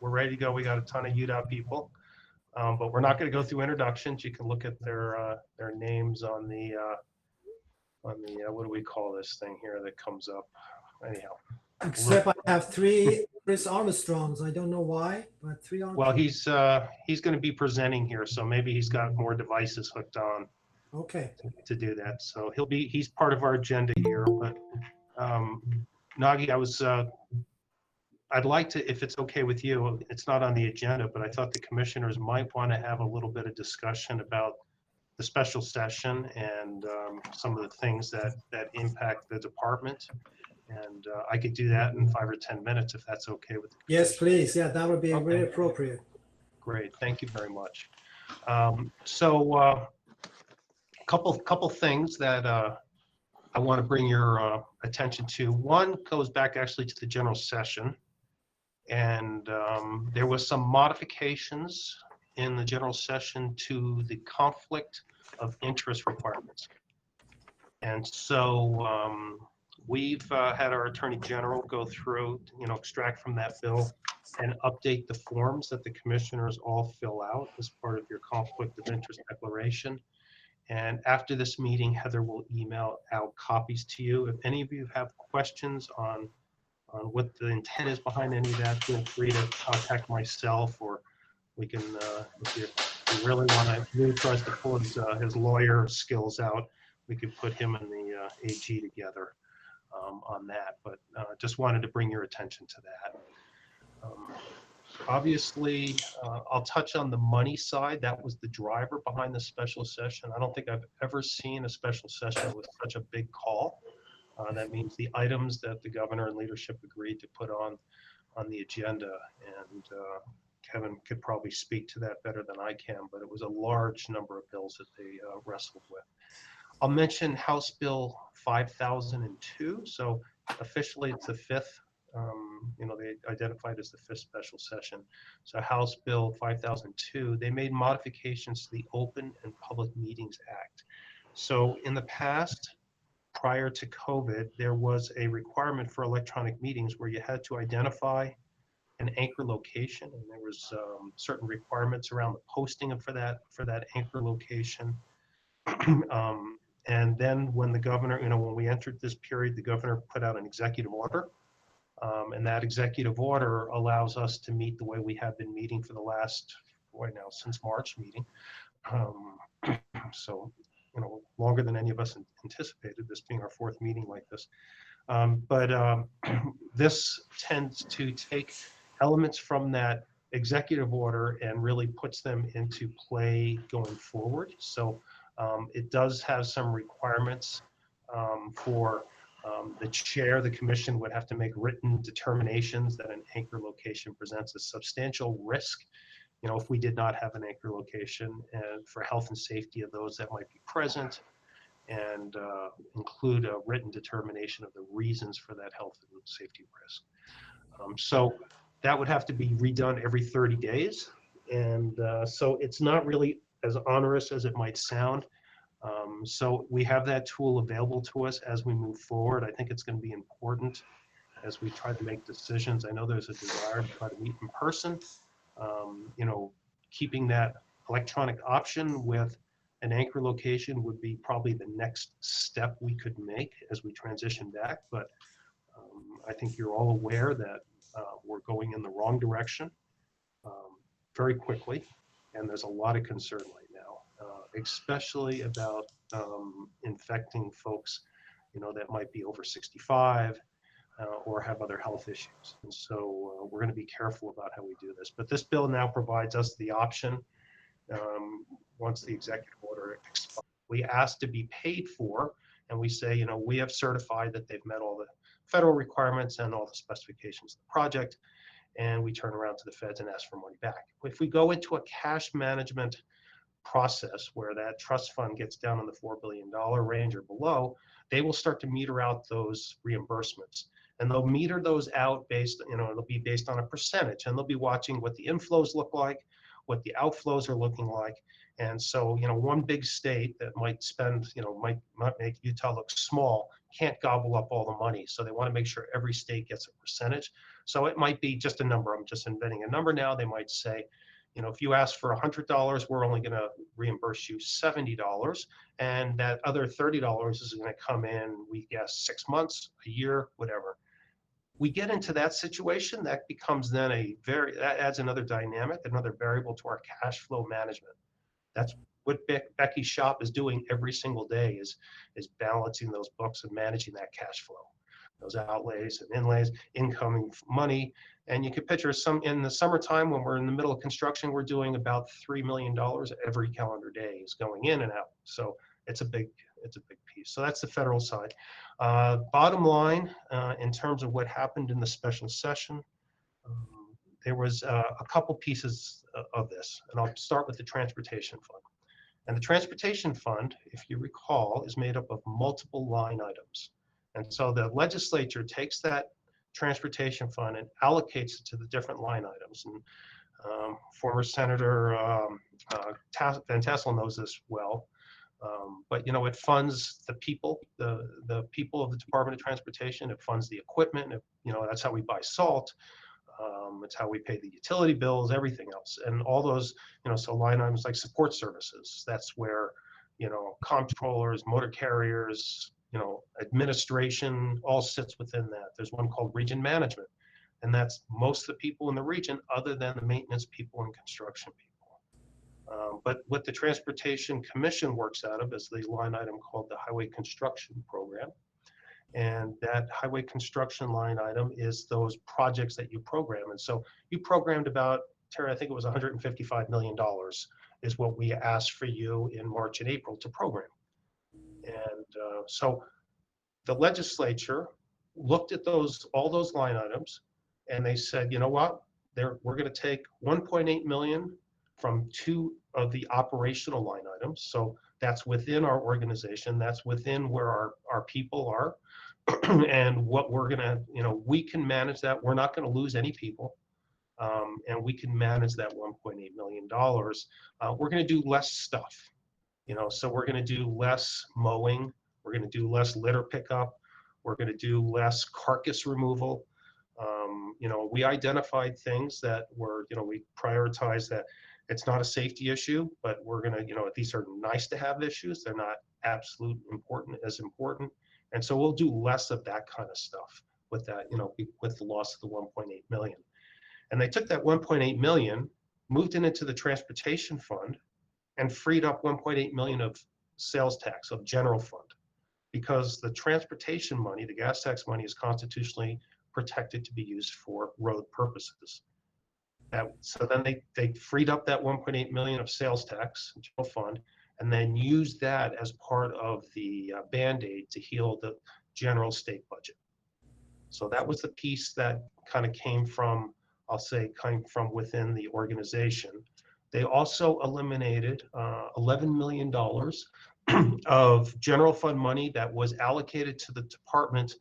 we're ready to go. We got a ton of UDOT people, but we're not going to go through introductions. You can look at their names on the what do we call this thing here that comes up? Anyhow. Except I have 3 Chris Armstrongs. I don't know why, but 3 Armstrongs. Well, he's going to be presenting here, so maybe he's got more devices hooked on. Okay. To do that, so he's part of our agenda here. But Nagi, I'd like to, if it's okay with you, it's not on the agenda, but I thought the commissioners might want to have a little bit of discussion about the special session and some of the things that impact the department. And I could do that in 5 or 10 minutes if that's okay with the Yes, please. Yeah, that would be okay. very appropriate. Great, thank you very much. Couple things that I want to bring your attention to. One goes back actually to the general session, and there was some modifications in the general session to the conflict of interest requirements. And so we've had our Attorney General go through, extract from that bill and update the forms that the commissioners all fill out as part of your conflict of interest declaration. And after this meeting, Heather will email out copies to you. If any of you have questions on what the intent is behind any of that, feel free to contact myself, or we can, if you really want to, really tries to pull his lawyer skills out, we could put him and the AG together on that. But just wanted to bring your attention to that. Obviously, I'll touch on the money side. That was the driver behind the special session. I don't think I've ever seen a special session with such a big call. That means the items that the governor and leadership agreed to put on the agenda. And Kevin could probably speak to that better than I can, but it was a large number of bills that they wrestled with. I'll mention House Bill 5002. So officially it's the 5th. They identified as the 5th special session. So House Bill 5002, they made modifications to the Open and Public Meetings Act. So in the past, prior to COVID, there was a requirement for electronic meetings where you had to identify an anchor location, and there was certain requirements around the posting for that anchor location. And then when the governor, when we entered this period, the governor put out an executive order. And that executive order allows us to meet the way we have been meeting for the last, since March meeting. So, longer than any of us anticipated, this being our 4th meeting like this. But this tends to take elements from that executive order and really puts them into play going forward. So it does have some requirements for the chair. The commission would have to make written determinations that an anchor location presents a substantial risk, if we did not have an anchor location, and for health and safety of those that might be present, and include a written determination of the reasons for that health and safety risk. So that would have to be redone every 30 days. And so it's not really as onerous as it might sound. So we have that tool available to us as we move forward. I think it's going to be important as we try to make decisions. I know there's a desire to try to meet in person. Keeping that electronic option with an anchor location would be probably the next step we could make as we transition back. But I think you're all aware that we're going in the wrong direction very quickly, and there's a lot of concern right now, especially about infecting folks, that might be over 65 or have other health issues. And so we're going to be careful about how we do this. But this bill now provides us the option, once the executive order expires, we ask to be paid for, and we say, we have certified that they've met all the federal requirements and all the specifications of the project, and we turn around to the feds and ask for money back. If we go into a cash management process where that trust fund gets down in the $4 billion range or below, they will start to meter out those reimbursements. And they'll meter those out based, it'll be based on a percentage, and they'll be watching what the inflows look like, what the outflows are looking like. And so, one big state that might spend, might make Utah look small can't gobble up all the money. So they want to make sure every state gets a percentage. So it might be just a number. I'm just inventing a number now. They might say, if you ask for $100, we're only going to reimburse you $70, and that other $30 is going to come in, we guess, 6 months, a year, whatever. We get into that situation, that becomes then that adds another dynamic, another variable to our cash flow management. That's what Becky's shop is doing every single day is balancing those books and managing that cash flow, those outlays and inlays, incoming money. And you can picture in the summertime when we're in the middle of construction, we're doing about $3 million every calendar day is going in and out. So it's a big piece. So that's the federal side. Bottom line, in terms of what happened in the special session, um, there was a couple pieces of this, and I'll start with the transportation fund. And the transportation fund, if you recall, is made up of multiple line items. And so the legislature takes that transportation fund and allocates it to the different line items. And former Senator Van Tassel knows this well. But it funds the people, the people of the Department of Transportation. It funds the equipment. That's how we buy salt. It's how we pay the utility bills, everything else, and all those, so line items like support services. That's where, comptrollers, motor carriers, administration all sits within that. There's one called region management, and that's most of the people in the region, other than the maintenance people and construction people. But what the Transportation Commission works out of is the line item called the Highway Construction Program. And that highway construction line item is those projects that you program. And so you programmed about, Terry, I think it was $155 million is what we asked for you in March and April to program. And so the legislature looked at all those line items, and they said, you know what, we're going to take 1.8 million from two of the operational line items. So that's within our organization. That's within where our people are. And what we're going to, we can manage that. We're not going to lose any people. And we can manage that $1.8 million. We're going to do less stuff, so we're going to do less mowing. We're going to do less litter pickup. We're going to do less carcass removal. We identified things that were, we prioritized that it's not a safety issue, but we're going to, these are nice to have issues. They're not absolute as important. And so we'll do less of that kind of stuff with that, with the loss of the 1.8 million. And they took that 1.8 million, moved it into the transportation fund, and freed up 1.8 million of sales tax, of general fund, because the transportation money, the gas tax money, is constitutionally protected to be used for road purposes. So then they freed up that 1.8 million of sales tax, general fund, and then used that as part of the Band-Aid to heal the general state budget. So that was the piece that kind of came from, came from within the organization. They also eliminated $11 million of general fund money that was allocated to the department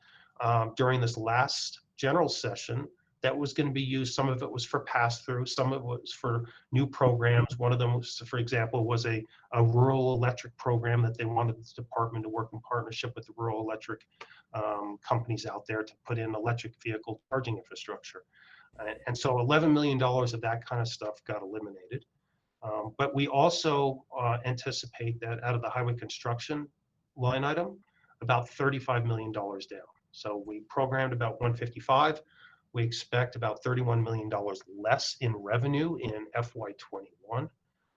during this last general session that was going to be used. Some of it was for pass-through, some of it was for new programs. One of them, was, for example, was a rural electric program that they wanted the department to work in partnership with the rural electric companies out there to put in electric vehicle charging infrastructure. And so $11 million of that kind of stuff got eliminated. But we also anticipate that out of the highway construction line item, about $35 million down. So we programmed about 155. We expect about $31 million less in revenue in FY21.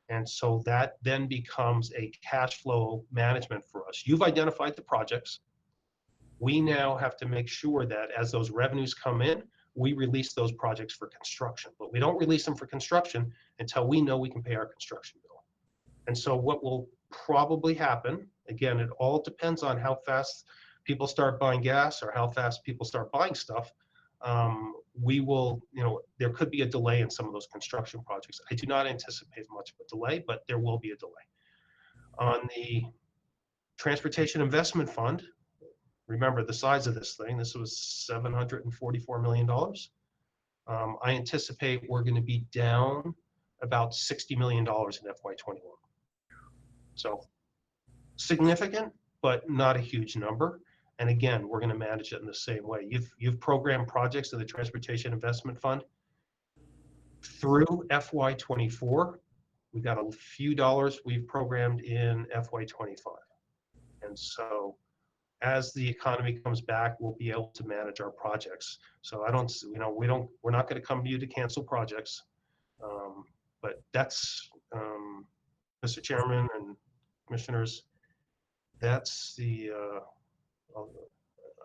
And so that then becomes a cash flow management for us. You've identified the projects. We now have to make sure that as those revenues come in, we release those projects for construction. But we don't release them for construction until we know we can pay our construction bill. And so what will probably happen, again, it all depends on how fast people start buying gas or how fast people start buying stuff. We will, there could be a delay in some of those construction projects. I do not anticipate much of a delay, but there will be a delay. On the Transportation Investment Fund, remember the size of this thing, this was $744 million. I anticipate we're going to be down about $60 million in FY21. So significant, but not a huge number. And again, we're going to manage it in the same way. You've programmed projects in the Transportation Investment Fund through FY24. We got a few dollars we've programmed in FY25. And so as the economy comes back, we'll be able to manage our projects. So I don't, we're not going to come to you to cancel projects. But that's, Mr. Chairman and commissioners, that's the,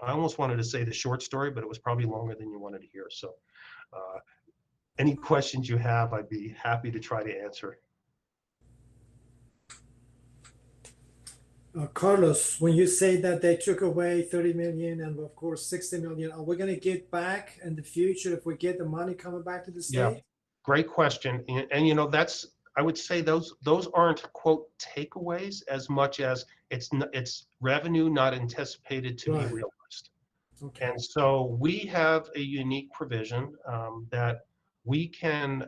I almost wanted to say the short story, but it was probably longer than you wanted to hear. So any questions you have, I'd be happy to try to answer. Carlos, when you say that they took away 30 million and of course 60 million, are we going to get back in the future if we get the money coming back to the state? Yeah, great question. And that's, I would say those aren't quote takeaways as much as it's revenue not anticipated to be realized. Okay. And so we have a unique provision that we can,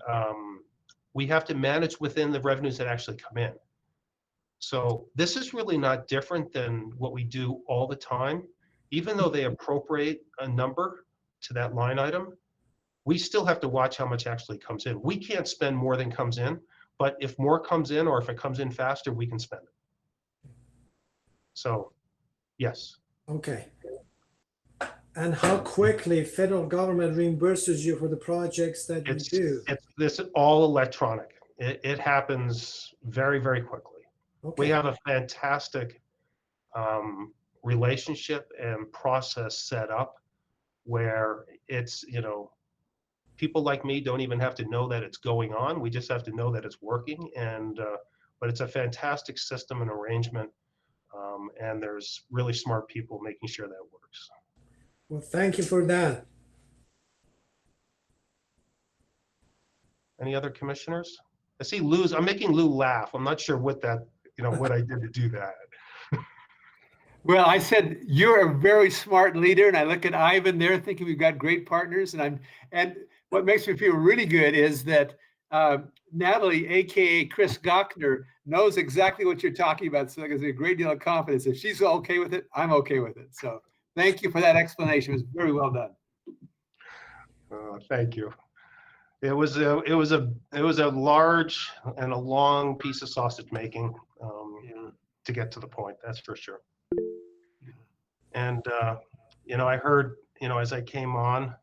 we have to manage within the revenues that actually come in. So this is really not different than what we do all the time. Even though they appropriate a number to that line item, we still have to watch how much actually comes in. We can't spend more than comes in, but if more comes in or if it comes in faster, we can spend it. So, yes. Okay. And how quickly federal government reimburses you for the projects that you do? This is all electronic. It happens very, very quickly. Okay. We have a fantastic relationship and process set up where it's, people like me don't even have to know that it's going on. We just have to know that it's working. And but it's a fantastic system and arrangement. And there's really smart people making sure that works. Well, thank you for that. Any other commissioners? I see Lou's, I'm making Lou laugh. I'm not sure what that, what I did to do that. Well, I said you're a very smart leader, and I look at Ivan there, thinking we've got great partners. And what makes me feel really good is that Natalie, aka Chris Gochner, knows exactly what you're talking about. So there's a great deal of confidence. If she's okay with it, I'm okay with it. So thank you for that explanation. It was very well done. Thank you. It was a large and a long piece of sausage making to get to the point. That's for sure. And I heard, as I came on,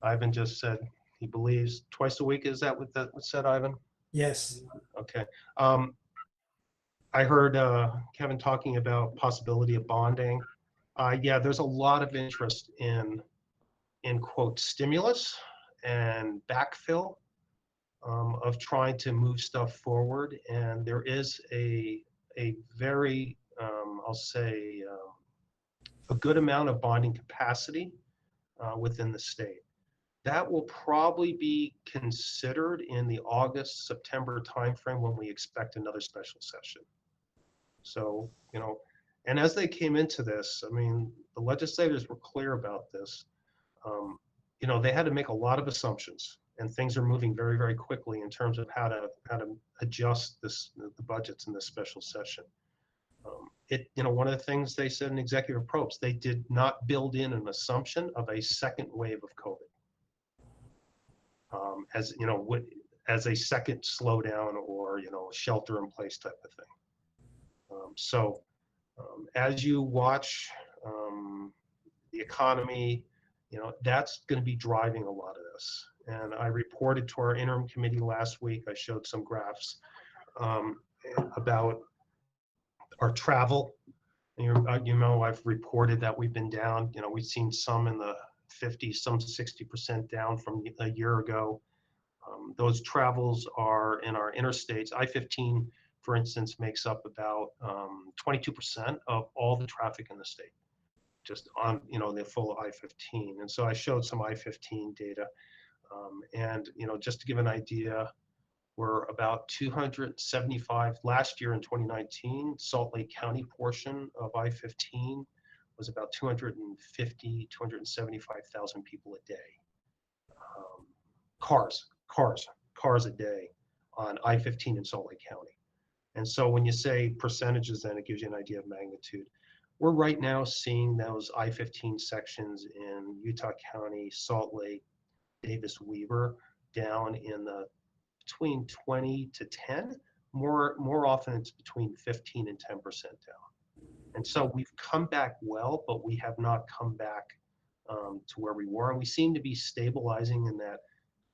Ivan just said he believes twice a week. Is that what that said, Ivan? Yes. Okay. I heard Kevin talking about possibility of bonding. Yeah, there's a lot of interest in quote stimulus and backfill of trying to move stuff forward. And there is a very, I'll say, a good amount of bonding capacity within the state. That will probably be considered in the August, September timeframe when we expect another special session. So, and as they came into this, I mean, the legislators were clear about this. They had to make a lot of assumptions, and things are moving very, very quickly in terms of how to adjust the budgets in this special session. One of the things they said in executive approach, they did not build in an assumption of a second wave of COVID. As a second slowdown or shelter in place type of thing. As you watch the economy, that's going to be driving a lot of this. And I reported to our interim committee last week. I showed some graphs about our travel. I've reported that we've been down. We've seen some in the 50, some 60% down from a year ago. Those travels are in our interstates. I-15, for instance, makes up about 22% of all the traffic in the state, just on the full I-15. And so I showed some I-15 data, and just to give an idea, we're about 275 last year in 2019. Salt Lake County portion of I-15 was about 275,000 people a day. Cars a day on I-15 in Salt Lake County. And so when you say percentages, then it gives you an idea of magnitude. we're right now seeing those I-15 sections in Utah County, Salt Lake, Davis Weaver down in the between 20 to 10. More often it's between 15 and 10% down. And so we've come back well, but we have not come back to where we were. And we seem to be stabilizing in that,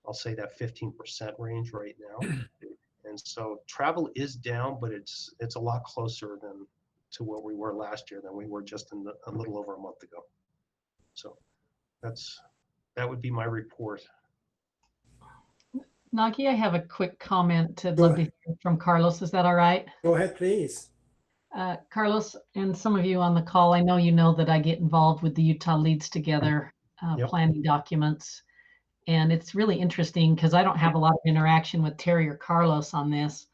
I'll say that 15% range right now. And so travel is down, but it's a lot closer than to where we were last year than we were just a little over a month ago. So that would be my report. Nagi, I have a quick comment. I'd Go love to hear from Carlos. Is that all right? Go ahead, please. Carlos, and some of you on the call, I know you know that I get involved with the Utah Leads Together Yep. planning documents. And it's really interesting because I don't have a lot of interaction with Terry or Carlos on this,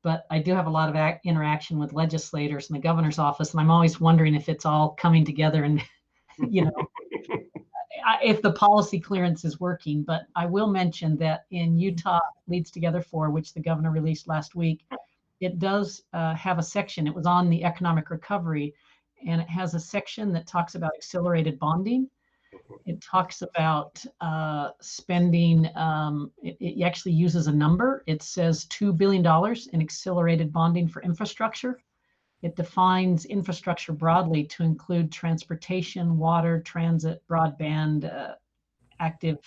but I do have a lot of interaction with legislators in the governor's office. And I'm always wondering if it's all coming together and, you know, if the policy clearance is working. But I will mention that in Utah Leads Together 4, which the governor released last week, it does have a section. It was on the economic recovery, and it has a section that talks about accelerated bonding. It talks about spending, it actually uses a number. It says $2 billion in accelerated bonding for infrastructure. It defines infrastructure broadly to include transportation, water, transit, broadband, active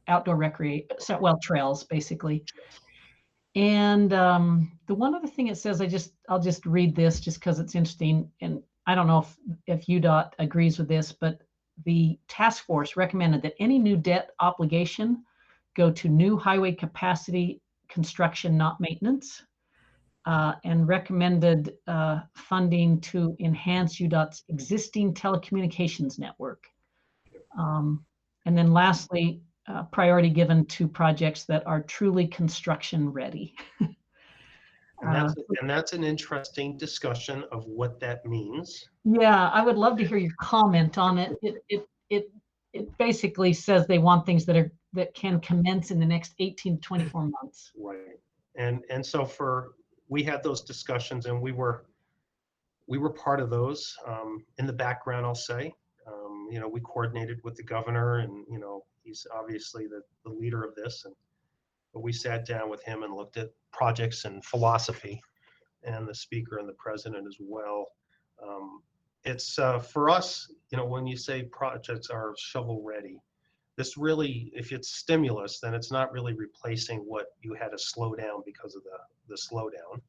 outdoor recreation, well, trails, basically. And the one other thing it says, I'll just read this just because it's interesting. And I don't know if UDOT agrees with this, but the task force recommended that any new debt obligation go to new highway capacity construction, not maintenance, and recommended funding to enhance UDOT's existing telecommunications network. And then lastly, priority given to projects that are truly construction ready. And that's an interesting discussion of what that means. Yeah, I would love to hear your comment on it. It basically says they want things that can commence in the next 18 to 24 months. Right. And so we had those discussions, and we were part of those in the background, I'll say. You know, we coordinated with the governor, and you know, he's obviously the leader of this, but we sat down with him and looked at projects and philosophy, and the speaker and the president as well. It's for us, you know, when you say projects are shovel ready, this really, if it's stimulus, then it's not really replacing what you had to slow down because of the slowdown.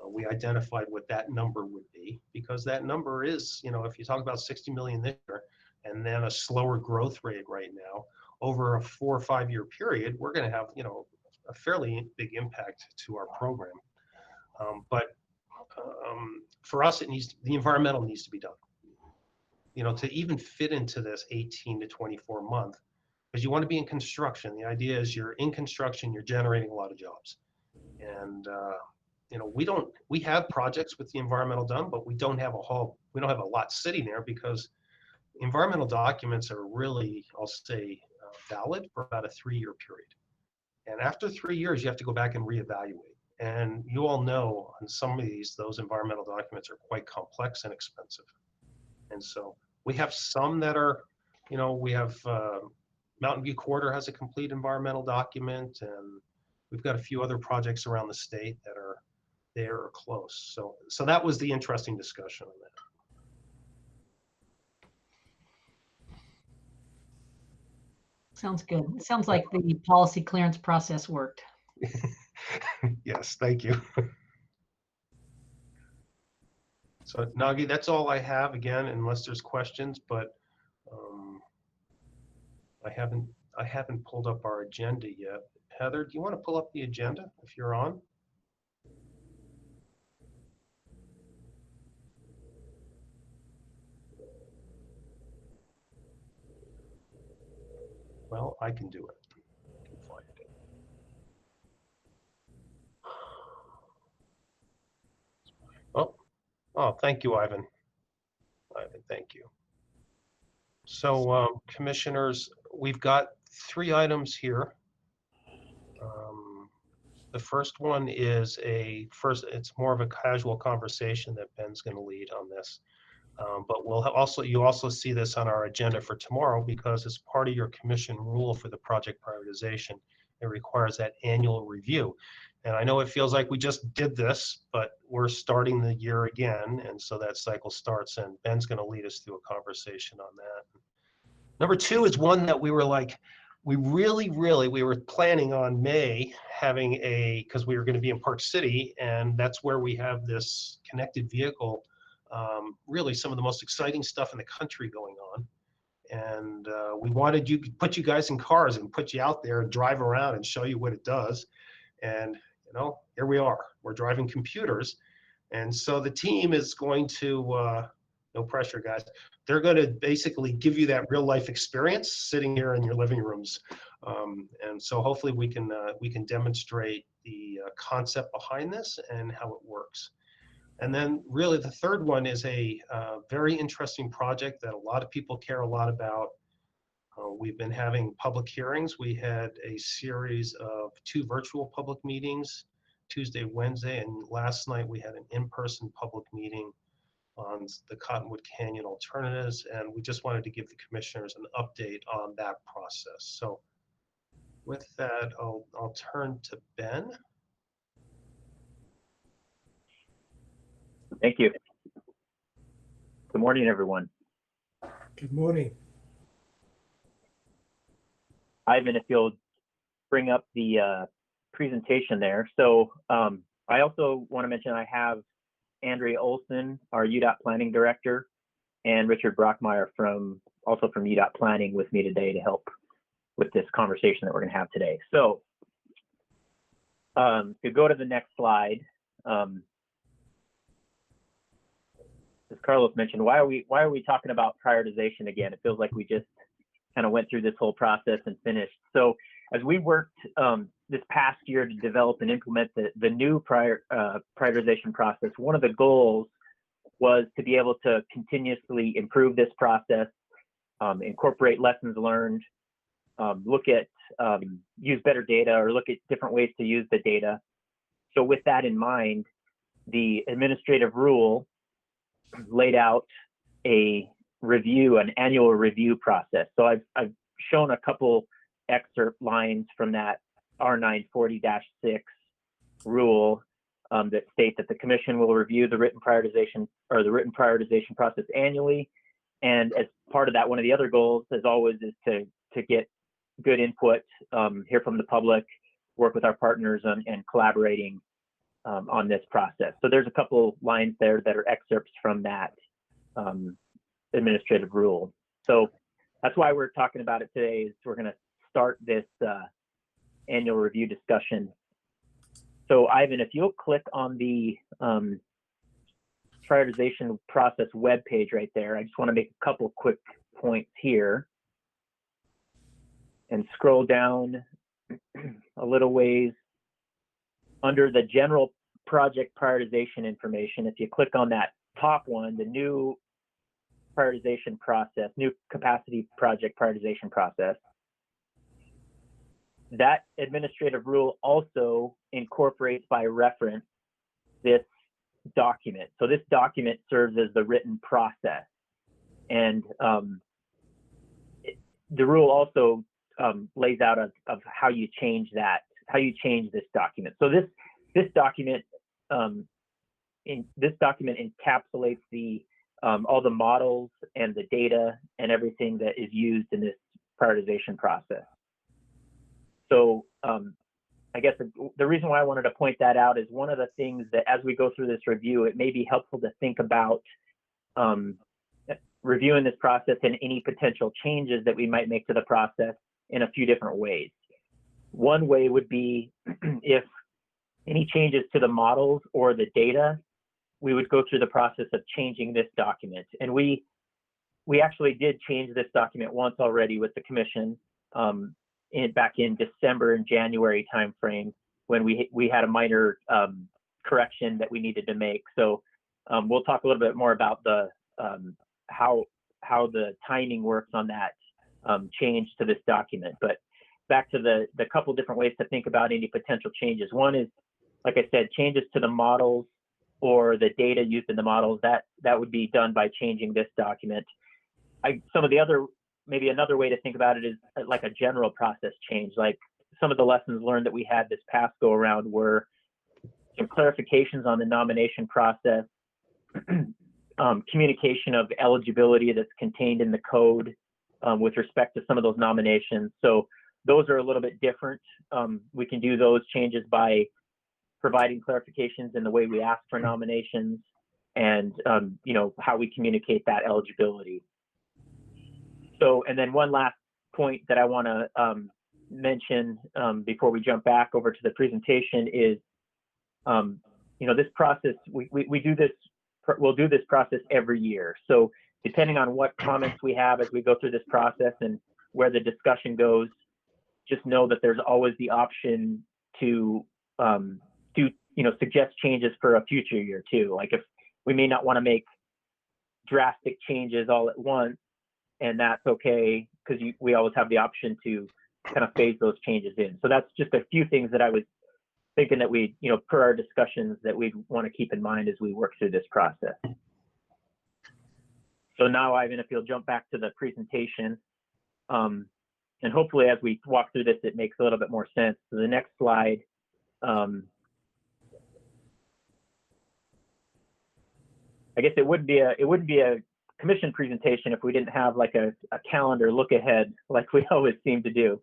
We identified what that number would be, because that number is, you know, if you talk about 60 million this year and then a slower growth rate right now, over a 4 or 5 year period, we're going to have, you know, a fairly big impact to our program. But for us, the environmental needs to be done, you know, to even fit into this 18 to 24 month, because you want to be in construction. The idea is you're in construction, you're generating a lot of jobs. And, you know, we have projects with the environmental done, but we don't have a lot sitting there, because environmental documents are really, I'll say, valid for about a 3 year period. And after 3 years, you have to go back and reevaluate. And you all know on some of those environmental documents are quite complex and expensive. And so we have some that are, you know, we have Mountain View Corridor has a complete environmental document, and we've got a few other projects around the state that are there or close. So that was the interesting discussion on that. Sounds good. It sounds like the policy clearance process worked. Yes, thank you. So Nagi, that's all I have, again, unless there's questions, but I haven't pulled up our agenda yet. Heather, do you want to pull up the agenda if you're on? Well, I can do it. I can find it. Oh, thank you, Ivan. Ivan, thank you. So, commissioners, we've got 3 items here. The first one is it's more of a casual conversation that Ben's going to lead on this. But you also see this on our agenda for tomorrow, because as part of your commission rule for the project prioritization, it requires that annual review. And I know it feels like we just did this, but we're starting the year again. And so that cycle starts, and Ben's going to lead us through a conversation on that. Number two is one that we were like, we were planning on May having because we were going to be in Park City, and that's where we have this connected vehicle, really some of the most exciting stuff in the country going on. And we wanted to put you guys in cars and put you out there and drive around and show you what it does. And here we are. We're driving computers. And so the team is going to, no pressure, guys. They're going to basically give you that real life experience sitting here in your living rooms. And so hopefully we can demonstrate the concept behind this and how it works. And then really the third one is a very interesting project that a lot of people care a lot about. We've been having public hearings. We had a series of 2 virtual public meetings, Tuesday, Wednesday, and last night we had an in-person public meeting on the Cottonwood Canyon alternatives, and we just wanted to give the commissioners an update on that process. So with that, I'll turn to Ben. Thank you. Good morning, everyone. Good morning. Ivan, if you'll bring up the presentation there. So I also want to mention I have Andrea Olson, our UDOT Planning Director, and Richard Brockmeyer also from UDOT Planning with me today to help with this conversation that we're going to have today. So to go to the next slide, as Carlos mentioned, why are we talking about prioritization again? It feels like we just kind of went through this whole process and finished. So as we worked this past year to develop and implement the new prioritization process, one of the goals was to be able to continuously improve this process, incorporate lessons learned, look at use better data, or look at different ways to use the data. So with that in mind, the administrative rule laid out an annual review process. So I've shown a couple excerpt lines from that R940-6 rule that state that the commission will review the written prioritization process annually. And as part of that, one of the other goals, as always, is to get good input, hear from the public, work with our partners and collaborating on this process. So there's a couple lines there that are excerpts from that administrative rule. So that's why we're talking about it today, is we're going to start this annual review discussion. So Ivan, if you'll click on the prioritization process webpage right there, I just want to make a couple quick points here and scroll down a little ways under the general project prioritization information. If you click on that top one, the new prioritization process, new capacity project prioritization process, that administrative rule also incorporates by reference this document. So this document serves as the written process. And the rule also lays out of how you change this document. So this document encapsulates all the models and the data and everything that is used in this prioritization process. So I guess the reason why I wanted to point that out is one of the things that as we go through this review, it may be helpful to think about reviewing this process and any potential changes that we might make to the process in a few different ways. One way would be if any changes to the models or the data, we would go through the process of changing this document. And we actually did change this document once already with the commission back in December and January timeframe when we had a minor correction that we needed to make. So we'll talk a little bit more about the how the timing works on that change to this document. But back to the couple different ways to think about any potential changes. One is, like I said, changes to the models or the data used in the models, that would be done by changing this document. Some of the other, maybe another way to think about it is like a general process change. Like some of the lessons learned that we had this past go around were some clarifications on the nomination process, communication of eligibility that's contained in the code with respect to some of those nominations. So those are a little bit different. We can do those changes by providing clarifications in the way we ask for nominations and you know, how we communicate that eligibility. So, and then one last point that I want to mention before we jump back over to the presentation is, you know, this process, we do this, we'll do this process every year. So depending on what comments we have as we go through this process and where the discussion goes, just know that there's always the option to you know, suggest changes for a future year too. Like if we may not want to make drastic changes all at once, and that's okay, because we always have the option to kind of phase those changes in. So that's just a few things that I was thinking that we, you know, per our discussions, that we'd want to keep in mind as we work through this process. So now, Ivan, if you'll jump back to the presentation, and hopefully as we walk through this, it makes a little bit more sense. So the next slide, I guess it wouldn't be a commission presentation if we didn't have like a calendar look ahead like we always seem to do.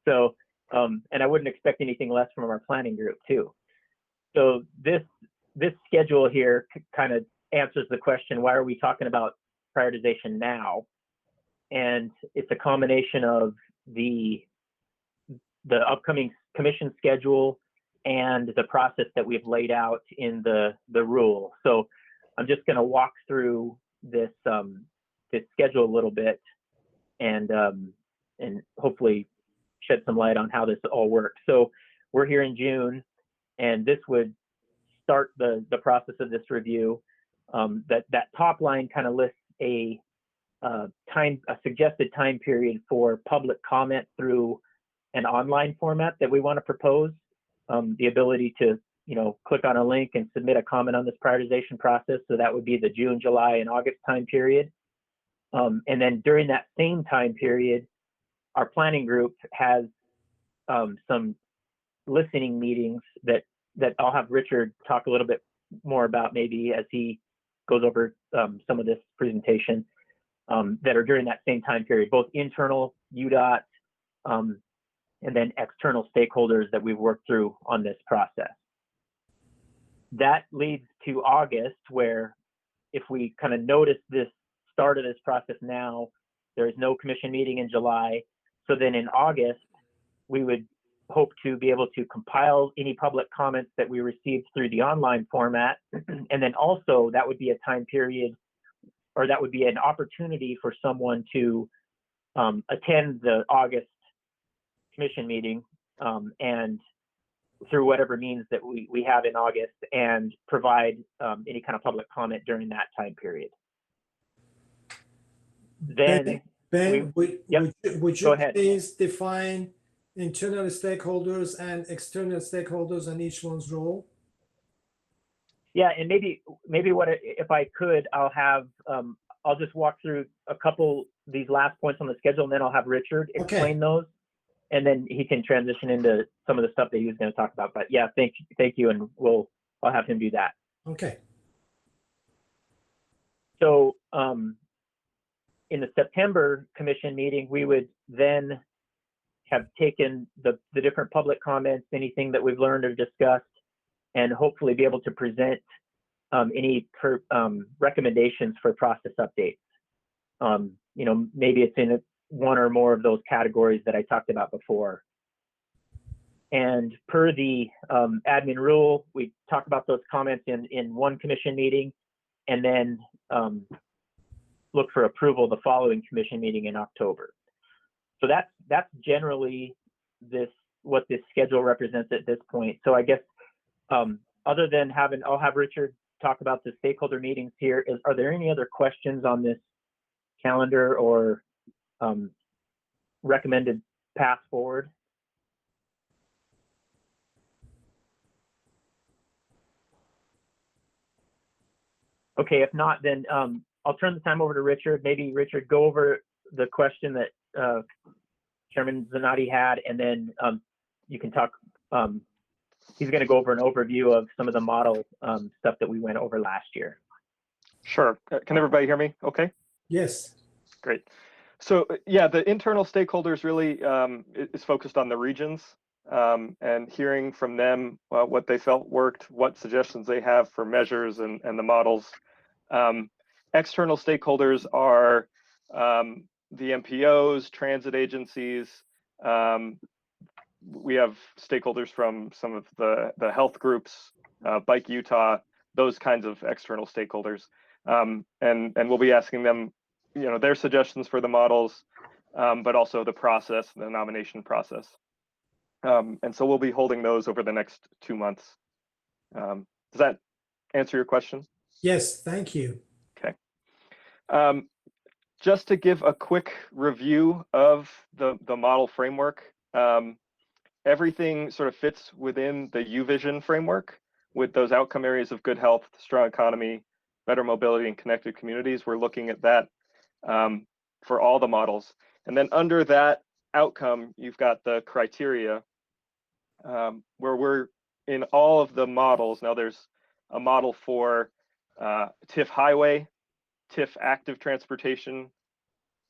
So, and I wouldn't expect anything less from our planning group too. So this schedule here kind of answers the question, why are we talking about prioritization now? And it's a combination of the upcoming commission schedule and the process that we've laid out in the rule. So I'm just going to walk through this schedule a little bit and hopefully shed some light on how this all works. So we're here in June, and this would start the process of this review. That top line kind of lists a suggested time period for public comment through an online format that we want to propose. The ability to, you know, click on a link and submit a comment on this prioritization process. So that would be the June, July, and August time period. And then during that same time period, our planning group has some listening meetings that I'll have Richard talk a little bit more about maybe as he goes over some of this presentation, that are during that same time period, both internal UDOT and then external stakeholders that we've worked through on this process. That leads to August, where if we kind of notice this start of this process now, there is no commission meeting in July. So then in August, we would hope to be able to compile any public comments that we received through the online format. And then also that would be a time period, or that would be an opportunity for someone to attend the August commission meeting and through whatever means that we have in August, and provide any kind of public comment during that time period. Then Ben, would you Go ahead. please define internal stakeholders and external stakeholders and each one's role? Yeah, and maybe what, if I could, I'll just walk through a couple these last points on the schedule, and then I'll have Richard explain those, and then he can transition into some of the stuff that he was going to talk about. But yeah, thank you, and I'll have him do that. Okay. So in the September commission meeting, we would then have taken the different public comments, anything that we've learned or discussed, and hopefully be able to present any recommendations for process updates. You know, maybe it's in one or more of those categories that I talked about before. And per the admin rule, we talk about those comments in one commission meeting, and then look for approval the following commission meeting in October. So that's generally what this schedule represents at this point. So I guess other than I'll have Richard talk about the stakeholder meetings here. Are there any other questions on this calendar or recommended path forward? Okay, if not, then I'll turn the time over to Richard. Maybe Richard, go over the question that Chairman Zanotti had, and then you can talk. He's going to go over an overview of some of the model stuff that we went over last year. Sure. Can everybody hear me okay? Yes. Great. So yeah, the internal stakeholders really is focused on the regions and hearing from them what they felt worked, what suggestions they have for measures and the models. External stakeholders are the MPOs, transit agencies. We have stakeholders from some of the health groups, Bike Utah, those kinds of external stakeholders. And we'll be asking them, their suggestions for the models, but also the process, the nomination process. And so we'll be holding those over the next 2 months. Does that answer your question? Yes, thank you. Okay. Just to give a quick review of the model framework, everything sort of fits within the UVision framework with those outcome areas of good health, strong economy, better mobility, and connected communities. We're looking at that for all the models. And then under that outcome, you've got the criteria where we're in all of the models. Now there's a model for TIF highway, TIF active transportation,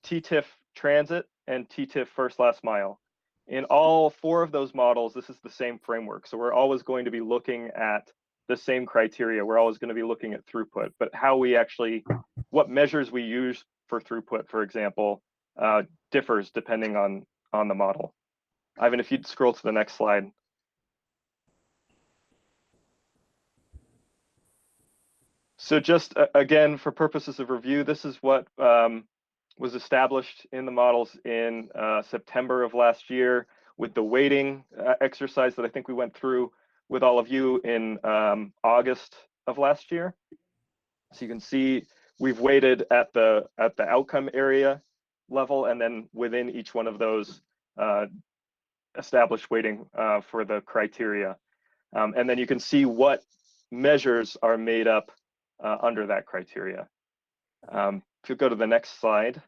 TTIF transit, and TTIF first last mile. In all 4 of those models, this is the same framework. So we're always going to be looking at the same criteria. We're always going to be looking at throughput, but how we actually, what measures we use for throughput, for example, differs depending on the model. Ivan, if you'd scroll to the next slide. So just again, for purposes of review, this is what was established in the models in September of last year with the weighting exercise that I think we went through with all of you in August of last year. So you can see we've weighted at the outcome area level, and then within each one of those established weighting for the criteria. And then you can see what measures are made up under that criteria. If you go to the next slide.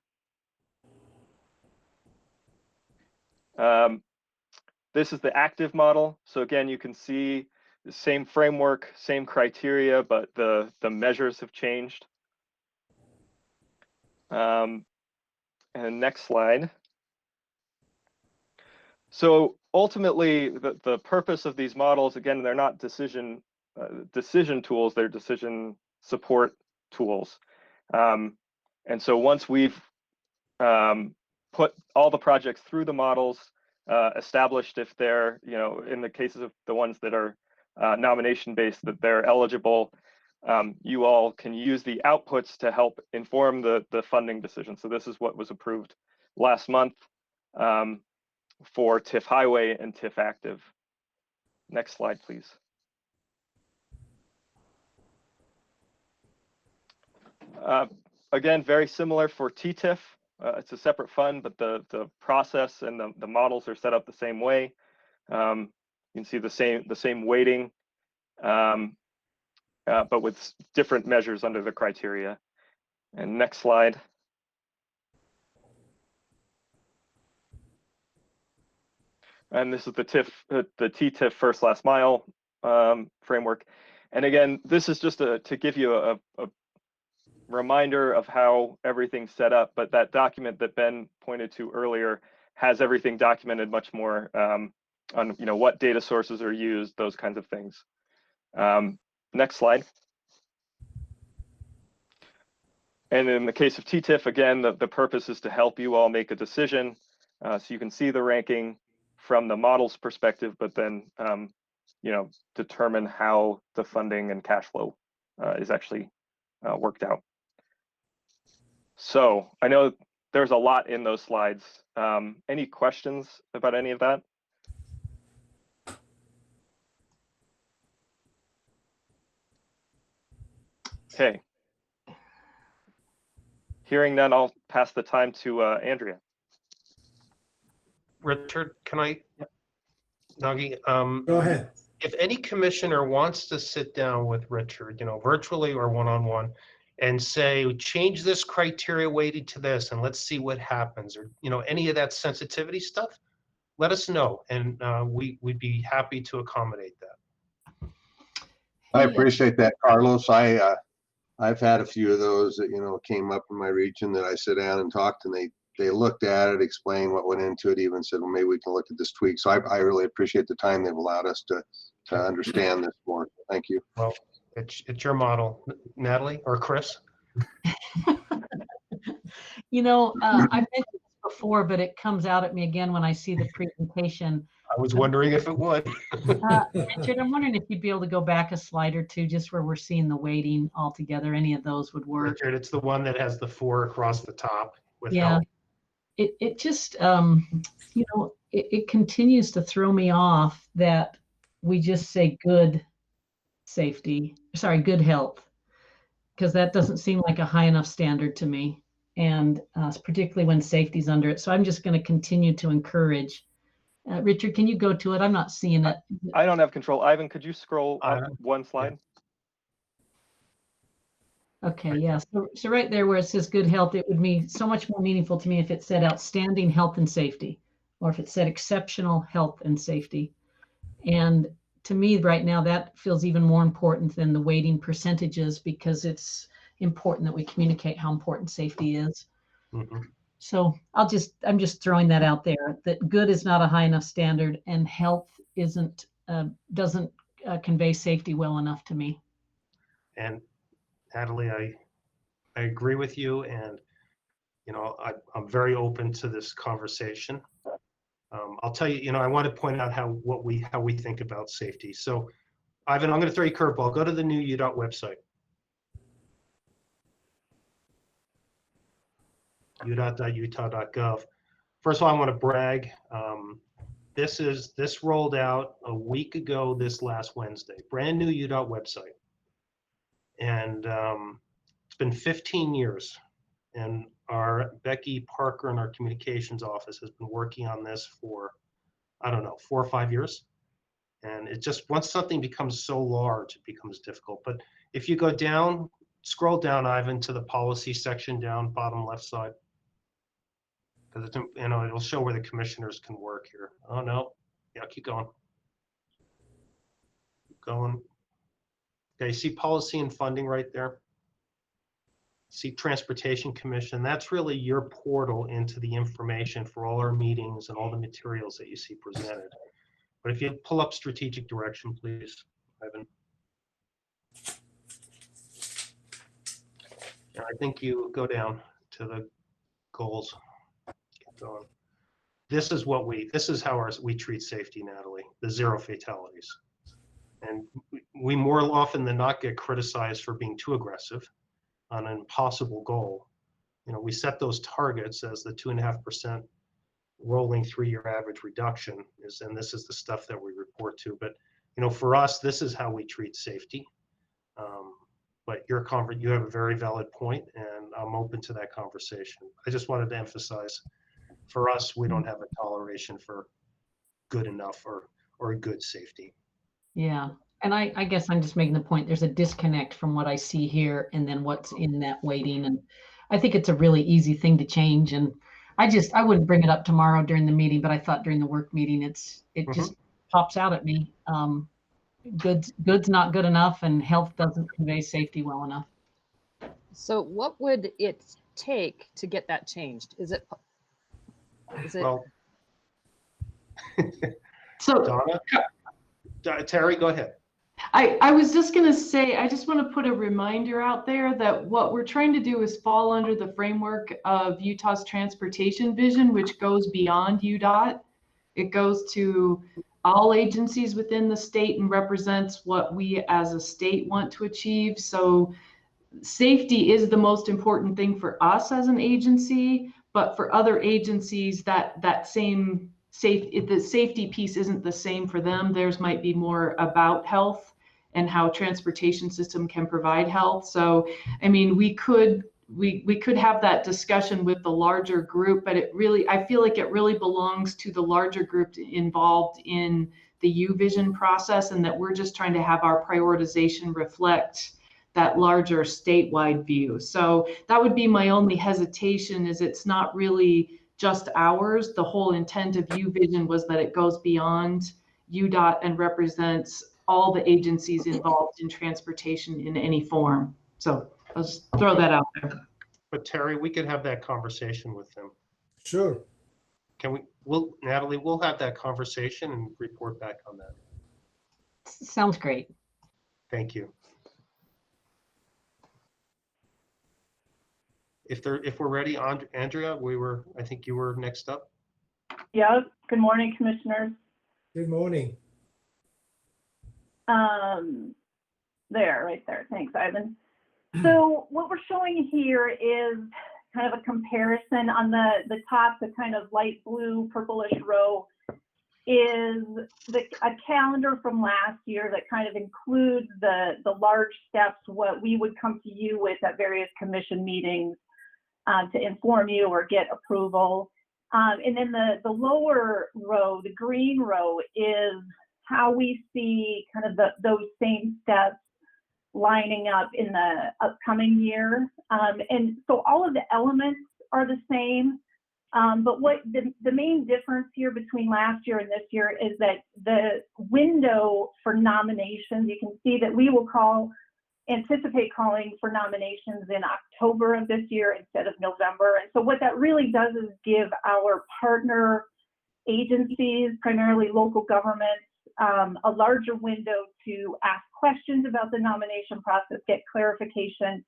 This is the active model. So again, you can see the same framework, same criteria, but the measures have changed. And next slide. So ultimately, the purpose of these models, again, they're not decision tools, they're decision support tools. And so once we've put all the projects through the models, established if they're, in the cases of the ones that are nomination based, that they're eligible, you all can use the outputs to help inform the funding decision. So this is what was approved last month for TIF highway and TIF active. Next slide, please. Again, very similar for TTIF. It's a separate fund, but the process and the models are set up the same way. You can see the same weighting, but with different measures under the criteria. And next slide. And this is the TTIF first last mile framework. And again, this is just to give you a reminder of how everything's set up, but that document that Ben pointed to earlier has everything documented much more on what data sources are used, those kinds of things. Next slide. And in the case of TTIF, again, the purpose is to help you all make a decision. So you can see the ranking from the model's perspective, but then determine how the funding and cash flow is actually worked out. So I know there's a lot in those slides. Any questions about any of that? Okay. Hearing none, I'll pass the time to Andrea. Richard, can I? Nagi, Go ahead. if any commissioner wants to sit down with Richard, virtually or one-on-one, and say, change this criteria weighted to this, and let's see what happens, or, any of that sensitivity stuff, let us know, and we'd be happy to accommodate that. I Hey, appreciate that, Carlos. I've had a few of those that, came up in my region that I sit down and talked, and they looked at it, explained what went into it, even said, well, maybe we can look at this tweak. So I really appreciate the time they've allowed us to understand this more. Thank you. Well, it's your model, Natalie or Chris. I've mentioned this before, but it comes out at me again when I see the presentation. I was wondering if it would. Richard, I'm wondering if you'd be able to go back a slide or two, just where we're seeing the weighting all together. Any of those would work. Richard, it's the one that has the 4 across the top with Yeah. help. It just, it continues to throw me off that we just say good health, because that doesn't seem like a high enough standard to me, and particularly when safety's under it. So I'm just going to continue to encourage. Richard, can you go to it? I'm not seeing it. I don't have control. Ivan, could you scroll up one slide? Okay, yeah. So right there where it says good health, it would be so much more meaningful to me if it said outstanding health and safety, or if it said exceptional health and safety. And to me right now, that feels even more important than the weighting percentages, because it's important that we communicate how important safety is. Mm-hmm. So I'm just throwing that out there, that good is not a high enough standard, and health doesn't convey safety well enough to me. And Natalie, I agree with you, and I'm very open to this conversation. I'll tell you, I want to point out how we think about safety. So, Ivan, I'm going to throw you a curveball. Go to the new UDOT website, udot.utah.gov. First of all, I want to brag. This rolled out a week ago this last Wednesday. Brand new UDOT website, and it's been 15 years. And our Becky Parker in our communications office has been working on this for, I don't know, 4 or 5 years. And it just, once something becomes so large, it becomes difficult. But if you go down, scroll down, Ivan, to the policy section down bottom left side, because it's, it'll show where the commissioners can work here. Oh no, yeah, keep going. Keep going. Okay, see policy and funding right there? See Transportation Commission, that's really your portal into the information for all our meetings and all the materials that you see presented. But if you pull up strategic direction, please, Ivan. And I think you go down to the goals. Keep going. This is how we treat safety, Natalie, the 0 fatalities. And we more often than not get criticized for being too aggressive on an impossible goal. We set those targets as the 2.5% rolling 3-year average reduction is, and this is the stuff that we report to. But for us, this is how we treat safety. But you have a very valid point, and I'm open to that conversation. I just wanted to emphasize, for us, we don't have a toleration for good enough or good safety. Yeah. And I guess I'm just making the point, there's a disconnect from what I see here and then what's in that weighting. And I think it's a really easy thing to change. And I wouldn't bring it up tomorrow during the meeting, but I thought during the work meeting, it just pops out at me. Good's not good enough, and health doesn't convey safety well enough. So what would it take to get that changed? Is it Well, so Donna, Terry, go ahead. I was just going to say, I just want to put a reminder out there that what we're trying to do is fall under the framework of Utah's transportation vision, which goes beyond UDOT. It goes to all agencies within the state and represents what we as a state want to achieve. So safety is the most important thing for us as an agency, but for other agencies, the safety piece isn't the same for them. Theirs might be more about health and how transportation system can provide health. So, I mean, we could have that discussion with the larger group, but I feel like it really belongs to the larger group involved in the U-Vision process, and that we're just trying to have our prioritization reflect that larger statewide view. So that would be my only hesitation, is it's not really just ours. The whole intent of U-Vision was that it goes beyond UDOT and represents all the agencies involved in transportation in any form. So I'll just throw that out there. But Terry, we could have that conversation with them. Sure. Can we, Natalie, we'll have that conversation and report back on that. Sounds great. Thank you. If we're ready, Andrea, I think you were next up. Yeah, good morning, commissioners. Good morning. There, right there. Thanks, Ivan. So what we're showing here is kind of a comparison. On the top, the kind of light blue, purplish row is a calendar from last year that kind of includes the large steps, what we would come to you with at various commission meetings to inform you or get approval. And then the lower row, the green row, is how we see kind of those same steps lining up in the upcoming year. And so all of the elements are the same, but what the main difference here between last year and this year is that the window for nominations, you can see that we will anticipate calling for nominations in October of this year instead of November. And so what that really does is give our partner agencies, primarily local governments, a larger window to ask questions about the nomination process, get clarification,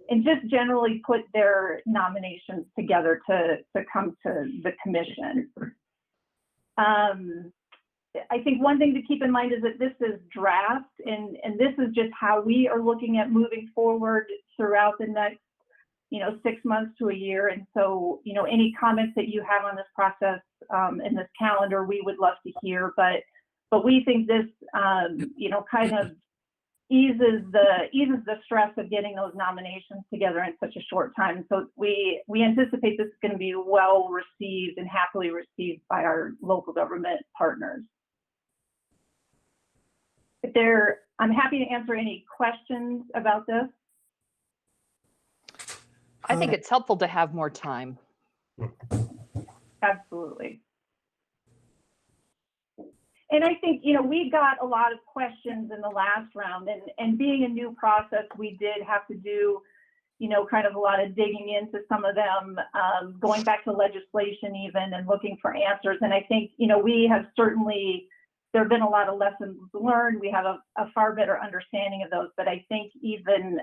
and just generally put their nominations together to come to the commission. I think one thing to keep in mind is that this is draft, and this is just how we are looking at moving forward throughout the next 6 months to a year. And so, any comments that you have on this process in this calendar, we would love to hear. But we think this, kind of eases the stress of getting those nominations together in such a short time. So we anticipate this is going to be well received and happily received by our local government partners. I'm happy to answer any questions about this. I think it's helpful to have more time. Absolutely. And I think, we got a lot of questions in the last round, and being a new process, we did have to do, kind of a lot of digging into some of them, going back to legislation even and looking for answers. And I think, we have certainly, there have been a lot of lessons learned. We have a far better understanding of those. But I think even,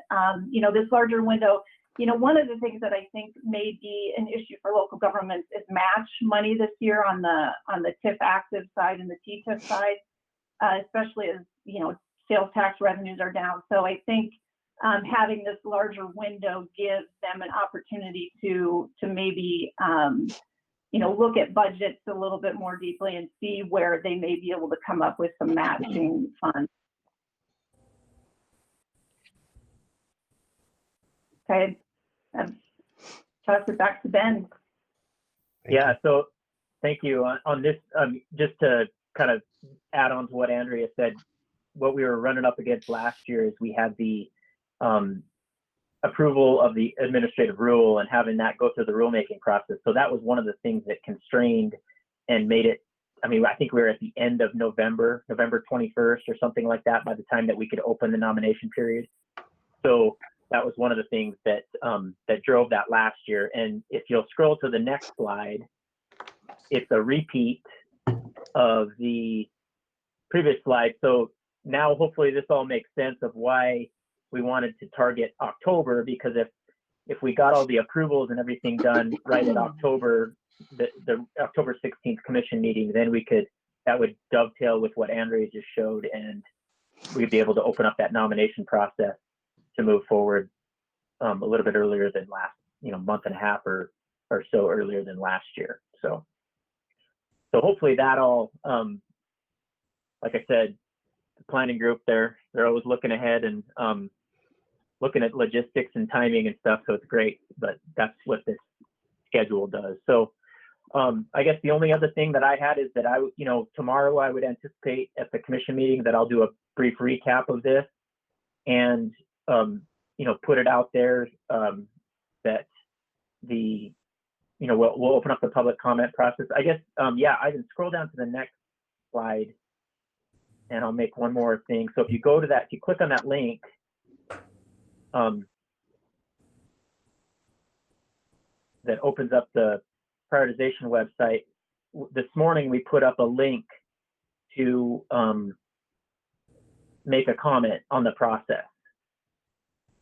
this larger window, one of the things that I think may be an issue for local governments is match money this year on the TIF active side and the TTIF side, especially as, sales tax revenues are down. So I think having this larger window gives them an opportunity to maybe, look at budgets a little bit more deeply and see where they may be able to come up with some matching funds. Okay. Toss it back to Ben. Yeah, so thank you. On this, just to kind of add on to what Andrea said, what we were running up against last year is we had the approval of the administrative rule and having that go through the rulemaking process. So that was one of the things that constrained and made it, I think we were at the end of November 21st or something like that by the time that we could open the nomination period. So that was one of the things that that drove that last year. And if you'll scroll to the next slide, it's a repeat of the previous slide. So now hopefully this all makes sense of why we wanted to target October, because if we got all the approvals and everything done right at October, the October 16th commission meeting, then that would dovetail with what Andrea just showed, and we'd be able to open up that nomination process to move forward a little bit earlier than last, month and a half or so earlier than last year. So hopefully that all, like I said, the planning group, they're always looking ahead and looking at logistics and timing and stuff. So it's great, but that's what this schedule does. So I guess the only other thing that I had is that tomorrow I would anticipate at the commission meeting that I'll do a brief recap of this and, put it out there that we'll open up the public comment process. I guess, I can scroll down to the next slide and I'll make one more thing. So if you go to that, if you click on that link, that opens up the prioritization website. This morning we put up a link to make a comment on the process.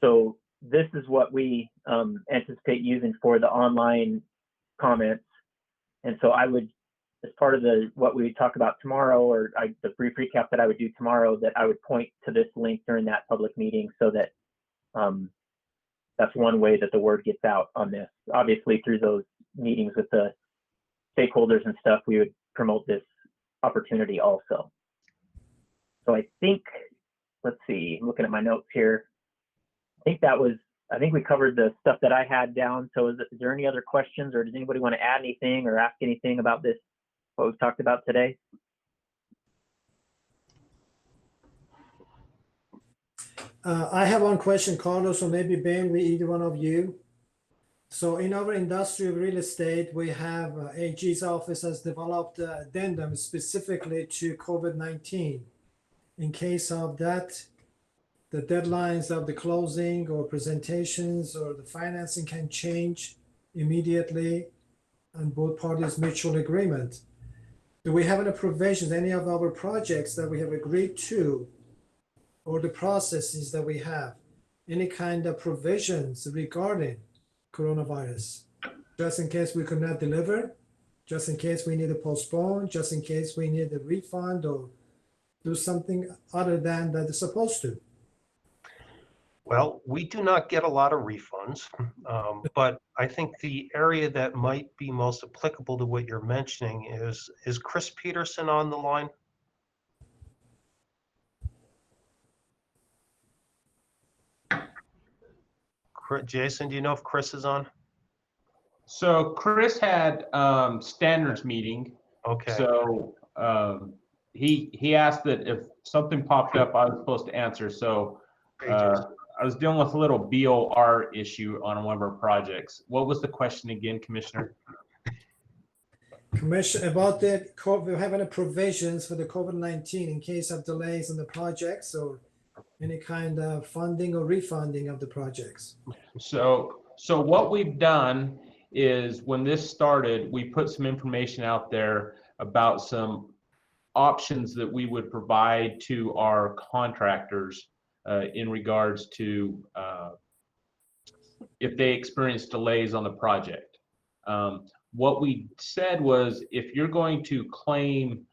So this is what we anticipate using for the online comments. And so I would, as part of what we talk about tomorrow, or the brief recap that I would do tomorrow, that I would point to this link during that public meeting so that that's one way that the word gets out on this. Obviously, through those meetings with the stakeholders and stuff, we would promote this opportunity also. So I think, let's see, I'm looking at my notes here. I think we covered the stuff that I had down. So is there any other questions, or does anybody want to add anything or ask anything about this, what we've talked about today? I have one question, Carlos, or maybe Ben, either one of you. So in our industrial real estate, we have AG's office has developed addendum specifically to COVID-19. In case of that, the deadlines of the closing or presentations or the financing can change immediately on both parties' mutual agreement. Do we have any provisions, any of our projects that we have agreed to, or the processes that we have, any kind of provisions regarding coronavirus, just in case we could not deliver, just in case we need to postpone, just in case we need a refund or do something other than that is supposed to? Well, we do not get a lot of refunds, but I think the area that might be most applicable to what you're mentioning is Chris Peterson on the line? Jason, do you know if Chris is on? So Chris had standards meeting. Okay. So he asked that if something popped up, I was supposed to answer. So I was dealing with a little BOR issue on one of our projects. What was the question again, Commissioner? Commission, about the we have any provisions for the COVID-19 in case of delays in the projects or any kind of funding or refunding of the projects? So what we've done is when this started, we put some information out there about some options that we would provide to our contractors in regards to if they experience delays on the project. What we said was, if you're going to claim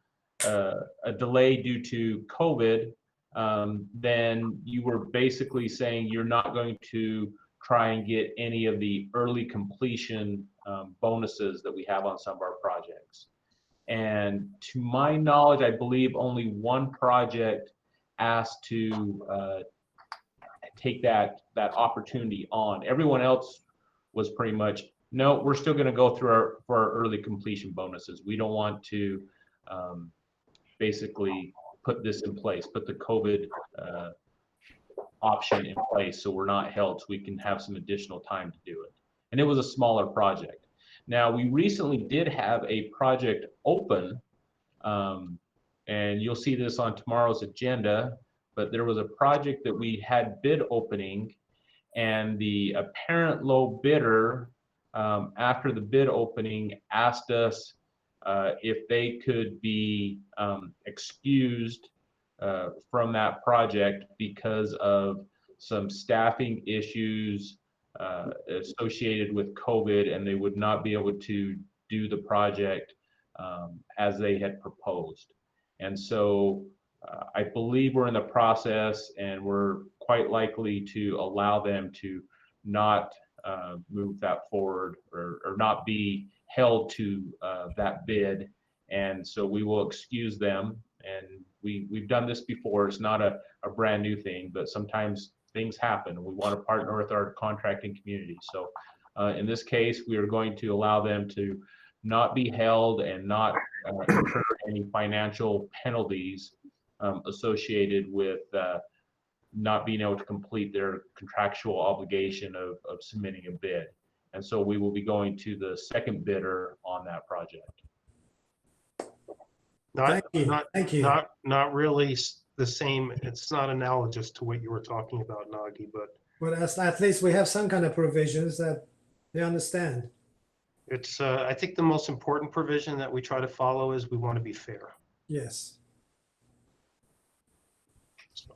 a delay due to COVID, then you were basically saying you're not going to try and get any of the early completion bonuses that we have on some of our projects. And to my knowledge, I believe only one project asked to take that opportunity on. Everyone else was pretty much, no, we're still going to go through for our early completion bonuses. We don't want to basically put this in place, put the COVID option in place so we're not held, so we can have some additional time to do it. And it was a smaller project. Now, we recently did have a project open, and you'll see this on tomorrow's agenda, but there was a project that we had bid opening, and the apparent low bidder, after the bid opening, asked us if they could be excused from that project because of some staffing issues associated with COVID, and they would not be able to do the project as they had proposed. And so I believe we're in the process, and we're quite likely to allow them to not move that forward or not be held to that bid. And so we will excuse them. And we've done this before. It's not a brand new thing, but sometimes things happen. We want to partner with our contracting community. So in this case, we are going to allow them to not be held and not incur any financial penalties associated with not being able to complete their contractual obligation of submitting a bid. And so we will be going to the second bidder on that project. Thank you. Thank you. Not really the same. It's not analogous to what you were talking about, Nagi, but at least we have some kind of provisions that they understand. it's, I think the most important provision that we try to follow is we want to be fair. Yes. So,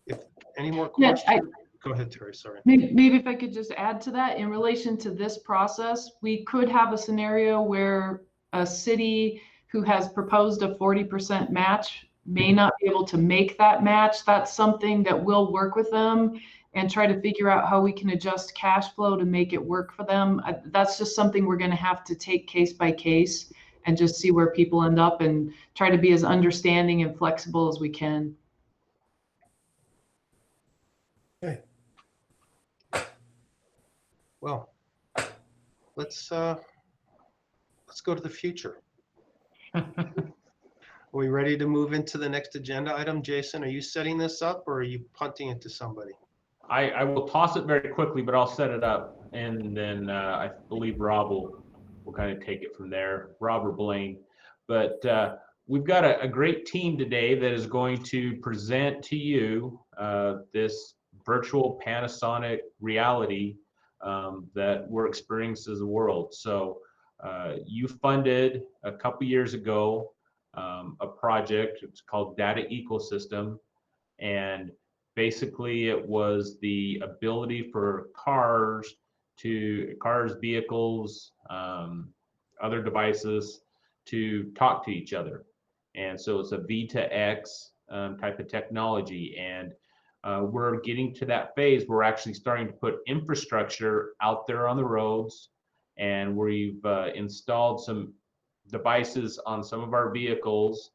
if any more Yeah, questions, go ahead, Terry, sorry. Maybe if I could just add to that, in relation to this process, we could have a scenario where a city who has proposed a 40% match may not be able to make that match. That's something that we'll work with them and try to figure out how we can adjust cash flow to make it work for them. That's just something we're going to have to take case by case and just see where people end up and try to be as understanding and flexible as we can. Okay. Well, let's go to the future. Are we ready to move into the next agenda item? Jason, are you setting this up or are you punting it to somebody? I will toss it very quickly, but I'll set it up, and then I believe Rob will kind of take it from there, Rob or Blaine. But we've got a great team today that is going to present to you this virtual Panasonic reality that we're experiencing as a world. So you funded a couple years ago a project. It's called Data Ecosystem, and basically it was the ability for cars, vehicles, other devices to talk to each other. And so it's a V2X type of technology. And we're getting to that phase where we're actually starting to put infrastructure out there on the roads, and we've installed some devices on some of our vehicles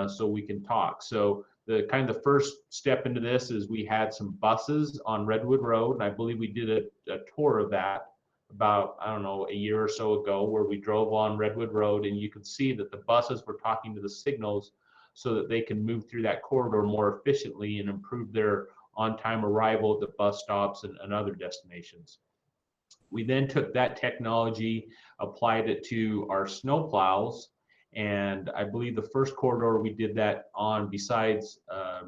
so we can talk. So the first step into this is we had some buses on Redwood Road, and I believe we did a tour of that about, I don't know, a year or so ago, where we drove on Redwood Road, and you could see that the buses were talking to the signals so that they can move through that corridor more efficiently and improve their on-time arrival at the bus stops and other destinations. We then took that technology, applied it to our snow plows, and I believe the first corridor we did that on, besides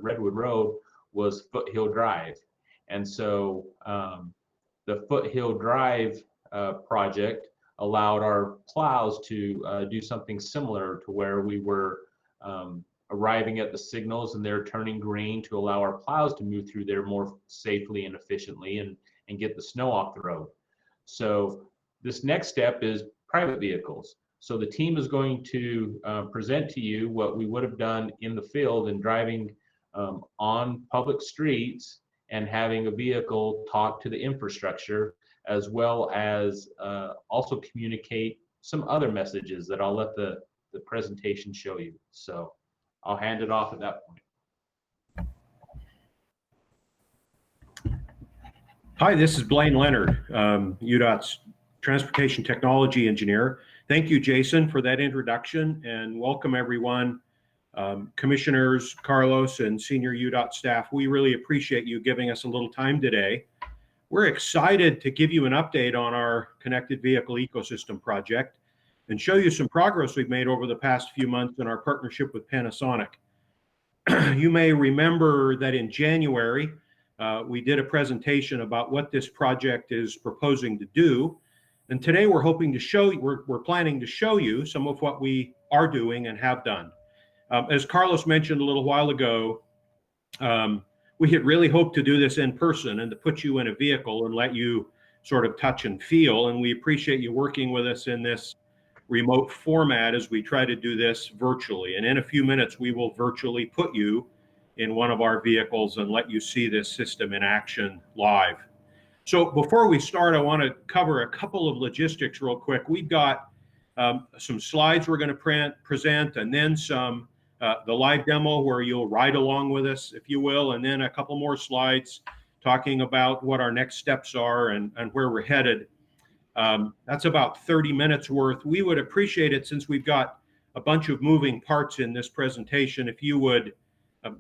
Redwood Road, was Foothill Drive. And so the Foothill Drive project allowed our plows to do something similar to where we were arriving at the signals and they're turning green to allow our plows to move through there more safely and efficiently and get the snow off the road. So this next step is private vehicles. So the team is going to present to you what we would have done in the field and driving on public streets and having a vehicle talk to the infrastructure, as well as also communicate some other messages that I'll let the presentation show you. So I'll hand it off at that point. Hi, this is Blaine Leonard, UDOT's Transportation Technology Engineer. Thank you, Jason, for that introduction, and welcome everyone. Commissioners, Carlos, and senior UDOT staff, we really appreciate you giving us a little time today. We're excited to give you an update on our connected vehicle ecosystem project and show you some progress we've made over the past few months in our partnership with Panasonic. You may remember that in January, we did a presentation about what this project is proposing to do. And today we're hoping to show you, we're planning to show you some of what we are doing and have done. As Carlos mentioned a little while ago, we had really hoped to do this in person and to put you in a vehicle and let you sort of touch and feel. And we appreciate you working with us in this remote format as we try to do this virtually. And in a few minutes, we will virtually put you in one of our vehicles and let you see this system in action live. So before we start, I want to cover a couple of logistics real quick. We've got some slides we're going to present, and then some the live demo where you'll ride along with us, if you will, and then a couple more slides talking about what our next steps are and where we're headed. That's about 30 minutes worth. We would appreciate it, since we've got a bunch of moving parts in this presentation, if you would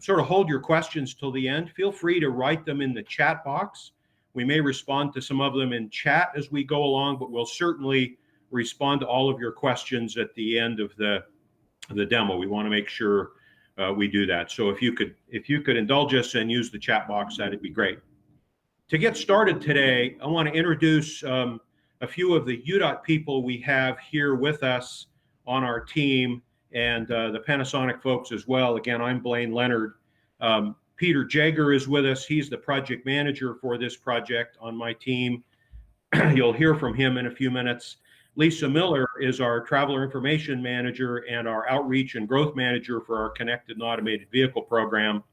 sort of hold your questions till the end. Feel free to write them in the chat box. We may respond to some of them in chat as we go along, but we'll certainly respond to all of your questions at the end of the demo. We want to make sure we do that. So if you could indulge us and use the chat box, that'd be great. To get started today, I want to introduce a few of the UDOT people we have here with us on our team, and the Panasonic folks as well. Again, I'm Blaine Leonard. Peter Jager is with us. He's the project manager for this project on my team. You'll hear from him in a few minutes. Lisa Miller is our traveler information manager and our outreach and growth manager for our connected and automated vehicle program.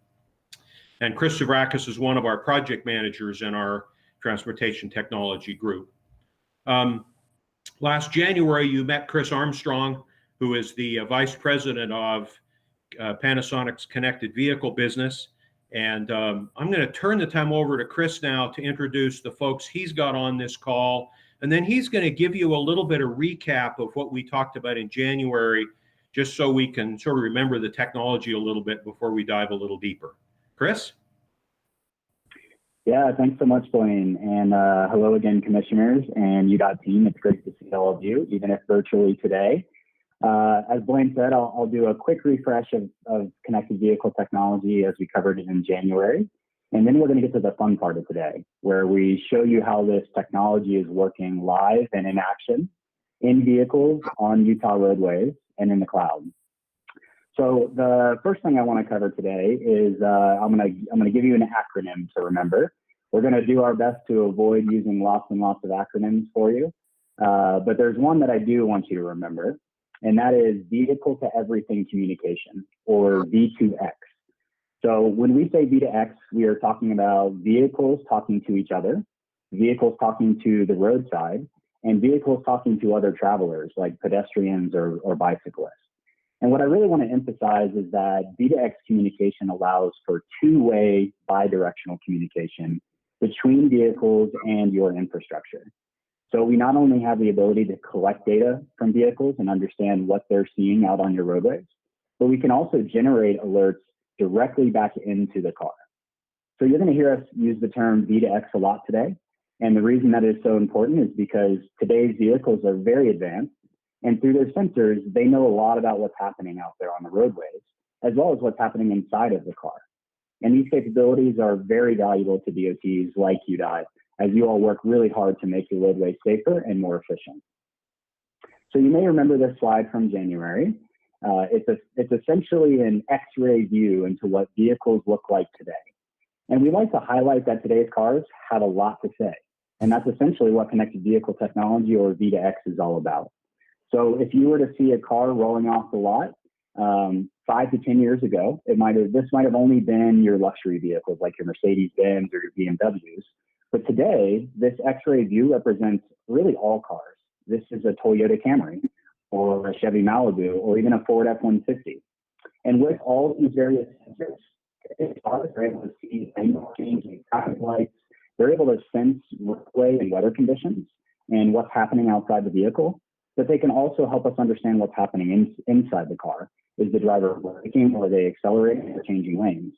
And Chris Savrakis is one of our project managers in our transportation technology group. Last January, you met Chris Armstrong, who is the vice president of Panasonic's connected vehicle business. And I'm going to turn the time over to Chris now to introduce the folks he's got on this call. And then he's going to give you a little bit of recap of what we talked about in January, just so we can sort of remember the technology a little bit before we dive a little deeper. Chris? Yeah, thanks so much, Blaine. And hello again, commissioners and UDOT team. It's great to see all of you, even if virtually today. As Blaine said, I'll do a quick refresh of connected vehicle technology as we covered it in January. And then we're going to get to the fun part of today, where we show you how this technology is working live and in action in vehicles, on Utah roadways, and in the cloud. So the first thing I want to cover today is I'm going to give you an acronym to remember. We're going to do our best to avoid using lots and lots of acronyms for you. But there's one that I do want you to remember, and that is Vehicle to Everything Communication, or V2X. So when we say V2X, we are talking about vehicles talking to each other, vehicles talking to the roadside, and vehicles talking to other travelers like pedestrians or bicyclists. And what I really want to emphasize is that V2X communication allows for two-way bidirectional communication between vehicles and your infrastructure. So we not only have the ability to collect data from vehicles and understand what they're seeing out on your roadways, but we can also generate alerts directly back into the car. So you're going to hear us use the term V2X a lot today. And the reason that is so important is because today's vehicles are very advanced, and through their sensors, they know a lot about what's happening out there on the roadways, as well as what's happening inside of the car. And these capabilities are very valuable to DOTs like UDOT, as you all work really hard to make your roadways safer and more efficient. So you may remember this slide from January. It's essentially an X-ray view into what vehicles look like today. And we like to highlight that today's cars have a lot to say. And that's essentially what connected vehicle technology, or V2X, is all about. So if you were to see a car rolling off the lot 5 to 10 years ago, this might have only been your luxury vehicles like your Mercedes-Benz or your BMWs. But today, this X-ray view represents really all cars. This is a Toyota Camry, or a Chevy Malibu, or even a Ford F-150. And with all these various sensors, cars are able to see angle changing traffic lights. They're able to sense roadway and weather conditions and what's happening outside the vehicle. But they can also help us understand what's happening inside the car. Is the driver braking, or are they accelerating or changing lanes?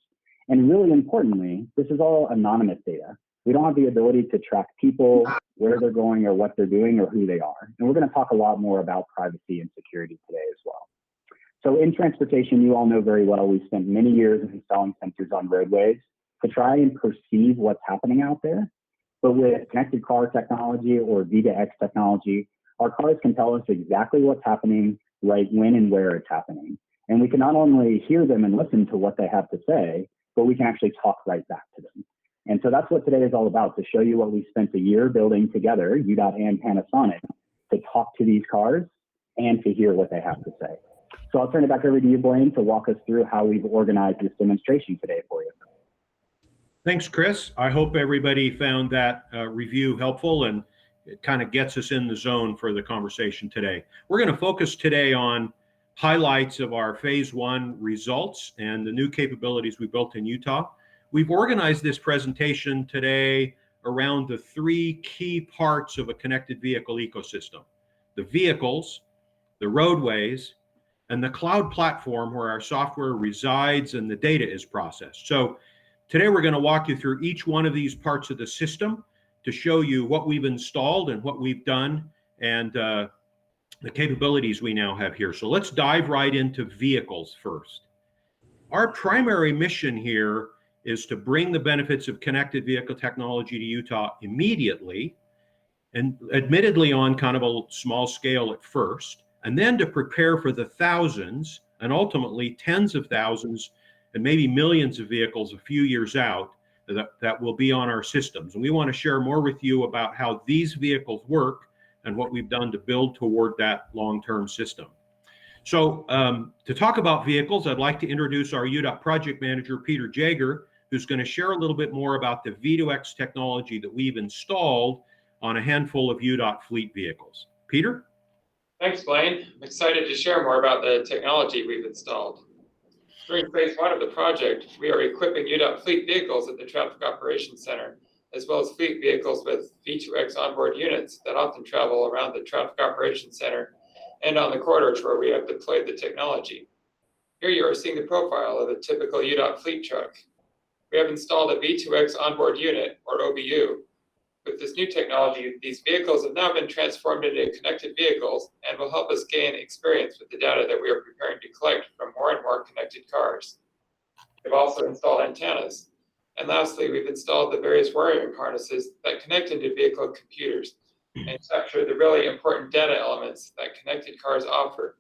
And really importantly, this is all anonymous data. We don't have the ability to track people, where they're going, or what they're doing, or who they are. And we're going to talk a lot more about privacy and security today as well. So in transportation, you all know very well, we've spent many years installing sensors on roadways to try and perceive what's happening out there. But with connected car technology, or V2X technology, our cars can tell us exactly what's happening, right when and where it's happening. And we can not only hear them and listen to what they have to say, but we can actually talk right back to them. And so that's what today is all about, to show you what we spent a year building together, UDOT and Panasonic, to talk to these cars and to hear what they have to say. So I'll turn it back over to you, Blaine, to walk us through how we've organized this demonstration today for you. Thanks, Chris. I hope everybody found that review helpful, and it kind of gets us in the zone for the conversation today. We're going to focus today on highlights of our phase 1 results and the new capabilities we built in Utah. We've organized this presentation today around the three key parts of a connected vehicle ecosystem: the vehicles, the roadways, and the cloud platform where our software resides and the data is processed. So today we're going to walk you through each one of these parts of the system to show you what we've installed and what we've done, and the capabilities we now have here. So let's dive right into vehicles first. Our primary mission here is to bring the benefits of connected vehicle technology to Utah immediately, and admittedly on kind of a small scale at first, and then to prepare for the thousands and ultimately tens of thousands and maybe millions of vehicles a few years out that will be on our systems. And we want to share more with you about how these vehicles work and what we've done to build toward that long-term system. So to talk about vehicles, I'd like to introduce our UDOT project manager, Peter Jager, who's going to share a little bit more about the V2X technology that we've installed on a handful of UDOT fleet vehicles. Peter? Thanks, Blaine. I'm excited to share more about the technology we've installed. During phase 1 of the project, we are equipping UDOT fleet vehicles at the Traffic Operations Center, as well as fleet vehicles with V2X onboard units that often travel around the Traffic Operations Center and on the corridors where we have deployed the technology. Here you are seeing the profile of a typical UDOT fleet truck. We have installed a V2X onboard unit, or OBU. With this new technology, these vehicles have now been transformed into connected vehicles and will help us gain experience with the data that we are preparing to collect from more and more connected cars. We've also installed antennas. And lastly, we've installed the various wiring harnesses that connect into vehicle computers and capture the really important data elements that connected cars offer.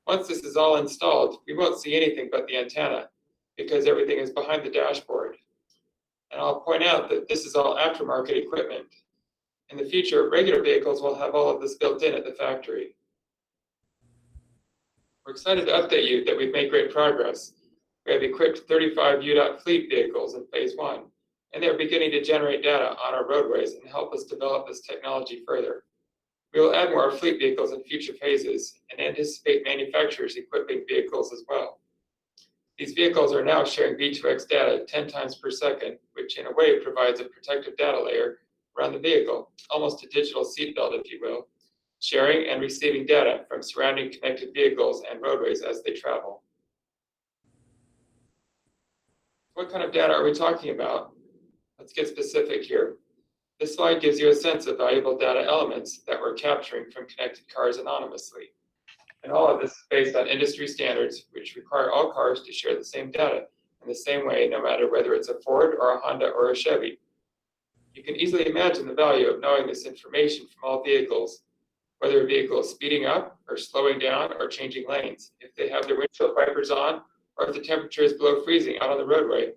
Once this is all installed, we won't see anything but the antenna because everything is behind the dashboard. And I'll point out that this is all aftermarket equipment. In the future, regular vehicles will have all of this built in at the factory. We're excited to update you that we've made great progress. We have equipped 35 UDOT fleet vehicles in phase 1, and they're beginning to generate data on our roadways and help us develop this technology further. We will add more fleet vehicles in future phases and anticipate manufacturers equipping vehicles as well. These vehicles are now sharing V2X data 10 times per second, which in a way provides a protective data layer around the vehicle, almost a digital seatbelt, if you will, sharing and receiving data from surrounding connected vehicles and roadways as they travel. What kind of data are we talking about? Let's get specific here. This slide gives you a sense of valuable data elements that we're capturing from connected cars anonymously. And all of this is based on industry standards, which require all cars to share the same data in the same way, no matter whether it's a Ford or a Honda or a Chevy. You can easily imagine the value of knowing this information from all vehicles, whether a vehicle is speeding up or slowing down or changing lanes, if they have their windshield wipers on, or if the temperature is below freezing out on the roadway.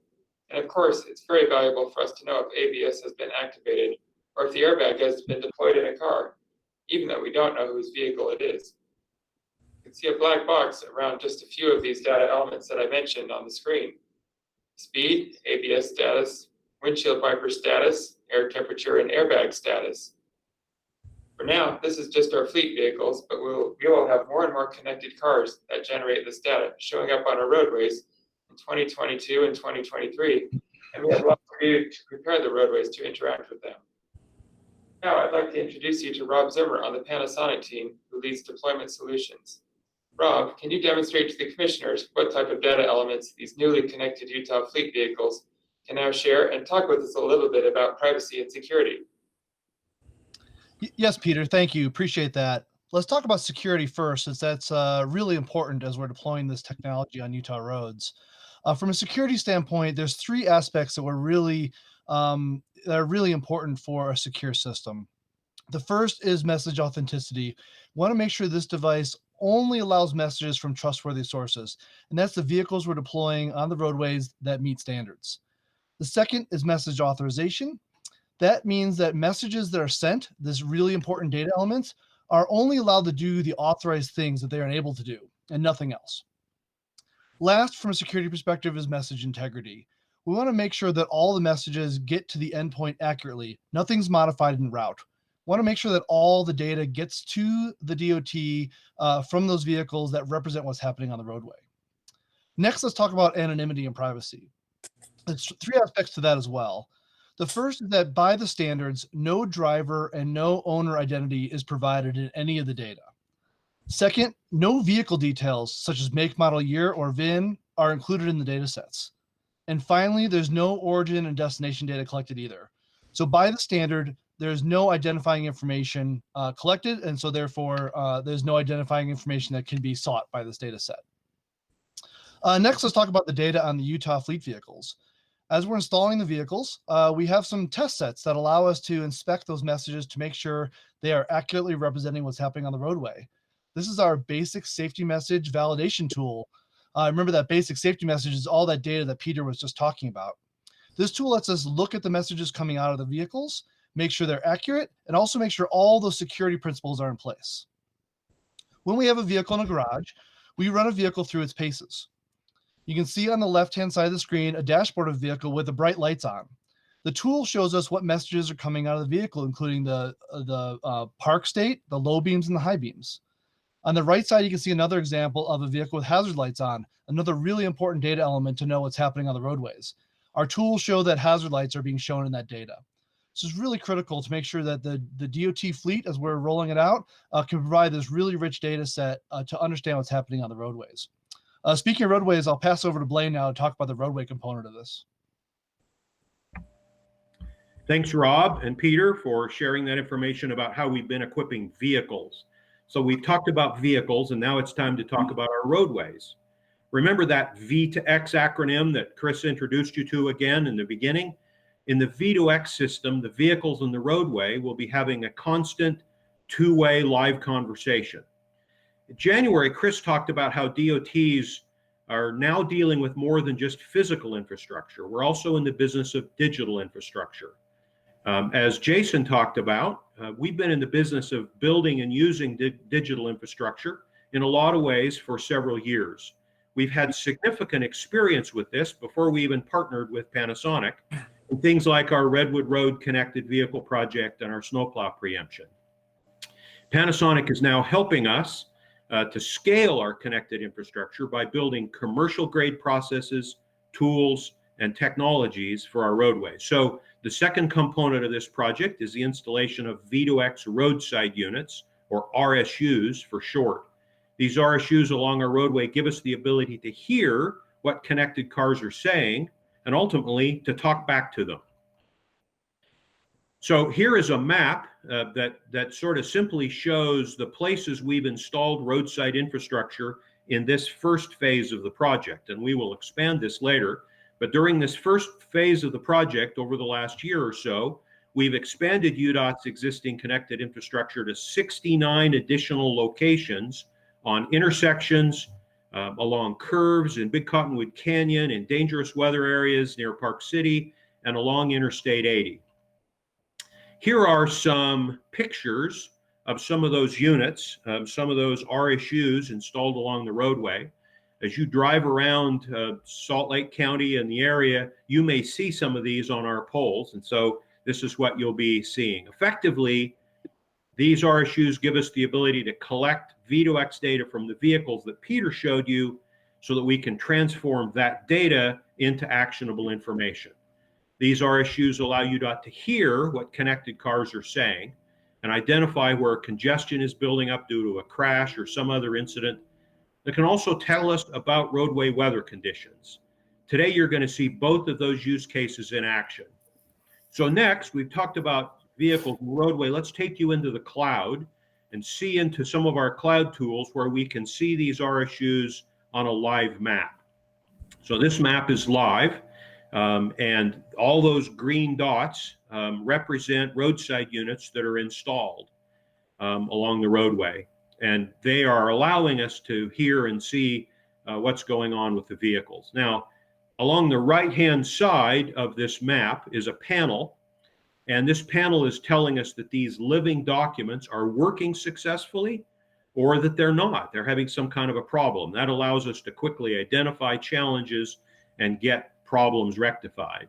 And of course, it's very valuable for us to know if ABS has been activated or if the airbag has been deployed in a car, even though we don't know whose vehicle it is. You can see a black box around just a few of these data elements that I mentioned on the screen: speed, ABS status, windshield wiper status, air temperature, and airbag status. For now, this is just our fleet vehicles, but we will have more and more connected cars that generate this data showing up on our roadways in 2022 and 2023, and we have lots to do to prepare the roadways to interact with them. Now, I'd like to introduce you to Rob Zimmer on the Panasonic team, who leads deployment solutions. Rob, can you demonstrate to the commissioners what type of data elements these newly connected Utah fleet vehicles can now share, and talk with us a little bit about privacy and security? Yes, Peter, thank you. Appreciate that. Let's talk about security first, since that's really important as we're deploying this technology on Utah roads. From a security standpoint, there's three aspects that are really important for a secure system. The first is message authenticity. We want to make sure this device only allows messages from trustworthy sources, and that's the vehicles we're deploying on the roadways that meet standards. The second is message authorization. That means that messages that are sent, this really important data elements, are only allowed to do the authorized things that they are enabled to do, and nothing else. Last, from a security perspective, is message integrity. We want to make sure that all the messages get to the endpoint accurately. Nothing's modified en route. We want to make sure that all the data gets to the DOT from those vehicles that represent what's happening on the roadway. Next, let's talk about anonymity and privacy. There's three aspects to that as well. The first is that by the standards, no driver and no owner identity is provided in any of the data. Second, no vehicle details such as make, model, year, or VIN are included in the data sets. And finally, there's no origin and destination data collected either. So by the standard, there's no identifying information collected, and so therefore there's no identifying information that can be sought by this data set. Next, let's talk about the data on the Utah fleet vehicles. As we're installing the vehicles, we have some test sets that allow us to inspect those messages to make sure they are accurately representing what's happening on the roadway. This is our basic safety message validation tool. Remember that basic safety message is all that data that Peter was just talking about. This tool lets us look at the messages coming out of the vehicles, make sure they're accurate, and also make sure all those security principles are in place. When we have a vehicle in a garage, we run a vehicle through its paces. You can see on the left-hand side of the screen a dashboard of a vehicle with the bright lights on. The tool shows us what messages are coming out of the vehicle, including the park state, the low beams, and the high beams. On the right side, you can see another example of a vehicle with hazard lights on, another really important data element to know what's happening on the roadways. Our tools show that hazard lights are being shown in that data. So it's really critical to make sure that the DOT fleet, as we're rolling it out, can provide this really rich data set to understand what's happening on the roadways. Speaking of roadways, I'll pass over to Blaine now to talk about the roadway component of this. Thanks, Rob and Peter, for sharing that information about how we've been equipping vehicles. So we've talked about vehicles, and now it's time to talk about our roadways. Remember that V to X acronym that Chris introduced you to again in the beginning? In the V to X system, the vehicles in the roadway will be having a constant two-way live conversation. In January, Chris talked about how DOTs are now dealing with more than just physical infrastructure. We're also in the business of digital infrastructure. As Jason talked about, we've been in the business of building and using digital infrastructure in a lot of ways for several years. We've had significant experience with this before we even partnered with Panasonic in things like our Redwood Road Connected Vehicle Project and our snowplow preemption. Panasonic is now helping us to scale our connected infrastructure by building commercial grade processes, tools, and technologies for our roadways. So the second component of this project is the installation of V2X roadside units, or RSUs for short. These RSUs along our roadway give us the ability to hear what connected cars are saying and ultimately to talk back to them. So here is a map that sort of simply shows the places we've installed roadside infrastructure in this first phase of the project, and we will expand this later. But during this first phase of the project over the last year or so, we've expanded UDOT's existing connected infrastructure to 69 additional locations on intersections, along curves in Big Cottonwood Canyon, in dangerous weather areas near Park City, and along Interstate 80. Here are some pictures of some of those units, some of those RSUs installed along the roadway. As you drive around Salt Lake County and the area, you may see some of these on our poles. And so this is what you'll be seeing. Effectively, these RSUs give us the ability to collect V2X data from the vehicles that Peter showed you so that we can transform that data into actionable information. These RSUs allow UDOT to hear what connected cars are saying and identify where congestion is building up due to a crash or some other incident. It can also tell us about roadway weather conditions. Today, you're going to see both of those use cases in action. So next, we've talked about vehicles and roadway. Let's take you into the cloud and see into some of our cloud tools where we can see these RSUs on a live map. So this map is live, and all those green dots represent roadside units that are installed along the roadway. And they are allowing us to hear and see what's going on with the vehicles. Now, along the right-hand side of this map is a panel, and this panel is telling us that these living documents are working successfully or that they're not. They're having some kind of a problem. That allows us to quickly identify challenges and get problems rectified.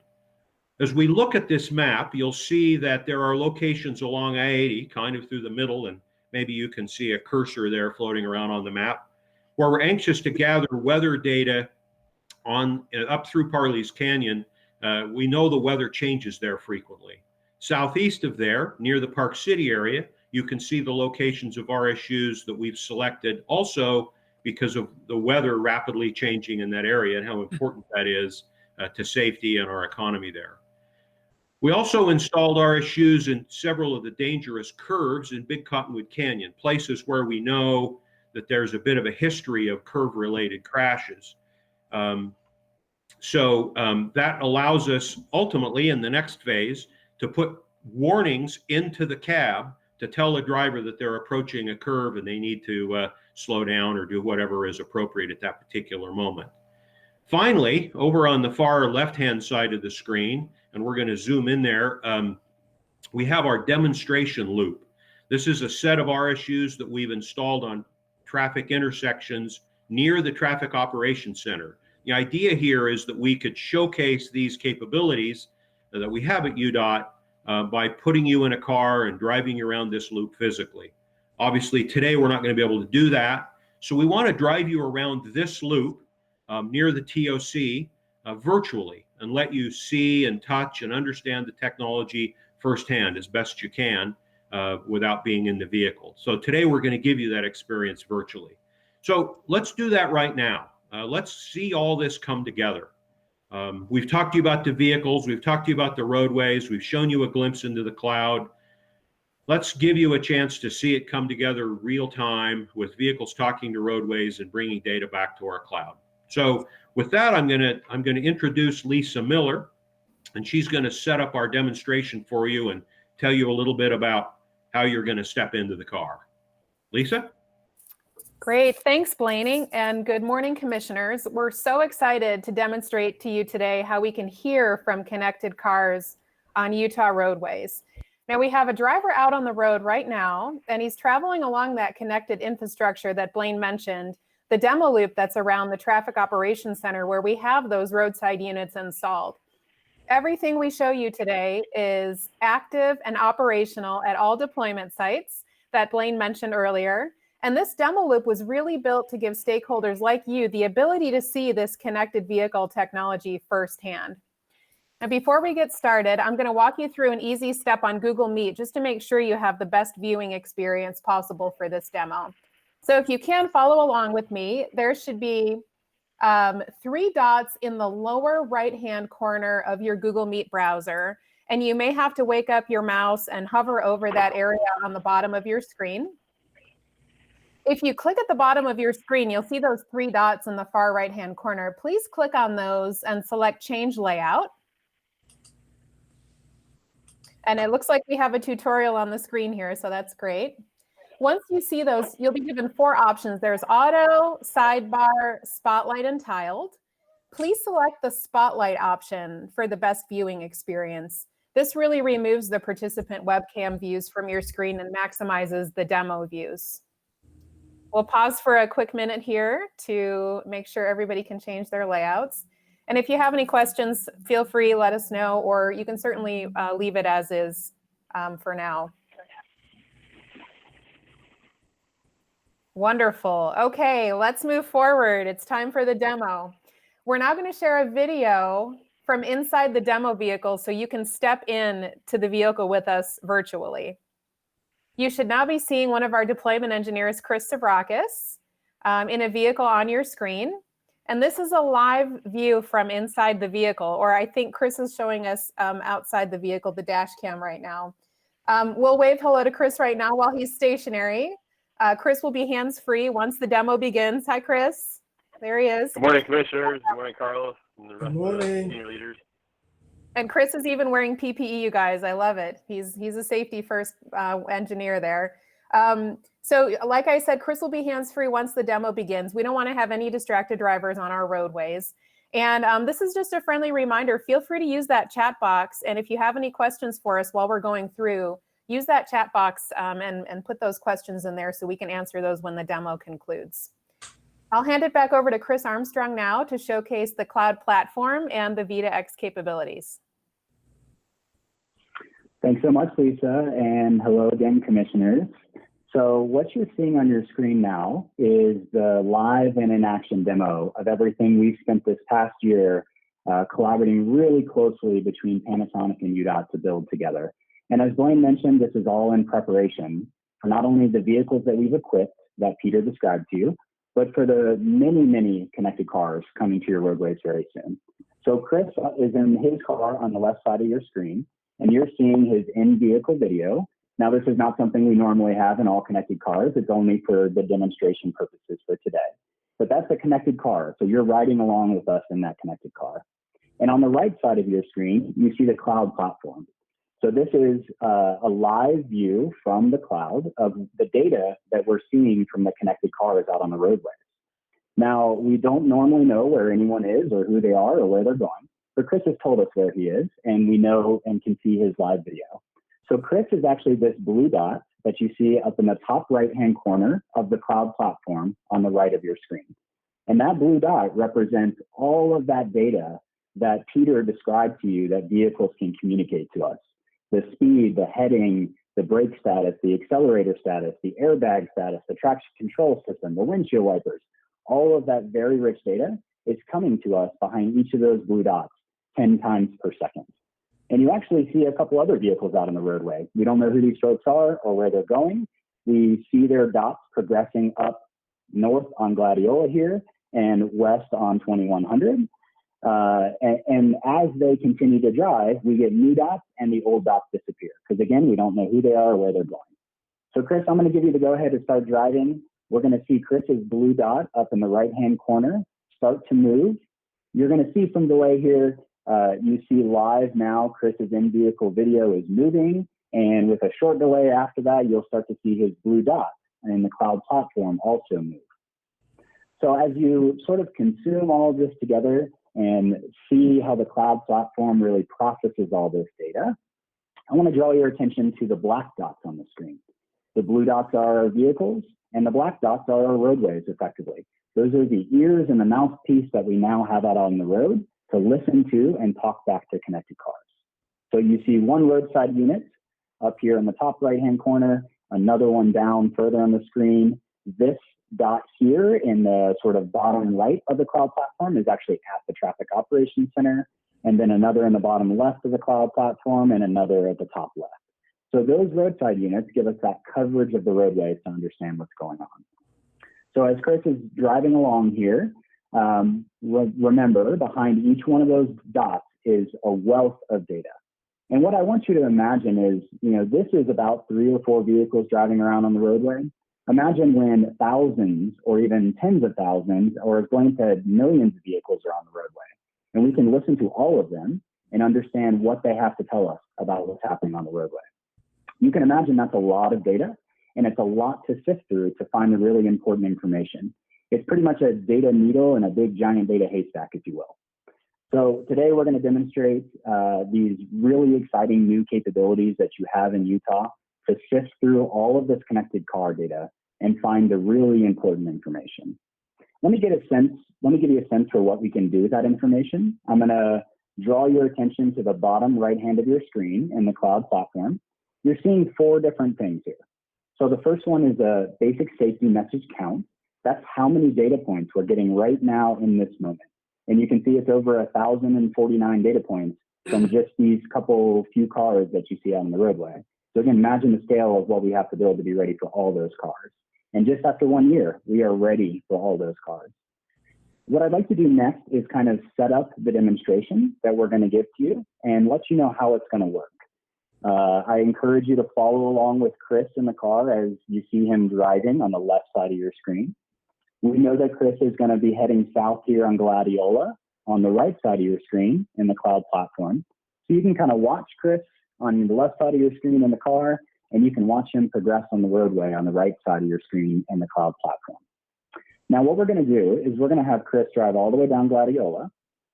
As we look at this map, you'll see that there are locations along I-80, kind of through the middle, and maybe you can see a cursor there floating around on the map, where we're anxious to gather weather data on up through Parley's Canyon We know the weather changes there frequently. Southeast of there, near the Park City area, you can see the locations of RSUs that we've selected also because of the weather rapidly changing in that area and how important that is to safety and our economy there. We also installed RSUs in several of the dangerous curves in Big Cottonwood Canyon, places where we know that there's a bit of a history of curve-related crashes. That allows us ultimately in the next phase to put warnings into the cab to tell the driver that they're approaching a curve and they need to slow down or do whatever is appropriate at that particular moment. Finally, over on the far left-hand side of the screen, and we're going to zoom in there, we have our demonstration loop. This is a set of RSUs that we've installed on traffic intersections near the Traffic Operations Center. The idea here is that we could showcase these capabilities that we have at UDOT by putting you in a car and driving you around this loop physically. Obviously, today we're not going to be able to do that. So we want to drive you around this loop near the TOC virtually and let you see and touch and understand the technology firsthand as best you can without being in the vehicle. So today we're going to give you that experience virtually. So let's do that right now. Let's see all this come together. We've talked to you about the vehicles. We've talked to you about the roadways. We've shown you a glimpse into the cloud. Let's give you a chance to see it come together real time with vehicles talking to roadways and bringing data back to our cloud. So with that, I'm going to introduce Lisa Miller, and she's going to set up our demonstration for you and tell you a little bit about how you're going to step into the car. Lisa? Great, thanks Blaney, and good morning commissioners. We're so excited to demonstrate to you today how we can hear from connected cars on Utah roadways. Now we have a driver out on the road right now, and he's traveling along that connected infrastructure that Blaine mentioned, the demo loop that's around the Traffic Operations Center where we have those roadside units installed. Everything we show you today is active and operational at all deployment sites that Blaine mentioned earlier. And this demo loop was really built to give stakeholders like you the ability to see this connected vehicle technology firsthand. Now, before we get started, I'm going to walk you through an easy step on Google Meet just to make sure you have the best viewing experience possible for this demo. So if you can follow along with me, there should be 3 dots in the lower right-hand corner of your Google Meet browser, and you may have to wake up your mouse and hover over that area on the bottom of your screen. If you click at the bottom of your screen, you'll see those 3 dots in the far right-hand corner. Please click on those and select Change Layout. And it looks like we have a tutorial on the screen here, so that's great. Once you see those, you'll be given 4 options. There's Auto, Sidebar, Spotlight, and Tiled. Please select the Spotlight option for the best viewing experience. This really removes the participant webcam views from your screen and maximizes the demo views. We'll pause for a quick minute here to make sure everybody can change their layouts. And if you have any questions, feel free, let us know, or you can certainly leave it as is for now. Wonderful. Okay, let's move forward. It's time for the demo. We're now going to share a video from inside the demo vehicle so you can step in to the vehicle with us virtually. You should now be seeing one of our deployment engineers, Chris Savrakis, in a vehicle on your screen. And this is a live view from inside the vehicle, or I think Chris is showing us outside the vehicle, the dash cam right now. We'll wave hello to Chris right now while he's stationary. Chris will be hands-free once the demo begins. Hi, Chris. There he is. Good morning, commissioners. Good morning, Carlos, and the rest Good of the morning. senior leaders. And Chris is even wearing PPE, you guys. I love it. He's a safety first engineer there. So like I said, Chris will be hands-free once the demo begins. We don't want to have any distracted drivers on our roadways. And this is just a friendly reminder. Feel free to use that chat box. And if you have any questions for us while we're going through, use that chat box and put those questions in there so we can answer those when the demo concludes. I'll hand it back over to Chris Armstrong now to showcase the cloud platform and the V2X capabilities. Thanks so much, Lisa, and hello again, commissioners. So what you're seeing on your screen now is the live and in action demo of everything we've spent this past year collaborating really closely between Panasonic and UDOT to build together. And as Blaine mentioned, this is all in preparation for not only the vehicles that we've equipped that Peter described to you, but for the many, many connected cars coming to your roadways very soon. So Chris is in his car on the left side of your screen, and you're seeing his in-vehicle video. Now, this is not something we normally have in all connected cars. It's only for the demonstration purposes for today. But that's a connected car, so you're riding along with us in that connected car. And on the right side of your screen, you see the cloud platform. So this is a live view from the cloud of the data that we're seeing from the connected cars out on the roadways. Now, we don't normally know where anyone is or who they are or where they're going, but Chris has told us where he is, and we know and can see his live video. So Chris is actually this blue dot that you see up in the top right-hand corner of the cloud platform on the right of your screen. And that blue dot represents all of that data that Peter described to you that vehicles can communicate to us. The speed, the heading, the brake status, the accelerator status, the airbag status, the traction control system, the windshield wipers, all of that very rich data is coming to us behind each of those blue dots 10 times per second. And you actually see a couple other vehicles out on the roadway. We don't know who these folks are or where they're going. We see their dots progressing up north on Gladiola here and west on 2100. And as they continue to drive, we get new dots and the old dots disappear. Because again, we don't know who they are or where they're going. So Chris, I'm going to give you the go ahead to start driving. We're going to see Chris's blue dot up in the right-hand corner start to move. You're going to see some delay here. You see live now, Chris's in-vehicle video is moving. And with a short delay after that, you'll start to see his blue dot in the cloud platform also move. So as you sort of consume all of this together and see how the cloud platform really processes all this data, I want to draw your attention to the black dots on the screen. The blue dots are our vehicles, and the black dots are our roadways, effectively. Those are the ears and the mouthpiece that we now have out on the road to listen to and talk back to connected cars. So you see one roadside unit up here in the top right-hand corner, another one down further on the screen. This dot here in the sort of bottom right of the cloud platform is actually at the Traffic Operations Center, and then another in the bottom left of the cloud platform and another at the top left. So those roadside units give us that coverage of the roadways to understand what's going on. So as Chris is driving along here, remember behind each one of those dots is a wealth of data. And what I want you to imagine is, this is about 3 or 4 vehicles driving around on the roadway. Imagine when thousands or even tens of thousands, or as Blaine said, millions of vehicles are on the roadway. And we can listen to all of them and understand what they have to tell us about what's happening on the roadway. You can imagine that's a lot of data, and it's a lot to sift through to find the really important information. It's pretty much a data needle and a big giant data haystack, if you will. So today we're going to demonstrate these really exciting new capabilities that you have in Utah to sift through all of this connected car data and find the really important information. Let me give you a sense for what we can do with that information. I'm going to draw your attention to the bottom right hand of your screen in the cloud platform. You're seeing 4 different things here. So the first one is a basic safety message count. That's how many data points we're getting right now in this moment. And you can see it's over 1,049 data points from just these few cars that you see out on the roadway. So again, imagine the scale of what we have to build to be ready for all those cars. And just after 1 year, we are ready for all those cars. What I'd like to do next is kind of set up the demonstration that we're going to give to you and let you know how it's going to work. I encourage you to follow along with Chris in the car as you see him driving on the left side of your screen. We know that Chris is going to be heading south here on Gladiola on the right side of your screen in the cloud platform. So you can kind of watch Chris on the left side of your screen in the car, and you can watch him progress on the roadway on the right side of your screen in the cloud platform. Now, what we're going to do is we're going to have Chris drive all the way down Gladiola.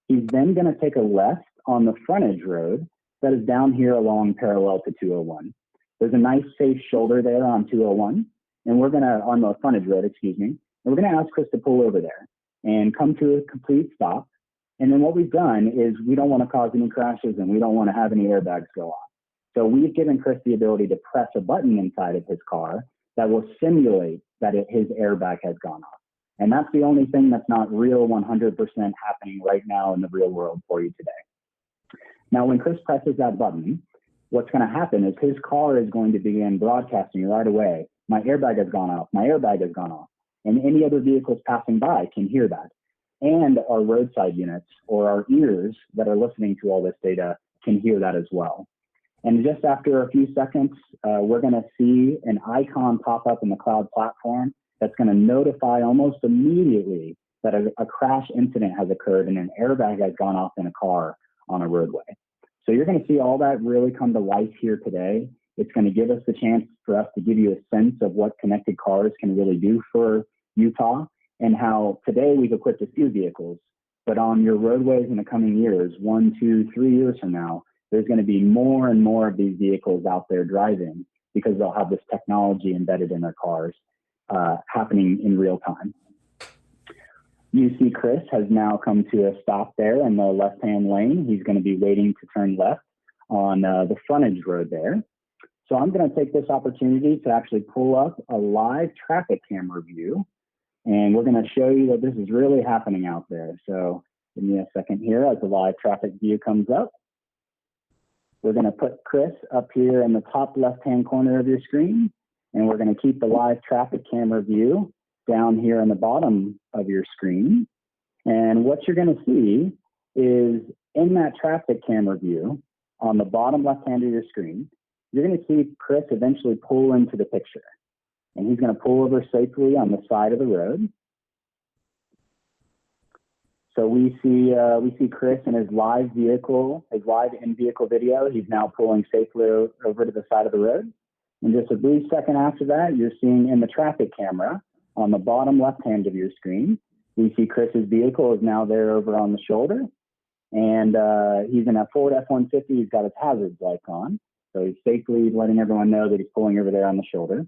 He's then going to take a left on the frontage road that is down here along parallel to 201. There's a nice safe shoulder there on 201, and we're going to, on the frontage road, and we're going to ask Chris to pull over there and come to a complete stop. And then what we've done is we don't want to cause any crashes and we don't want to have any airbags go off. So we've given Chris the ability to press a button inside of his car that will simulate that his airbag has gone off. And that's the only thing that's not real 100% happening right now in the real world for you today. Now, when Chris presses that button, what's going to happen is his car is going to begin broadcasting right away. My airbag has gone off. My airbag has gone off. And any other vehicles passing by can hear that. And our roadside units or our ears that are listening to all this data can hear that as well. And just after a few seconds, we're going to see an icon pop up in the cloud platform that's going to notify almost immediately that a crash incident has occurred and an airbag has gone off in a car on a roadway. So you're going to see all that really come to life here today. It's going to give us the chance for us to give you a sense of what connected cars can really do for Utah and how today we've equipped a few vehicles, but on your roadways in the coming years, 1, 2, 3 years from now, there's going to be more and more of these vehicles out there driving because they'll have this technology embedded in their cars happening in real time. You see Chris has now come to a stop there in the left-hand lane. He's going to be waiting to turn left on the frontage road there. So I'm going to take this opportunity to actually pull up a live traffic camera view, and we're going to show you that this is really happening out there. So give me a second here as the live traffic view comes up. We're going to put Chris up here in the top left-hand corner of your screen, and we're going to keep the live traffic camera view down here on the bottom of your screen. And what you're going to see is in that traffic camera view on the bottom left-hand of your screen, you're going to see Chris eventually pull into the picture. And he's going to pull over safely on the side of the road. So we see Chris in his live vehicle, his live in-vehicle video. He's now pulling safely over to the side of the road. And just a brief second after that, you're seeing in the traffic camera on the bottom left-hand of your screen, we see Chris's vehicle is now there over on the shoulder. And he's in a Ford F-150. He's got his hazards lights on. So he's safely letting everyone know that he's pulling over there on the shoulder.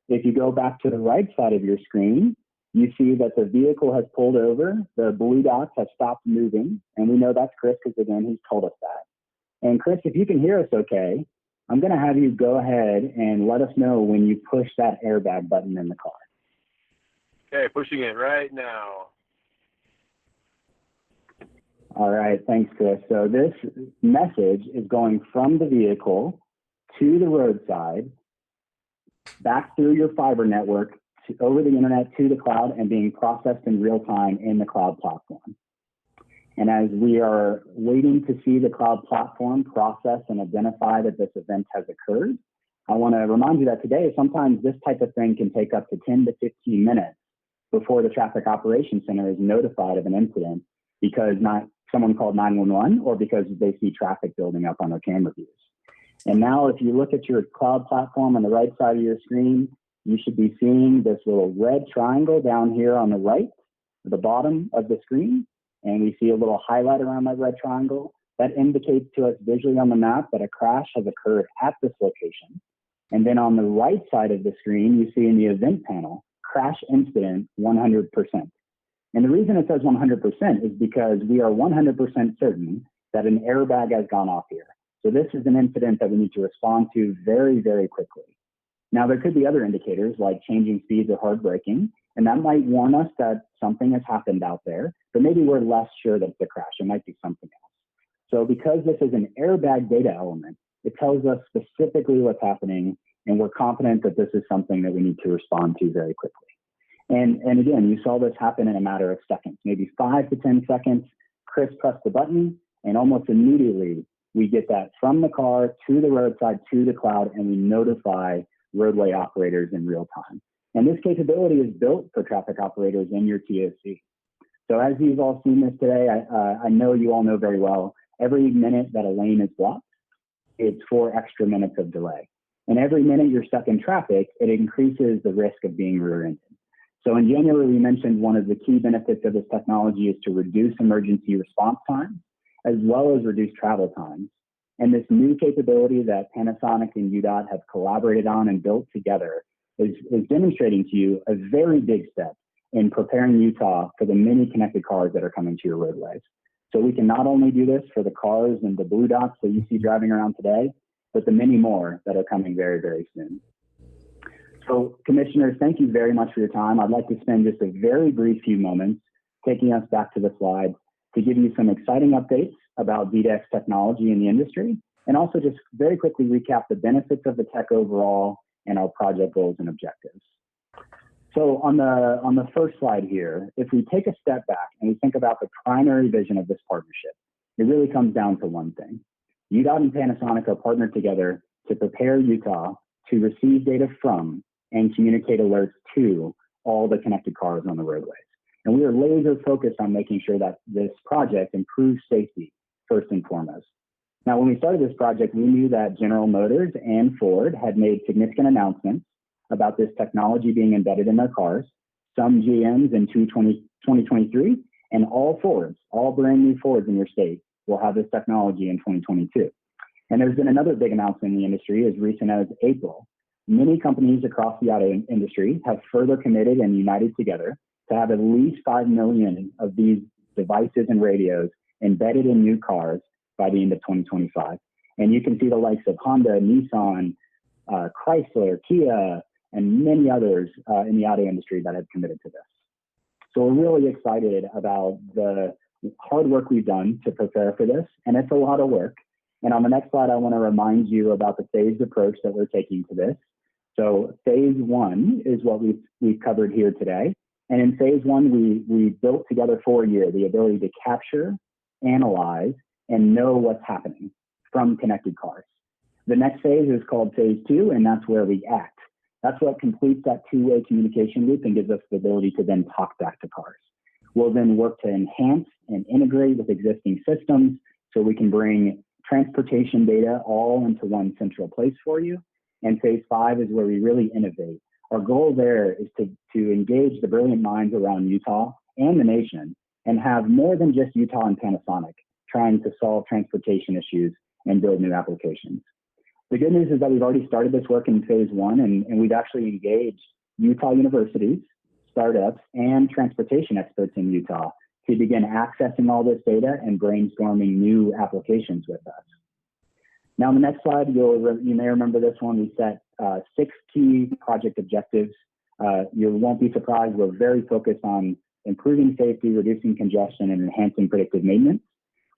If you go back to the right side of your screen, you see that the vehicle has pulled over. The blue dots have stopped moving. And we know that's Chris because, again, he's told us that. And Chris, if you can hear us okay, I'm going to have you go ahead and let us know when you push that airbag button in the car. Okay, pushing it right now. All right, thanks, Chris. So this message is going from the vehicle to the roadside, back through your fiber network, over the internet to the cloud, and being processed in real time in the cloud platform. And as we are waiting to see the cloud platform process and identify that this event has occurred, I want to remind you that today, sometimes this type of thing can take up to 10 to 15 minutes before the Traffic Operations Center is notified of an incident because someone called 911 or because they see traffic building up on their camera views. And now if you look at your cloud platform on the right side of your screen, you should be seeing this little red triangle down here on the right, the bottom of the screen. And we see a little highlight around that red triangle. That indicates to us visually on the map that a crash has occurred at this location. And then on the right side of the screen, you see in the event panel, crash incident 100%. And the reason it says 100% is because we are 100% certain that an airbag has gone off here. So this is an incident that we need to respond to very, very quickly. Now, there could be other indicators like changing speeds or hard braking, and that might warn us that something has happened out there, but maybe we're less sure that it's a crash. It might be something else. So because this is an airbag data element, it tells us specifically what's happening, and we're confident that this is something that we need to respond to very quickly. And again, you saw this happen in a matter of seconds, maybe 5 to 10 seconds. Chris pressed the button, and almost immediately we get that from the car to the roadside to the cloud, and we notify roadway operators in real time. And this capability is built for traffic operators in your TOC. So as you've all seen this today, I know you all know very well, every minute that a lane is blocked, it's 4 extra minutes of delay. And every minute you're stuck in traffic, it increases the risk of being rear-ended. So in January, we mentioned one of the key benefits of this technology is to reduce emergency response times, as well as reduce travel times. And this new capability that Panasonic and UDOT have collaborated on and built together is demonstrating to you a very big step in preparing Utah for the many connected cars that are coming to your roadways. So we can not only do this for the cars and the blue dots that you see driving around today, but the many more that are coming very, very soon. So commissioners, thank you very much for your time. I'd like to spend just a very brief few moments taking us back to the slides to give you some exciting updates about VDEX technology in the industry, and also just very quickly recap the benefits of the tech overall and our project goals and objectives. So on the first slide here, if we take a step back and we think about the primary vision of this partnership, it really comes down to one thing. UDOT and Panasonic are partnered together to prepare Utah to receive data from and communicate alerts to all the connected cars on the roadways. And we are laser focused on making sure that this project improves safety first and foremost. Now, when we started this project, we knew that General Motors and Ford had made significant announcements about this technology being embedded in their cars, some GMs in 2023, and all Fords, all brand new Fords in your state will have this technology in 2022. And there's been another big announcement in the industry as recent as April. Many companies across the auto industry have further committed and united together to have at least 5 million of these devices and radios embedded in new cars by the end of 2025. And you can see the likes of Honda, Nissan, Chrysler, Kia, and many others in the auto industry that have committed to this. So we're really excited about the hard work we've done to prepare for this, and it's a lot of work. And on the next slide, I want to remind you about the phased approach that we're taking to this. So phase one is what we've covered here today. And in phase one, we built together for a year the ability to capture, analyze, and know what's happening from connected cars. The next phase is called phase two, and that's where we act. That's what completes that two-way communication loop and gives us the ability to then talk back to cars. We'll then work to enhance and integrate with existing systems so we can bring transportation data all into one central place for you. And phase five is where we really innovate. Our goal there is to engage the brilliant minds around Utah and the nation and have more than just Utah and Panasonic trying to solve transportation issues and build new applications. The good news is that we've already started this work in phase one, and we've actually engaged Utah universities, startups, and transportation experts in Utah to begin accessing all this data and brainstorming new applications with us. Now, on the next slide, you may remember this one. We set 6 key project objectives. You won't be surprised. We're very focused on improving safety, reducing congestion, and enhancing predictive maintenance.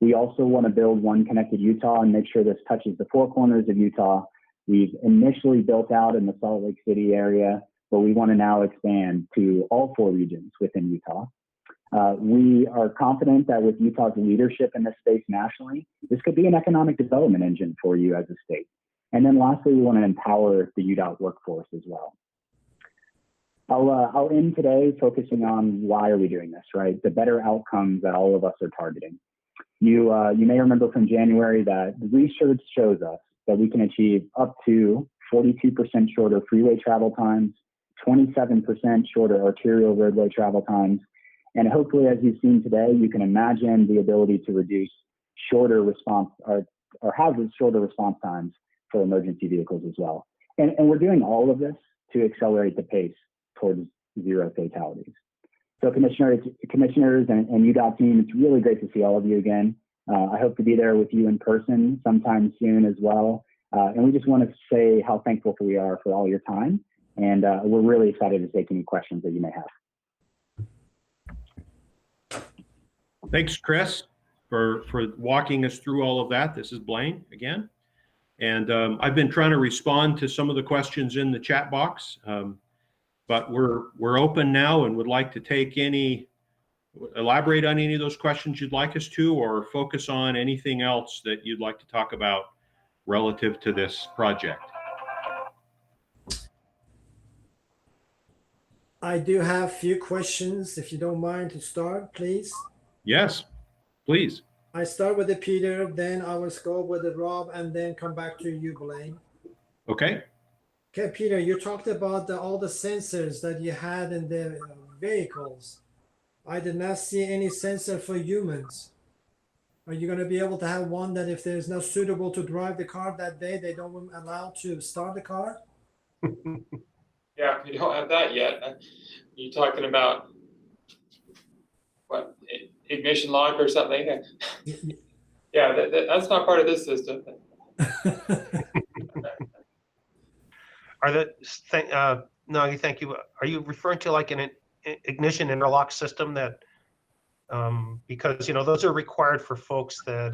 We also want to build one connected Utah and make sure this touches the 4 corners of Utah. We've initially built out in the Salt Lake City area, but we want to now expand to all 4 regions within Utah. We are confident that with Utah's leadership in this space nationally, this could be an economic development engine for you as a state. And then lastly, we want to empower the UDOT workforce as well. I'll end today focusing on why are we doing this, right? The better outcomes that all of us are targeting. You may remember from January that the research shows us that we can achieve up to 42% shorter freeway travel times, 27% shorter arterial roadway travel times, and hopefully, as you've seen today, you can imagine the ability to reduce shorter response or have shorter response times for emergency vehicles as well. And we're doing all of this to accelerate the pace towards zero fatalities. So commissioners and UDOT team, it's really great to see all of you again. I hope to be there with you in person sometime soon as well. And we just want to say how thankful we are for all your time. And we're really excited to take any questions that you may have. Thanks, Chris, for walking us through all of that. This is Blaine again. And I've been trying to respond to some of the questions in the chat box, but we're open now and would like to elaborate on any of those questions you'd like us to, or focus on anything else that you'd like to talk about relative to this project. I do have a few questions, if you don't mind to start, please. Yes, please. I start with the Peter, then I will go with the Rob, and then come back to you, Blaine. Okay. Okay, Peter, you talked about all the sensors that you had in the vehicles. I did not see any sensor for humans. Are you going to be able to have one that if there's not suitable to drive the car that day, they don't allow to start the car? Yeah, we don't have that yet. You talking about what, ignition lock or something? Yeah, that's not part of this system. No, thank you. Are you referring to like an ignition interlock system that, because, you know, those are required for folks that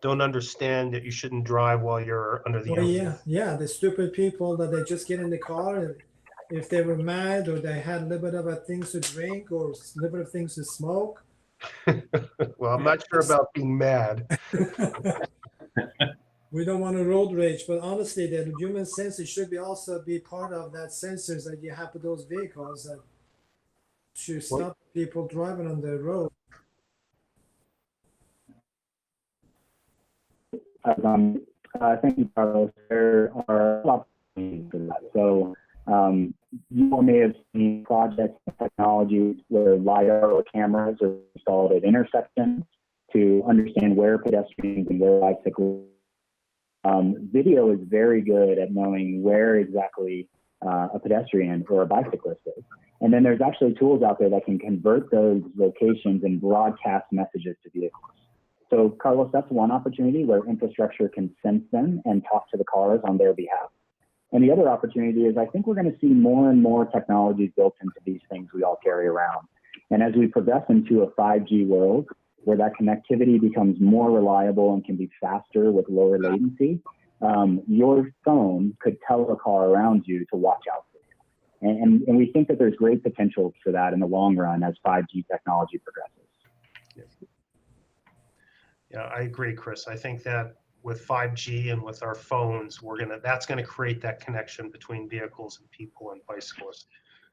don't understand that you shouldn't drive while you're under the Oh yeah, influence. yeah, the stupid people that they just get in the car and if they were mad or they had a little bit of a things to drink or a little bit of things to smoke. Well, I'm not sure about being mad. We don't want to road rage, but honestly, the human senses should be also be part of that sensors that you have for those vehicles that should stop people driving on the road. Thank you, Carlos. There are opportunities for that. So you all may have seen projects and technologies where LiDAR or cameras are installed at intersections to understand where pedestrians and where bicyclists. Video is very good at knowing where exactly a pedestrian or a bicyclist is. And then there's actually tools out there that can convert those locations and broadcast messages to vehicles. So Carlos, that's one opportunity where infrastructure can sense them and talk to the cars on their behalf. And the other opportunity is I think we're going to see more and more technologies built into these things we all carry around. And as we progress into a 5G world, where that connectivity becomes more reliable and can be faster with lower latency, your phone could tell a car around you to watch out for you. And we think that there's great potential for that in the long run as 5G technology progresses. Yeah, I agree, Chris. I think that with 5G and with our phones, that's gonna create that connection between vehicles and people and bicyclists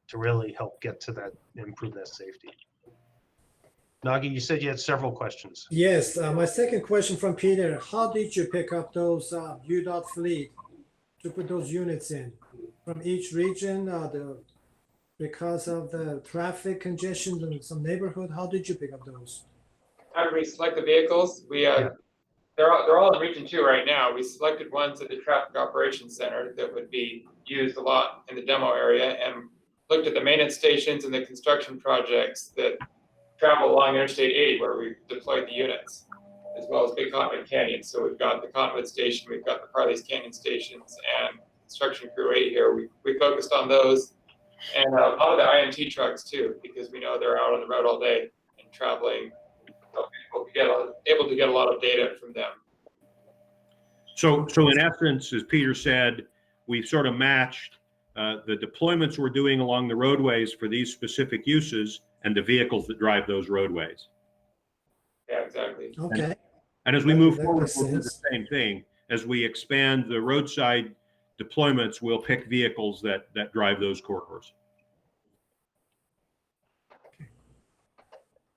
to really help get to that, improve that safety. Nagi, you said you had several questions. Yes, my second question from Peter, how did you pick up those UDOT fleet to put those units in? From each region, because of the traffic congestion in some neighborhood, how did you pick up those? How do we select the vehicles? They're all in Region 2 right now. We selected ones at the Traffic Operations Center that would be used a lot in the demo area and looked at the maintenance stations and the construction projects that travel along Interstate 80 where we deployed the units, as well as Big Cottonwood Canyon. So we've got the Cottonwood Station, we've got the Parley's Canyon stations, and construction crew 8 here. We focused on those and a lot of the IMT trucks too, because we know they're out on the road all day and traveling. So able to get a lot of data from them. So in essence, as Peter said, we've sort of matched the deployments we're doing along the roadways for these specific uses and the vehicles that drive those roadways. Yeah, exactly. Okay. And as we move That forward, makes we'll do the sense. same thing. As we expand the roadside deployments, we'll pick vehicles that drive those corridors.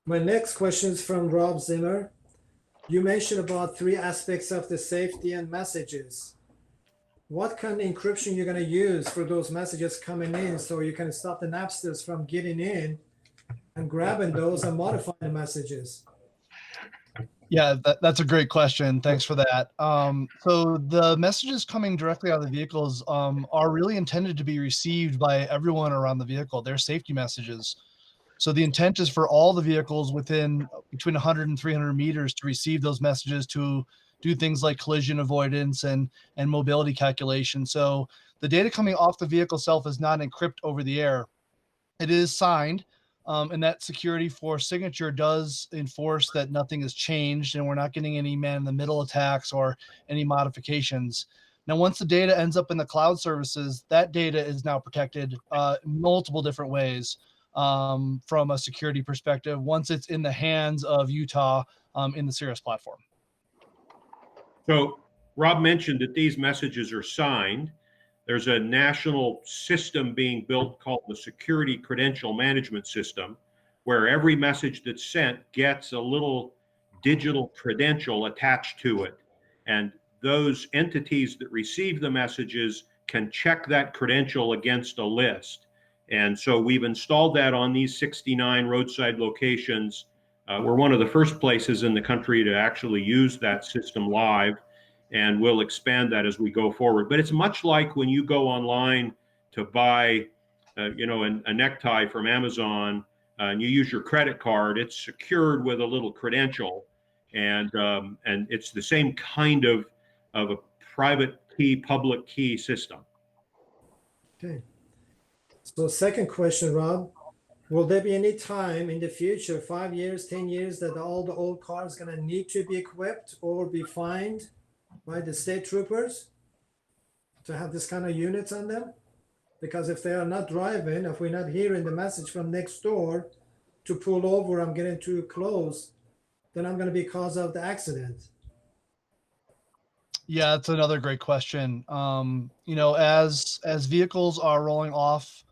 My next question is from Rob Zimmer. You mentioned about 3 aspects of the safety and messages. What kind of encryption you're going to use for those messages coming in so you can stop the Napsters from getting in and grabbing those and modifying the messages? Yeah, that's a great question. Thanks for that. So the messages coming directly out of the vehicles are really intended to be received by everyone around the vehicle. They're safety messages. So the intent is for all the vehicles within between 100 and 300 meters to receive those messages to do things like collision avoidance and mobility calculation. So the data coming off the vehicle itself is not encrypted over the air. It is signed, and that security for signature does enforce that nothing has changed and we're not getting any man-in-the-middle attacks or any modifications. Now, once the data ends up in the cloud services, that data is now protected multiple different ways. From a security perspective, once it's in the hands of Utah in the Cirrus platform. So Rob mentioned that these messages are signed. There's a national system being built called the Security Credential Management System, where every message that's sent gets a little digital credential attached to it. And those entities that receive the messages can check that credential against a list. And so we've installed that on these 69 roadside locations. We're one of the first places in the country to actually use that system live, and we'll expand that as we go forward. But it's much like when you go online to buy, a necktie from Amazon, and you use your credit card. It's secured with a little credential, and it's the same kind of a private key, public key system. Okay, So second question, Rob, will there be any time in the future, 5 years, 10 years, that all the old cars gonna need to be equipped or be fined by the state troopers to have this kind of units on them? Because if they are not driving, if we're not hearing the message from next door to pull over, I'm getting too close, then I'm gonna be cause of the accident. Yeah, that's another great question. You know, as vehicles are rolling off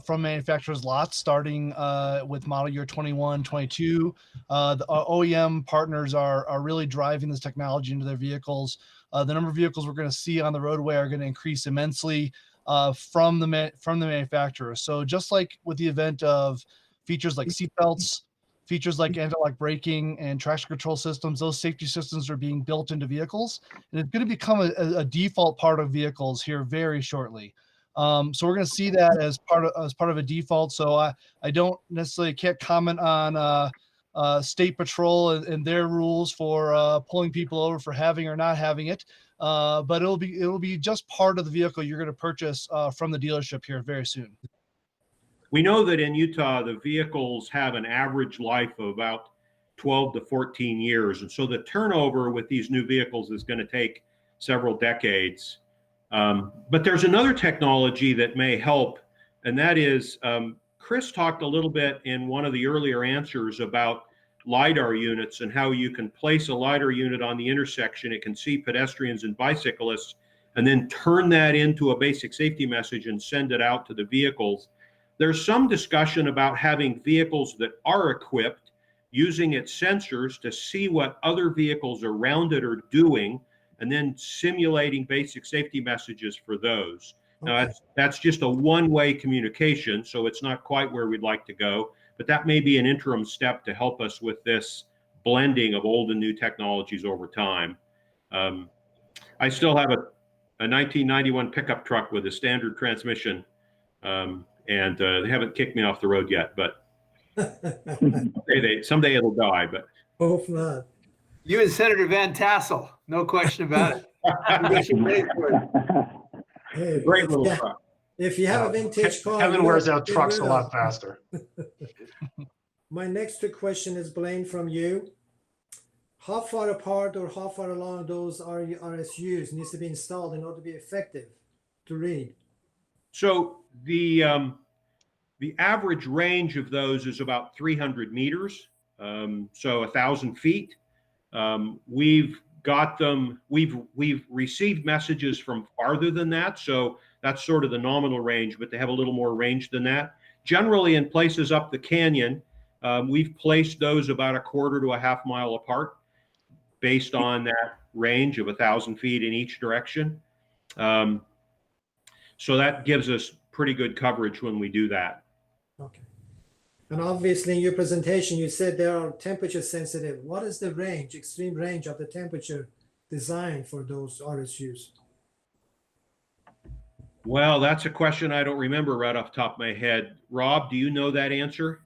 from manufacturers' lots, starting with model year 21, 22, the OEM partners are really driving this technology into their vehicles. The number of vehicles we're going to see on the roadway are going to increase immensely from the manufacturer. So just like with the event of features like seatbelts, features like anti-lock braking and traction control systems, those safety systems are being built into vehicles, and it's going to become a default part of vehicles here very shortly. So we're going to see that as part of a default. So I don't necessarily can't comment on state patrol and their rules for pulling people over for having or not having it. But it'll be just part of the vehicle you're going to purchase from the dealership here very soon. We know that in Utah, the vehicles have an average life of about 12 to 14 years. And so the turnover with these new vehicles is going to take several decades. But there's another technology that may help, and that is Chris talked a little bit in one of the earlier answers about LiDAR units and how you can place a LiDAR unit on the intersection. It can see pedestrians and bicyclists and then turn that into a basic safety message and send it out to the vehicles. There's some discussion about having vehicles that are equipped using its sensors to see what other vehicles around it are doing and then simulating basic safety messages for those. Now, that's just a one-way communication, so it's not quite where we'd like to go, but that may be an interim step to help us with this blending of old and new technologies over time. I still have a 1991 pickup truck with a standard transmission. And they haven't kicked me off the road yet, but someday it'll die. But hope not. You and Senator Van Tassel, no question about it. You get your name for it. Hey, Great little truck. If you have a vintage car, Kevin you wears have out to get trucks a rid lot of. faster. My next question is, Blaine, from you. How far apart or how far along those RSUs needs to be installed in order to be effective to read? So the average range of those is about 300 meters, so 1,000 feet. We've got them. We've received messages from farther than that, so that's sort of the nominal range, but they have a little more range than that. Generally, in places up the canyon, we've placed those about a quarter to a half mile apart, based on that range of 1,000 feet in each direction. So that gives us pretty good coverage when we do that. Okay. And obviously in your presentation, you said they are temperature sensitive. What is the range, extreme range of the temperature designed for those RSUs? Well, that's a question I don't remember right off the top of my head. Rob, do you know that answer?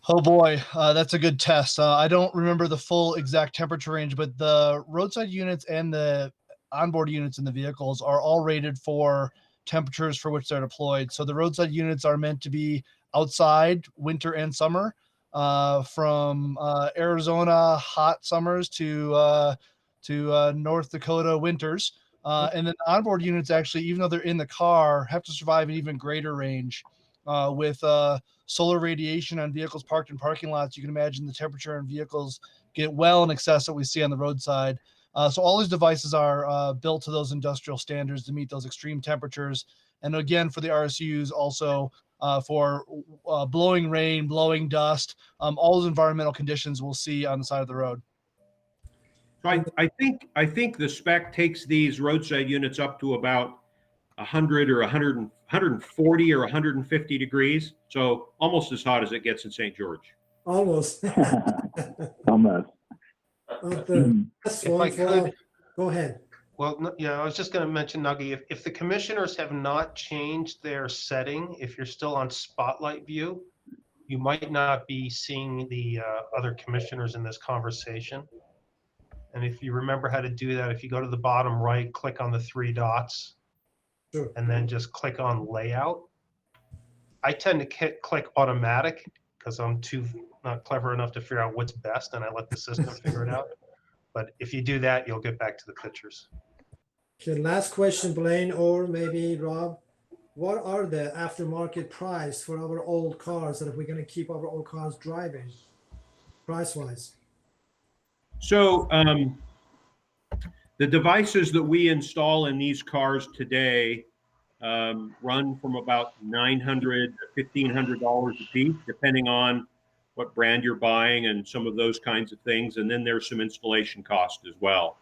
Oh boy, that's a good test. I don't remember the full exact temperature range, but the roadside units and the onboard units in the vehicles are all rated for temperatures for which they're deployed. So the roadside units are meant to be outside winter and summer, from Arizona hot summers to North Dakota winters. And then onboard units actually, even though they're in the car, have to survive an even greater range with solar radiation on vehicles parked in parking lots. You can imagine the temperature in vehicles get well in excess of what we see on the roadside. So all these devices are built to those industrial standards to meet those extreme temperatures. And again, for the RSUs, also for blowing rain, blowing dust, all those environmental conditions we'll see on the side of the road. So I think the spec takes these roadside units up to about 100 or 100, 140 or 150 degrees. So almost as hot as it gets in St. George. Almost. Almost. If I could, go ahead. Well, yeah, I was just going to mention, Nuggie, if the commissioners have not changed their setting, if you're still on spotlight view, you might not be seeing the other commissioners in this conversation. And if you remember how to do that, if you go to the bottom right, click on the three dots, sure, and then just click on layout, I tend to click automatic because I'm not clever enough to figure out what's best, and I let the system figure it out. But if you do that, you'll get back to the pictures. Okay, last question, Blaine, or maybe Rob. What are the aftermarket price for our old cars that if we're going to keep our old cars driving, price-wise? So the devices that we install in these cars today run from about $900 to $1,500 a piece, depending on what brand you're buying and some of those kinds of things. And then there's some installation cost as well.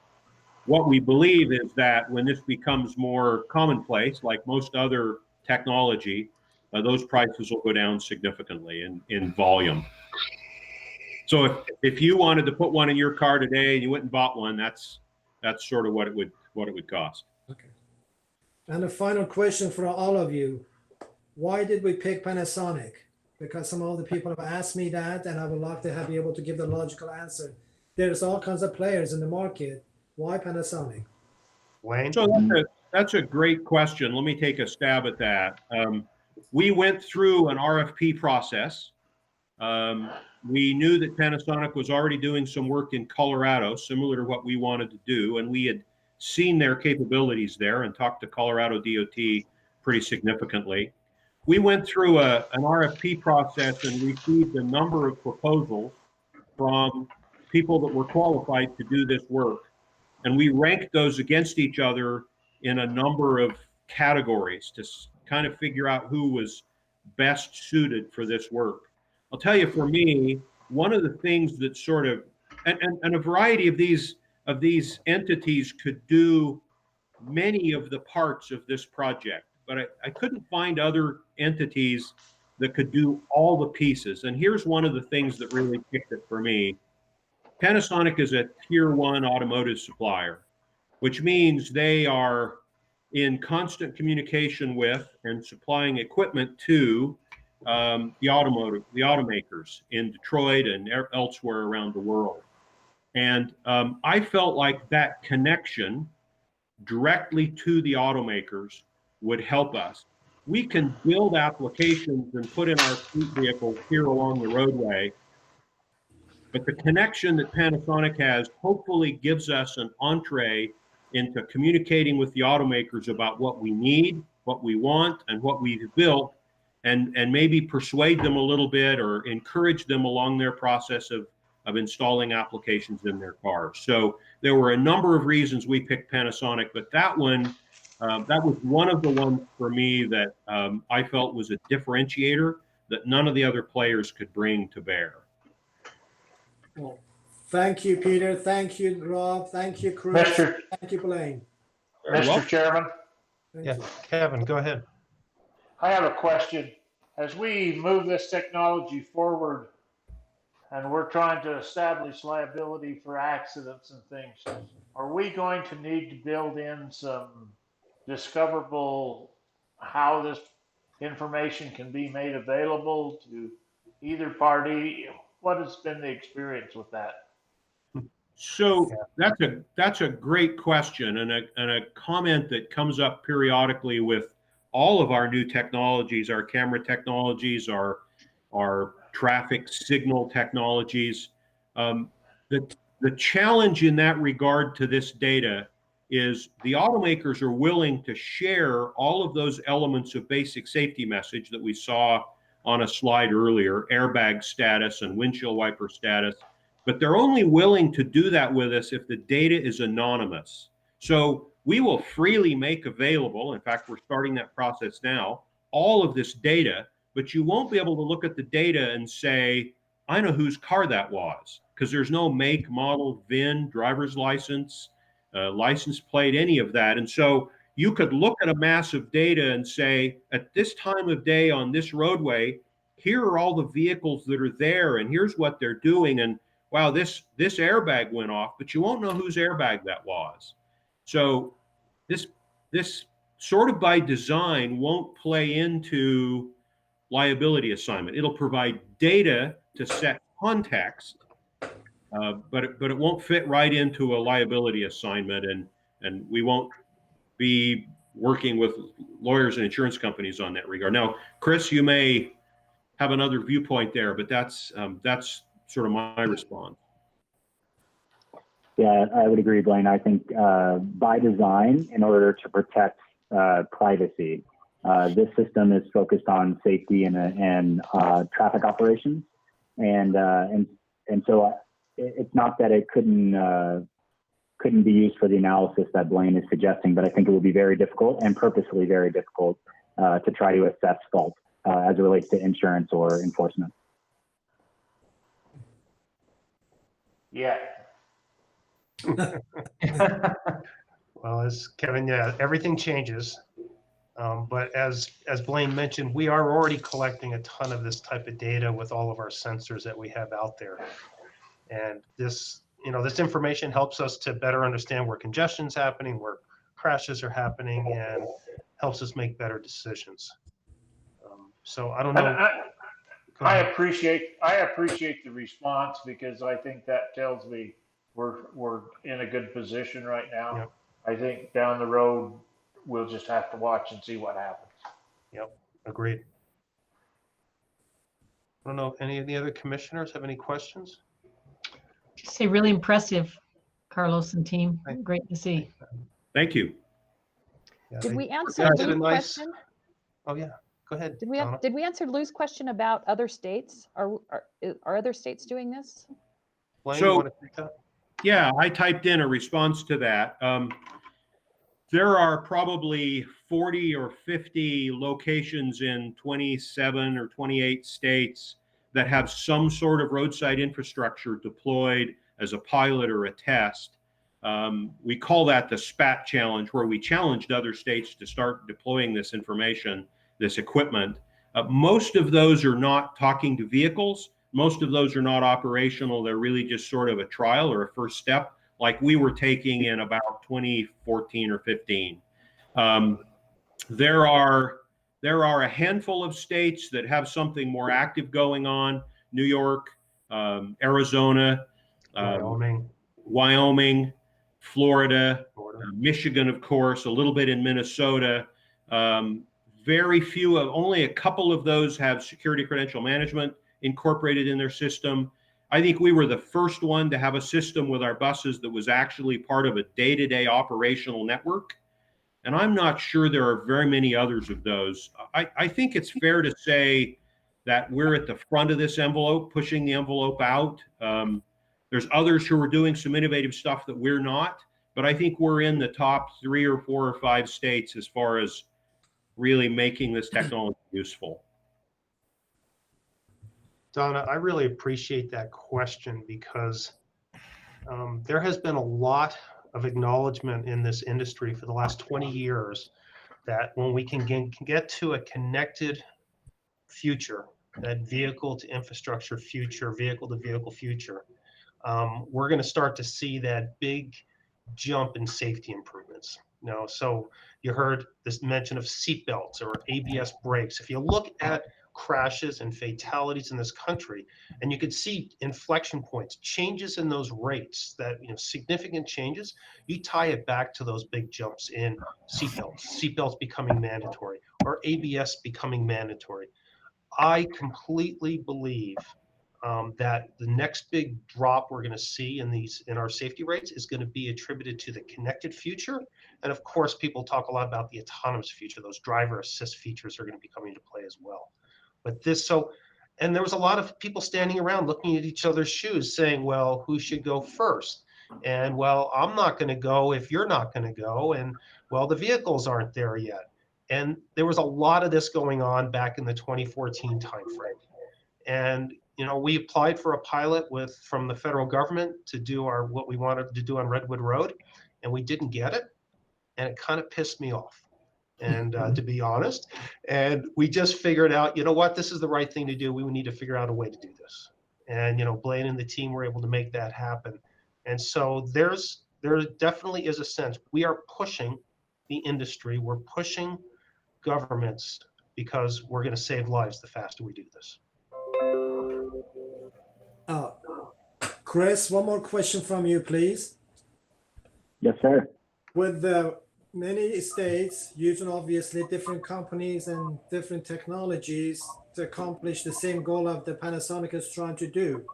What we believe is that when this becomes more commonplace, like most other technology, those prices will go down significantly in volume. So if you wanted to put one in your car today and you went and bought one, that's sort of what it would cost. Okay. And a final question for all of you. Why did we pick Panasonic? Because some of the people have asked me that, and I would like to be able to give the logical answer. There's all kinds of players in the market. Why Panasonic? Wayne? So that's a great question. Let me take a stab at that. We went through an RFP process. We knew that Panasonic was already doing some work in Colorado, similar to what we wanted to do, and we had seen their capabilities there and talked to Colorado DOT pretty significantly. We went through an RFP process and received a number of proposals from people that were qualified to do this work. And we ranked those against each other in a number of categories to kind of figure out who was best suited for this work. I'll tell you, for me, one of the things that sort of, and a variety of these entities could do many of the parts of this project, but I couldn't find other entities that could do all the pieces. And here's one of the things that really picked it for me. Panasonic is a tier 1 automotive supplier, which means they are in constant communication with and supplying equipment to the automakers in Detroit and elsewhere around the world. And I felt like that connection directly to the automakers would help us. We can build applications and put in our fleet vehicles here along the roadway, but the connection that Panasonic has hopefully gives us an entree into communicating with the automakers about what we need, what we want, and what we've built, and maybe persuade them a little bit or encourage them along their process of installing applications in their cars. So there were a number of reasons we picked Panasonic, but that one, that was one of the ones for me that I felt was a differentiator that none of the other players could bring to bear. Well, thank you, Peter. Thank you, Rob. Thank you, Chris. Thank you, Blaine. Mr. Chairman? Yeah, Kevin, go ahead. I have a question. As we move this technology forward and we're trying to establish liability for accidents and things, are we going to need to build in some discoverable how this information can be made available to either party? What has been the experience with that? So that's a great question and a comment that comes up periodically with all of our new technologies, our camera technologies, our traffic signal technologies. The challenge in that regard to this data is the automakers are willing to share all of those elements of basic safety message that we saw on a slide earlier, airbag status and windshield wiper status, but they're only willing to do that with us if the data is anonymous. So we will freely make available, in fact, we're starting that process now, all of this data, but you won't be able to look at the data and say, I know whose car that was, because there's no make, model, VIN, driver's license, license plate, any of that. And so you could look at a mass of data and say, at this time of day on this roadway, here are all the vehicles that are there, and here's what they're doing. And wow, this airbag went off, but you won't know whose airbag that was. So this sort of by design won't play into liability assignment. It'll provide data to set context, but it won't fit right into a liability assignment, and we won't be working with lawyers and insurance companies on that regard. Now, Chris, you may have another viewpoint there, but that's sort of my response. Yeah, I would agree, Blaine. I think by design, in order to protect privacy, this system is focused on safety and traffic operations, and so it's not that it couldn't be used for the analysis that Blaine is suggesting, but I think it will be very difficult and purposely very difficult to try to assess fault as it relates to insurance or enforcement. Yeah. Well, as Kevin, yeah, everything changes. But as Blaine mentioned, we are already collecting a ton of this type of data with all of our sensors that we have out there. And this, this information helps us to better understand where congestion's happening, where crashes are happening, and helps us make better decisions. So I don't know. I appreciate the response, because I think that tells me we're in a good position right now. Yep. I think down the road we'll just have to watch and see what happens. Yep, agreed. I don't know if any of the other commissioners have any questions. Just say really impressive, Carlos and team. Great to see. Thank you. Yeah, Did we answer did Lou's a nice. question? Oh yeah, go ahead. Did we answer Lou's question about other states? Are other states doing this? Blaine, So, you want to take that? Yeah, I typed in a response to that. There are probably 40 or 50 locations in 27 or 28 states that have some sort of roadside infrastructure deployed as a pilot or a test. We call that the SPAT challenge, where we challenged other states to start deploying this information, this equipment. Most of those are not talking to vehicles. Most of those are not operational. They're really just sort of a trial or a first step, like we were taking in about 2014 or 15. There are a handful of states that have something more active going on: New York, Arizona, Wyoming, Florida, Michigan, of course, a little bit in Minnesota. Very few of, only a couple of those have security credential management incorporated in their system. I think we were the first one to have a system with our buses that was actually part of a day-to-day operational network. And I'm not sure there are very many others of those. I think it's fair to say that we're at the front of this envelope, pushing the envelope out. There's others who are doing some innovative stuff that we're not, but I think we're in the top 3 or 4 or 5 states as far as really making this technology useful. Donna, I really appreciate that question, because there has been a lot of acknowledgement in this industry for the last 20 years that when we can get to a connected future, that vehicle to infrastructure future, vehicle to vehicle future, we're going to start to see that big jump in safety improvements. So you heard this mention of seatbelts or ABS brakes. If you look at crashes and fatalities in this country, and you could see inflection points, changes in those rates, that significant changes, you tie it back to those big jumps in seatbelts becoming mandatory, or ABS becoming mandatory. I completely believe that the next big drop we're going to see in our safety rates is going to be attributed to the connected future. And of course, people talk a lot about the autonomous future. Those driver assist features are going to be coming into play as well. But and there was a lot of people standing around looking at each other's shoes saying, well, who should go first? And well, I'm not going to go if you're not going to go. And well, the vehicles aren't there yet. And there was a lot of this going on back in the 2014 timeframe. And we applied for a pilot from the federal government to do what we wanted to do on Redwood Road, and we didn't get it, and it kind of pissed me off, and to be honest. And we just figured out, what, this is the right thing to do. We need to figure out a way to do this. And Blaine and the team were able to make that happen. And so there definitely is a sense we are pushing the industry, we're pushing governments, because we're going to save lives the faster we do this. Chris, one more question from you, please. Yes, sir. With the many states using obviously different companies and different technologies to accomplish the same goal of the Panasonic is trying to do.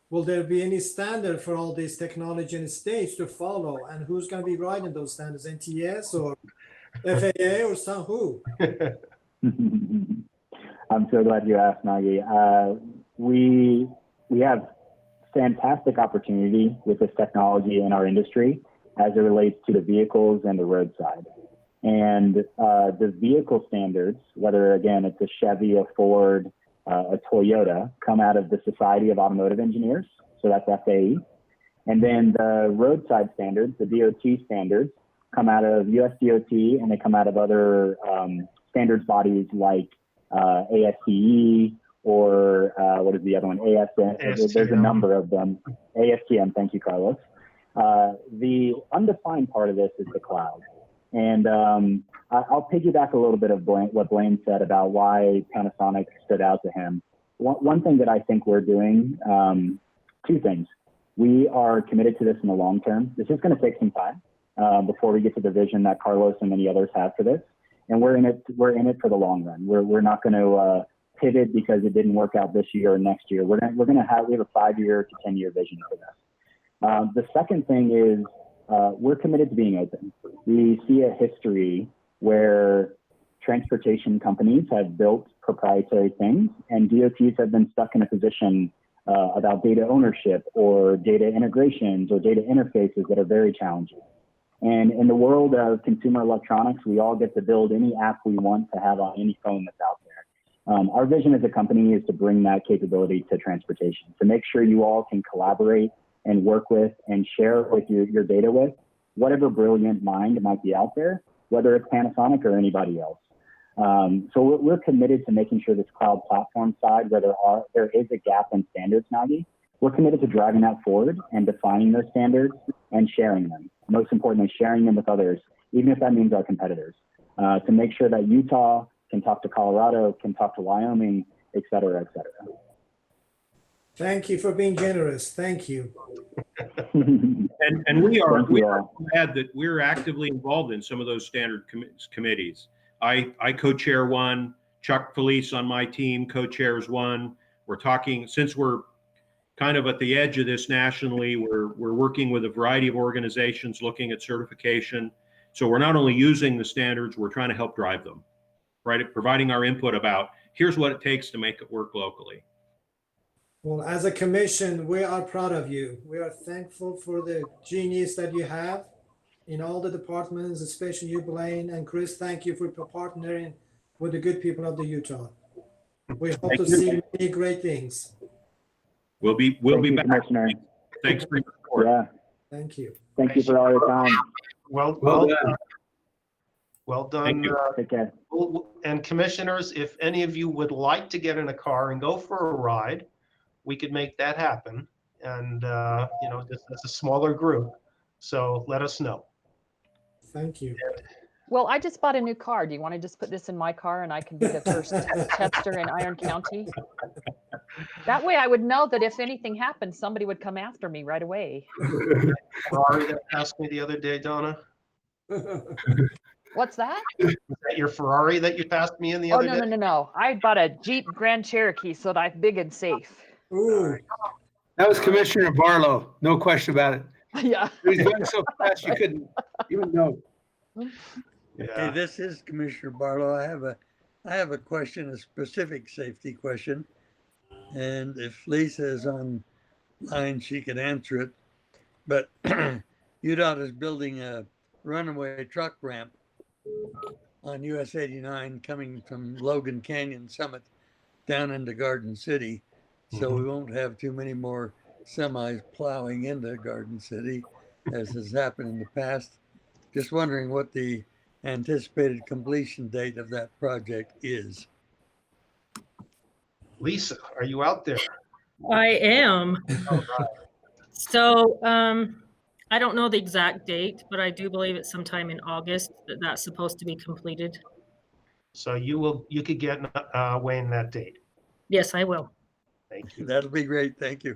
Will there be any standard for all these technology in the states to follow? And who's going to be writing those standards? NTS or FAA or some who? I'm so glad you asked, Nagi. We have fantastic opportunity with this technology in our industry as it relates to the vehicles and the roadside. And the vehicle standards, whether again it's a Chevy, a Ford, a Toyota, come out of the Society of Automotive Engineers, so that's FAE. And then the roadside standards, the DOT standards, come out of US DOT, and they come out of other standards bodies like ASTE or what is the other one? ASTM. There's a number of them. ASTM, thank you, Carlos. The undefined part of this is the cloud. And I'll piggyback a little bit of what Blaine said about why Panasonic stood out to him. One thing that I think we're doing, two things. We are committed to this in the long term. This is going to take some time before we get to the vision that Carlos and many others have for this. And we're in it for the long run. We're not going to pivot because it didn't work out this year or next year. We have a 5-year to 10-year vision for this. The second thing is we're committed to being open. We see a history where transportation companies have built proprietary things, and DOTs have been stuck in a position about data ownership or data integrations or data interfaces that are very challenging. And in the world of consumer electronics, we all get to build any app we want to have on any phone that's out there. Our vision as a company is to bring that capability to transportation, to make sure you all can collaborate and work with and share with your data with whatever brilliant mind might be out there, whether it's Panasonic or anybody else. So we're committed to making sure this cloud platform side, where there is a gap in standards, Nagi, we're committed to driving that forward and defining those standards and sharing them. Most importantly, sharing them with others, even if that means our competitors, to make sure that Utah can talk to Colorado, can talk to Wyoming, et cetera, et cetera. Thank you for being generous. Thank you. And we are glad that we're actively involved in some of those standard committees. I co-chair one. Chuck Felice on my team co-chairs one. We're talking, since we're kind of at the edge of this nationally, we're working with a variety of organizations looking at certification. So we're not only using the standards, we're trying to help drive them, right? Providing our input about here's what it takes to make it work locally. Well, as a commission, we are proud of you. We are thankful for the genius that you have in all the departments, especially you, Blaine, and Chris. Thank you for partnering with the good people of the Utah. We hope to see many great things. We'll be back. Thanks for your support. Yeah. Thank you. Thank you for all your time. Well done. Well done. Thank you. Take care. And commissioners, if any of you would like to get in a car and go for a ride, we could make that happen. And, just as a smaller group. So let us know. Thank you. Well, I just bought a new car. Do you want to just put this in my car and I can be the first tester in Iron County? That way I would know that if anything happened, somebody would come after me right away. Ferrari that passed me the other day, Donna. What's that? Is that your Ferrari that you passed me in the other day? No. I bought a Jeep Grand Cherokee, so that I'm big and safe. Ooh. That was Commissioner Barlow, no question about it. Yeah. He was going so fast you couldn't even know. Hey, this is Commissioner Barlow. I have a question, a specific safety question. And if Lisa is online, she could answer it. But UDOT is building a runaway truck ramp on US 89 coming from Logan Canyon Summit down into Garden City. So we won't have too many more semis plowing into Garden City as has happened in the past. Just wondering what the anticipated completion date of that project is. Lisa, are you out there? I am. All right. So I don't know the exact date, but I do believe it's sometime in August that that's supposed to be completed. So you could get Wayne that date. Yes, I will. Thank you. That'll be great. Thank you.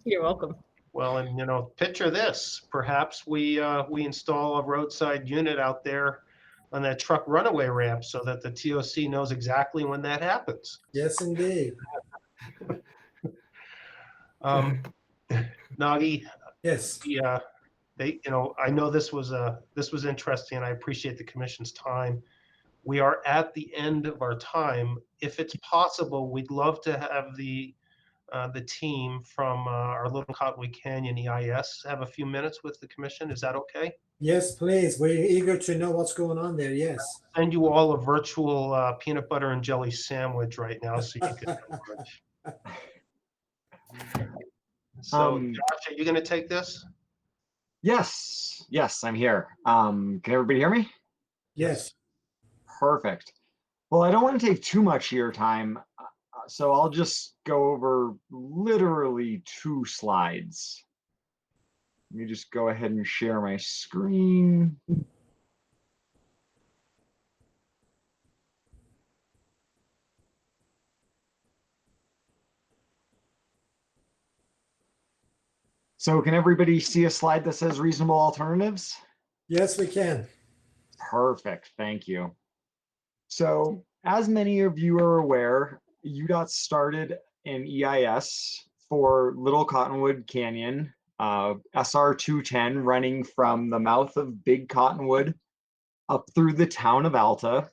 You're welcome. Well, and picture this. Perhaps we install a roadside unit out there on that truck runaway ramp so that the TOC knows exactly when that happens. Yes, indeed. Nagi, Yes. I know this was interesting, and I appreciate the commission's time. We are at the end of our time. If it's possible, we'd love to have the team from our Little Cottonwood Canyon EIS have a few minutes with the commission. Is that okay? Yes, please. We're eager to know what's going on there. Yes. Send you all a virtual peanut butter and jelly sandwich right now so you can have lunch. So, Josh, are you going to take this? Yes, I'm here. Can everybody hear me? Yes. Perfect. Well, I don't want to take too much of your time, so I'll just go over literally 2 slides. Let me just go ahead and share my screen. So can everybody see a slide that says reasonable alternatives? Yes, we can. Perfect, thank you. So as many of you are aware, UDOT started an EIS for Little Cottonwood Canyon, SR 210, running from the mouth of Big Cottonwood up through the town of Alta.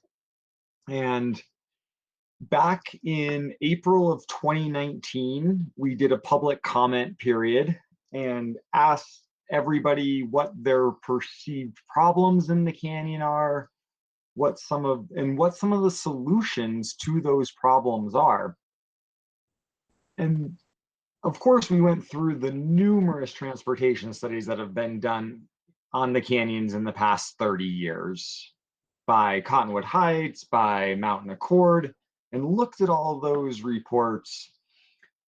And back in April of 2019, we did a public comment period and asked everybody what their perceived problems in the canyon are, what some of the solutions to those problems are. And of course, we went through the numerous transportation studies that have been done on the canyons in the past 30 years by Cottonwood Heights, by Mountain Accord, and looked at all those reports.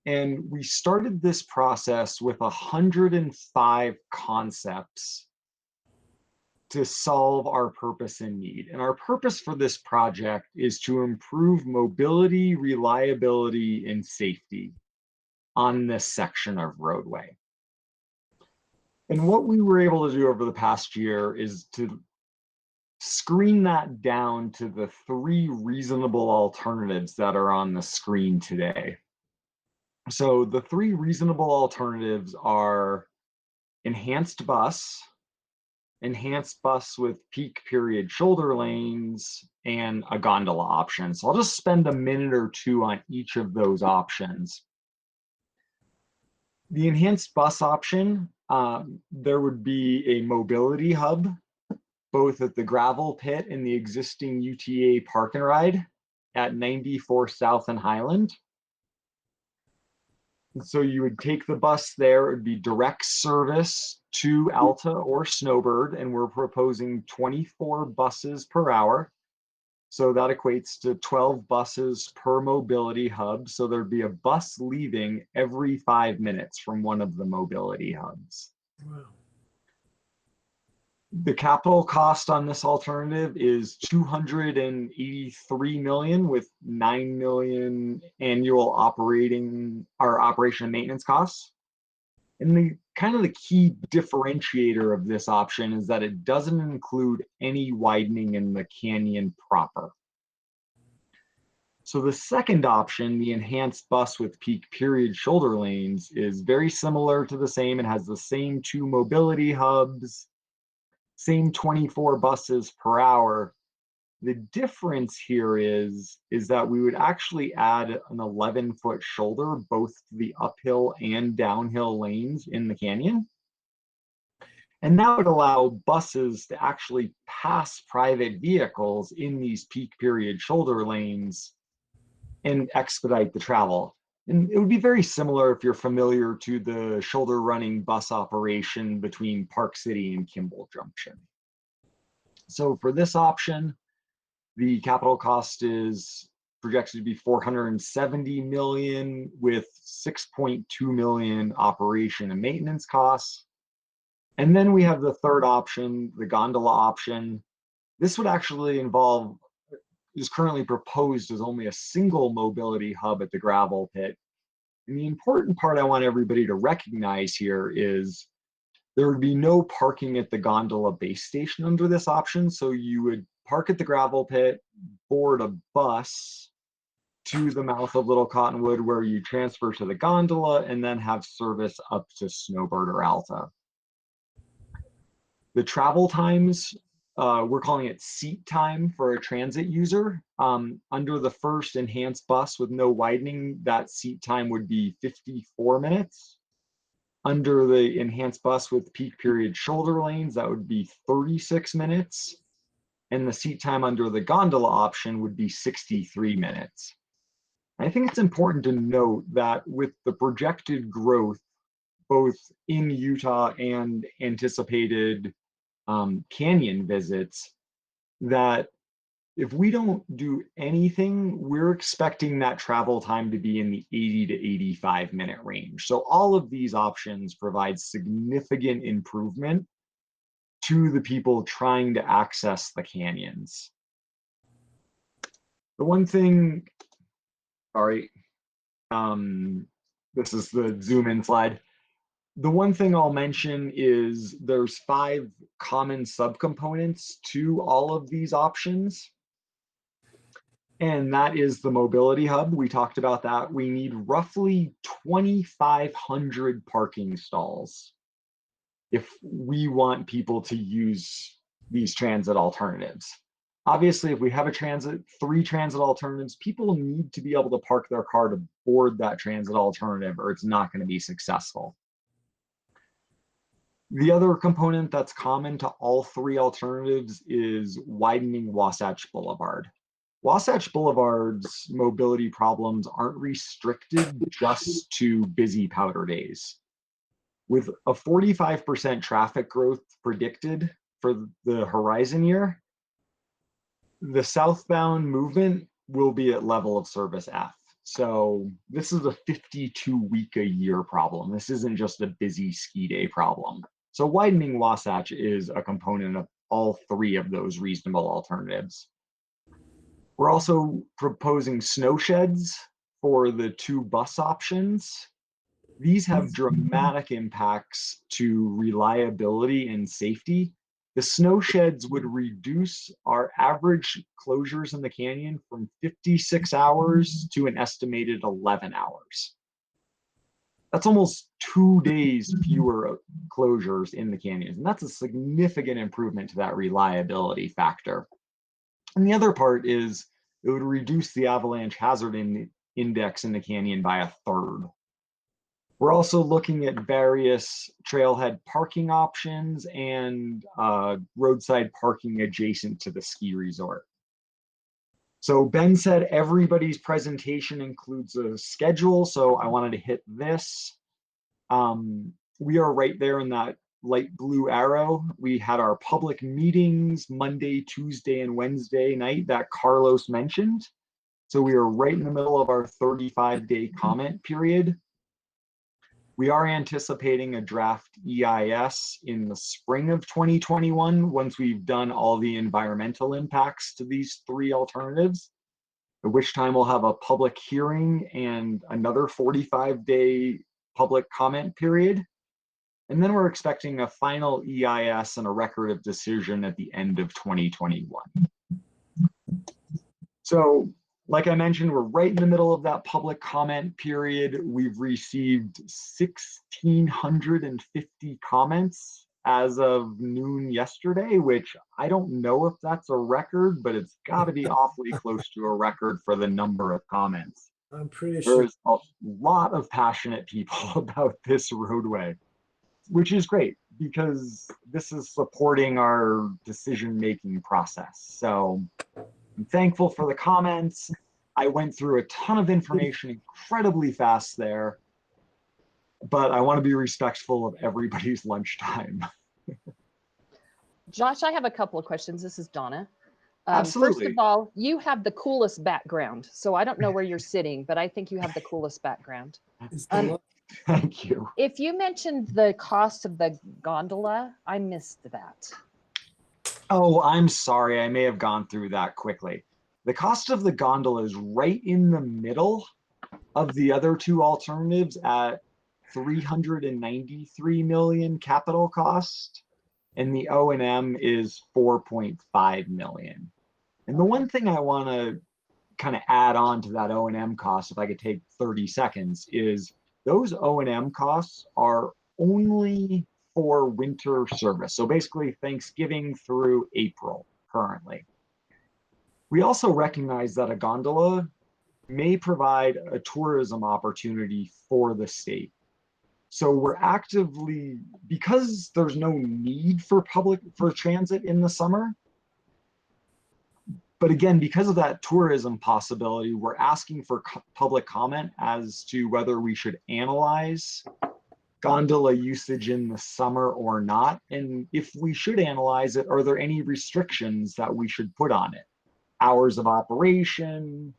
And we started this process with 105 concepts to solve our purpose and need. And our purpose for this project is to improve mobility, reliability, and safety on this section of roadway. And what we were able to do over the past year is to screen that down to the 3 reasonable alternatives that are on the screen today. So the 3 reasonable alternatives are enhanced bus with peak period shoulder lanes, and a gondola option. So I'll just spend a minute or 2 on each of those options. The enhanced bus option, there would be a mobility hub, both at the gravel pit and the existing UTA park and ride at 94 South and Highland. So you would take the bus there, it would be direct service to Alta or Snowbird, and we're proposing 24 buses per hour. So that equates to 12 buses per mobility hub. So there'd be a bus leaving every 5 minutes from one of the mobility hubs. Wow. The capital cost on this alternative is $283 million, with $9 million annual operation and maintenance costs. And the key differentiator of this option is that it doesn't include any widening in the canyon proper. So the second option, the enhanced bus with peak period shoulder lanes, is very similar to the same. It has the same 2 mobility hubs, same 24 buses per hour. The difference here is that we would actually add an 11-foot shoulder, both to the uphill and downhill lanes in the canyon. And that would allow buses to actually pass private vehicles in these peak period shoulder lanes and expedite the travel. And it would be very similar, if you're familiar, to the shoulder running bus operation between Park City and Kimball Junction. So for this option, the capital cost is projected to be $470 million, with $6.2 million operation and maintenance costs. And then we have the third option, the gondola option. This would actually involve, is currently proposed as only a single mobility hub at the gravel pit. And the important part I want everybody to recognize here is there would be no parking at the gondola base station under this option. So you would park at the gravel pit, board a bus to the mouth of Little Cottonwood where you transfer to the gondola and then have service up to Snowbird or Alta. The travel times, we're calling it seat time for a transit user. Under the first enhanced bus with no widening, that seat time would be 54 minutes. Under the enhanced bus with peak period shoulder lanes, that would be 36 minutes. And the seat time under the gondola option would be 63 minutes. I think it's important to note that with the projected growth, both in Utah and anticipated canyon visits, that if we don't do anything, we're expecting that travel time to be in the 80 to 85-minute range. So all of these options provide significant improvement to the people trying to access the canyons. The one thing, sorry, this is the zoom in slide. The one thing I'll mention is there's 5 common subcomponents to all of these options. And that is the mobility hub. We talked about that. We need roughly 2,500 parking stalls if we want people to use these transit alternatives. Obviously, if we have 3 transit alternatives, people need to be able to park their car to board that transit alternative, or it's not going to be successful. The other component that's common to all 3 alternatives is widening Wasatch Boulevard. Wasatch Boulevard's mobility problems aren't restricted just to busy powder days. With a 45% traffic growth predicted for the horizon year, the southbound movement will be at level of service F. So this is a 52-week-a-year problem. This isn't just a busy ski day problem. So widening Wasatch is a component of all 3 of those reasonable alternatives. We're also proposing snow sheds for the 2 bus options. These have dramatic impacts to reliability and safety. The snow sheds would reduce our average closures in the canyon from 56 hours to an estimated 11 hours. That's almost 2 days fewer closures in the canyons, and that's a significant improvement to that reliability factor. And the other part is it would reduce the avalanche hazard index in the canyon by 1/3. We're also looking at various trailhead parking options and roadside parking adjacent to the ski resort. So Ben said everybody's presentation includes a schedule, so I wanted to hit this. We are right there in that light blue arrow. We had our public meetings Monday, Tuesday, and Wednesday night that Carlos mentioned. So we are right in the middle of our 35-day comment period. We are anticipating a draft EIS in the spring of 2021 once we've done all the environmental impacts to these 3 alternatives, at which time we'll have a public hearing and another 45-day public comment period. And then we're expecting a final EIS and a record of decision at the end of 2021. So, like I mentioned, we're right in the middle of that public comment period. We've received 1,650 comments as of noon yesterday, which I don't know if that's a record, but it's got to be awfully close to a record for the number of comments. I'm pretty sure. There's a lot of passionate people about this roadway, which is great because this is supporting our decision-making process. So I'm thankful for the comments. I went through a ton of information incredibly fast there, but I want to be respectful of everybody's lunchtime. Josh, I have a couple of questions. This is Donna. Absolutely. First of all, you have the coolest background. So I don't know where you're sitting, but I think you have the coolest background. Thank you. If you mentioned the cost of the gondola, I missed that. Oh, I'm sorry. I may have gone through that quickly. The cost of the gondola is right in the middle of the other two alternatives at 393 million capital cost, and the O&M is 4.5 million. And the one thing I want to kind of add on to that O&M cost, if I could take 30 seconds, is those O&M costs are only for winter service. So basically Thanksgiving through April currently. We also recognize that a gondola may provide a tourism opportunity for the state. So we're actively, because there's no need for transit in the summer, but again, because of that tourism possibility, we're asking for public comment as to whether we should analyze gondola usage in the summer or not. And if we should analyze it, are there any restrictions that we should put on it? Hours of operation,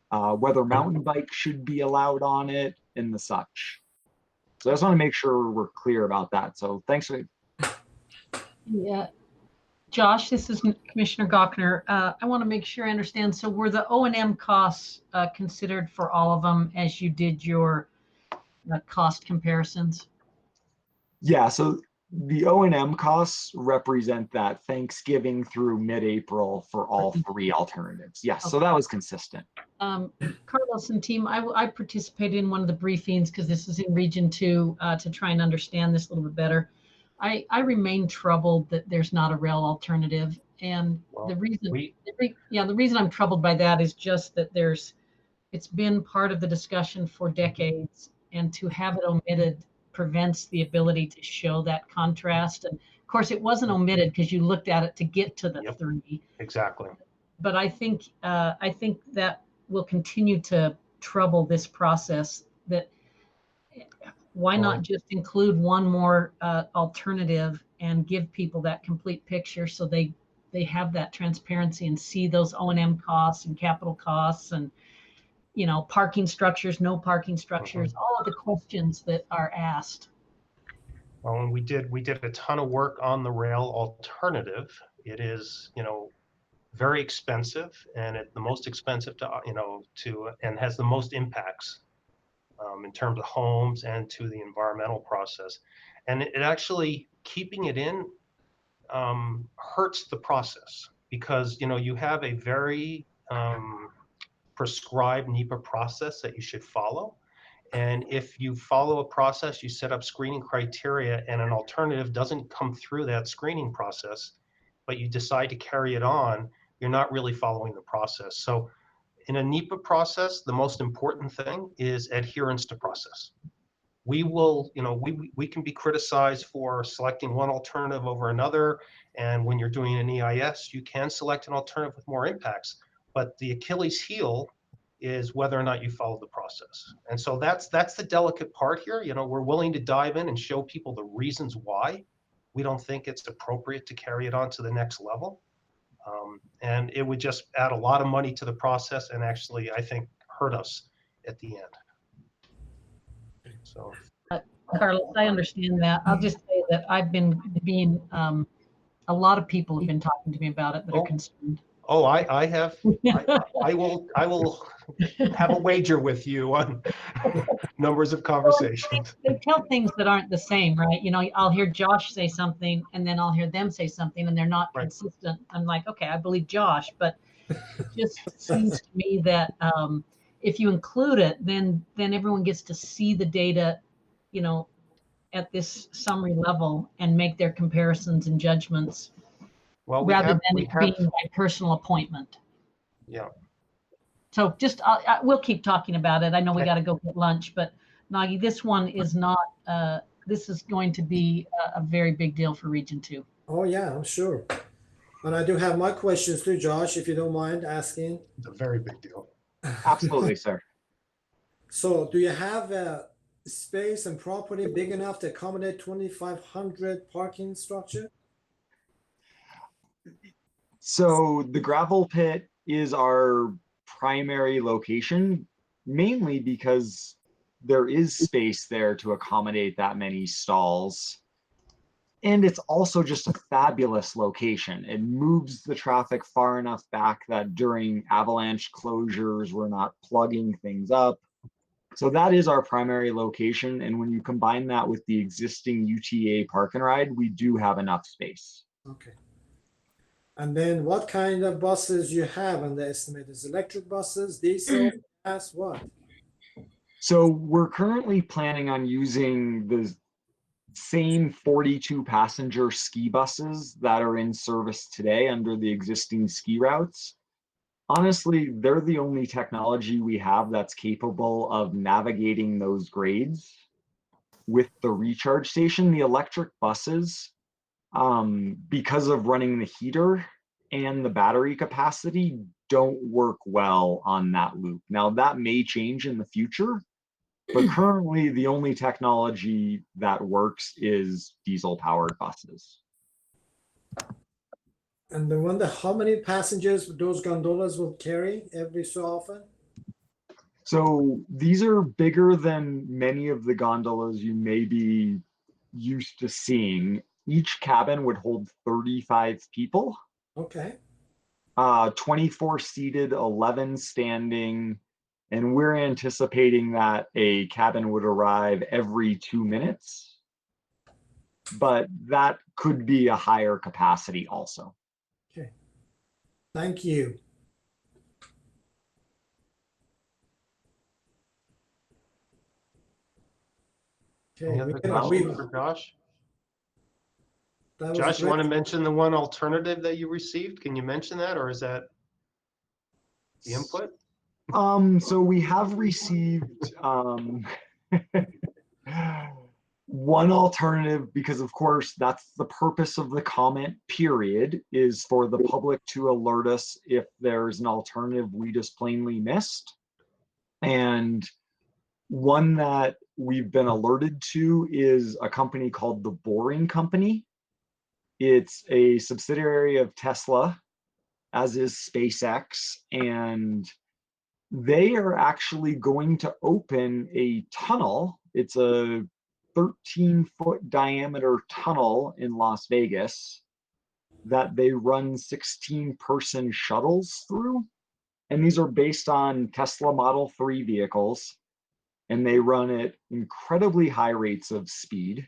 whether mountain bikes should be allowed on it, and the such. So I just want to make sure we're clear about that. So thanks for. Yeah. Josh, this is Commissioner Gochner. I want to make sure I understand. So were the O&M costs considered for all of them as you did your cost comparisons? Yeah, so the O&M costs represent that Thanksgiving through mid-April for all three alternatives. Yes, okay. So that was consistent. Carlos and team, I participated in one of the briefings because this is in Region 2 to try and understand this a little bit better. I remain troubled that there's not a rail alternative, and the reason I'm troubled by that is just that it's been part of the discussion for decades, and to have it omitted prevents the ability to show that contrast. And of course, it wasn't omitted because you looked at it to get to the three. Exactly. But I think that will continue to trouble this process. That why not just include one more alternative and give people that complete picture so they have that transparency and see those O&M costs and capital costs and, you know, parking structures, no parking structures, all of the questions that are asked. Well, and we did a ton of work on the rail alternative. It is, you know, very expensive, and the most expensive and has the most impacts in terms of homes and to the environmental process. And it actually, keeping it in hurts the process because, you know, you have a very prescribed NEPA process that you should follow. And if you follow a process, you set up screening criteria and an alternative doesn't come through that screening process, but you decide to carry it on, you're not really following the process. So in a NEPA process, the most important thing is adherence to process. We will, you know, we can be criticized for selecting one alternative over another. And when you're doing an EIS, you can select an alternative with more impacts. But the Achilles heel is whether or not you follow the process. And so that's the delicate part here. You know, we're willing to dive in and show people the reasons why we don't think it's appropriate to carry it on to the next level. And it would just add a lot of money to the process and actually, I think, hurt us at the end. So, Carlos, I understand that. I'll just say that I've been being, a lot of people have been talking to me about it that are concerned. Oh, I have. I will have a wager with you on numbers of conversations. They tell things that aren't the same, right? You know, I'll hear Josh say something and then I'll hear them say something and they're not consistent. I'm like, okay, I believe Josh, but it just seems to me that if you include it, then everyone gets to see the data, you know, at this summary level and make their comparisons and judgments. Well, rather than it being by personal appointment. Yeah. So just we'll keep talking about it. I know we got to go get lunch, but Nagi, this one is not. This is going to be a very big deal for Region 2. Oh yeah, I'm sure. And I do have my questions too, Josh, if you don't mind asking. It's a very big deal. Absolutely, sir. So, do you have a space and property big enough to accommodate 2,500 parking structure? So the gravel pit is our primary location, mainly because there is space there to accommodate that many stalls. And it's also just a fabulous location. It moves the traffic far enough back that during avalanche closures, we're not plugging things up. So that is our primary location. And when you combine that with the existing UTA park and ride, we do have enough space. Okay. And then what kind of buses you have on the estimate? Is electric buses, diesel, gas, what? So we're currently planning on using the same 42 passenger ski buses that are in service today under the existing ski routes. Honestly, they're the only technology we have that's capable of navigating those grades with the recharge station. The electric buses, because of running the heater and the battery capacity, don't work well on that loop. Now, that may change in the future, but currently the only technology that works is diesel powered buses. And the one that how many passengers those gondolas will carry every so often? So these are bigger than many of the gondolas you may be used to seeing. Each cabin would hold 35 people. Okay. 24 seated, 11 standing, and we're anticipating that a cabin would arrive every 2 minutes, but that could be a higher capacity also. Okay. Thank you. Okay, Any other questions for Josh? Josh, you want to mention the one alternative that you received? Can you mention that, or is that the input? So we have received one alternative, because of course that's the purpose of the comment period, is for the public to alert us if there's an alternative we just plainly missed. And one that we've been alerted to is a company called The Boring Company. It's a subsidiary of Tesla, as is SpaceX, and they are actually going to open a tunnel. It's a 13-foot diameter tunnel in Las Vegas that they run 16-person shuttles through. And these are based on Tesla Model 3 vehicles, and they run at incredibly high rates of speed.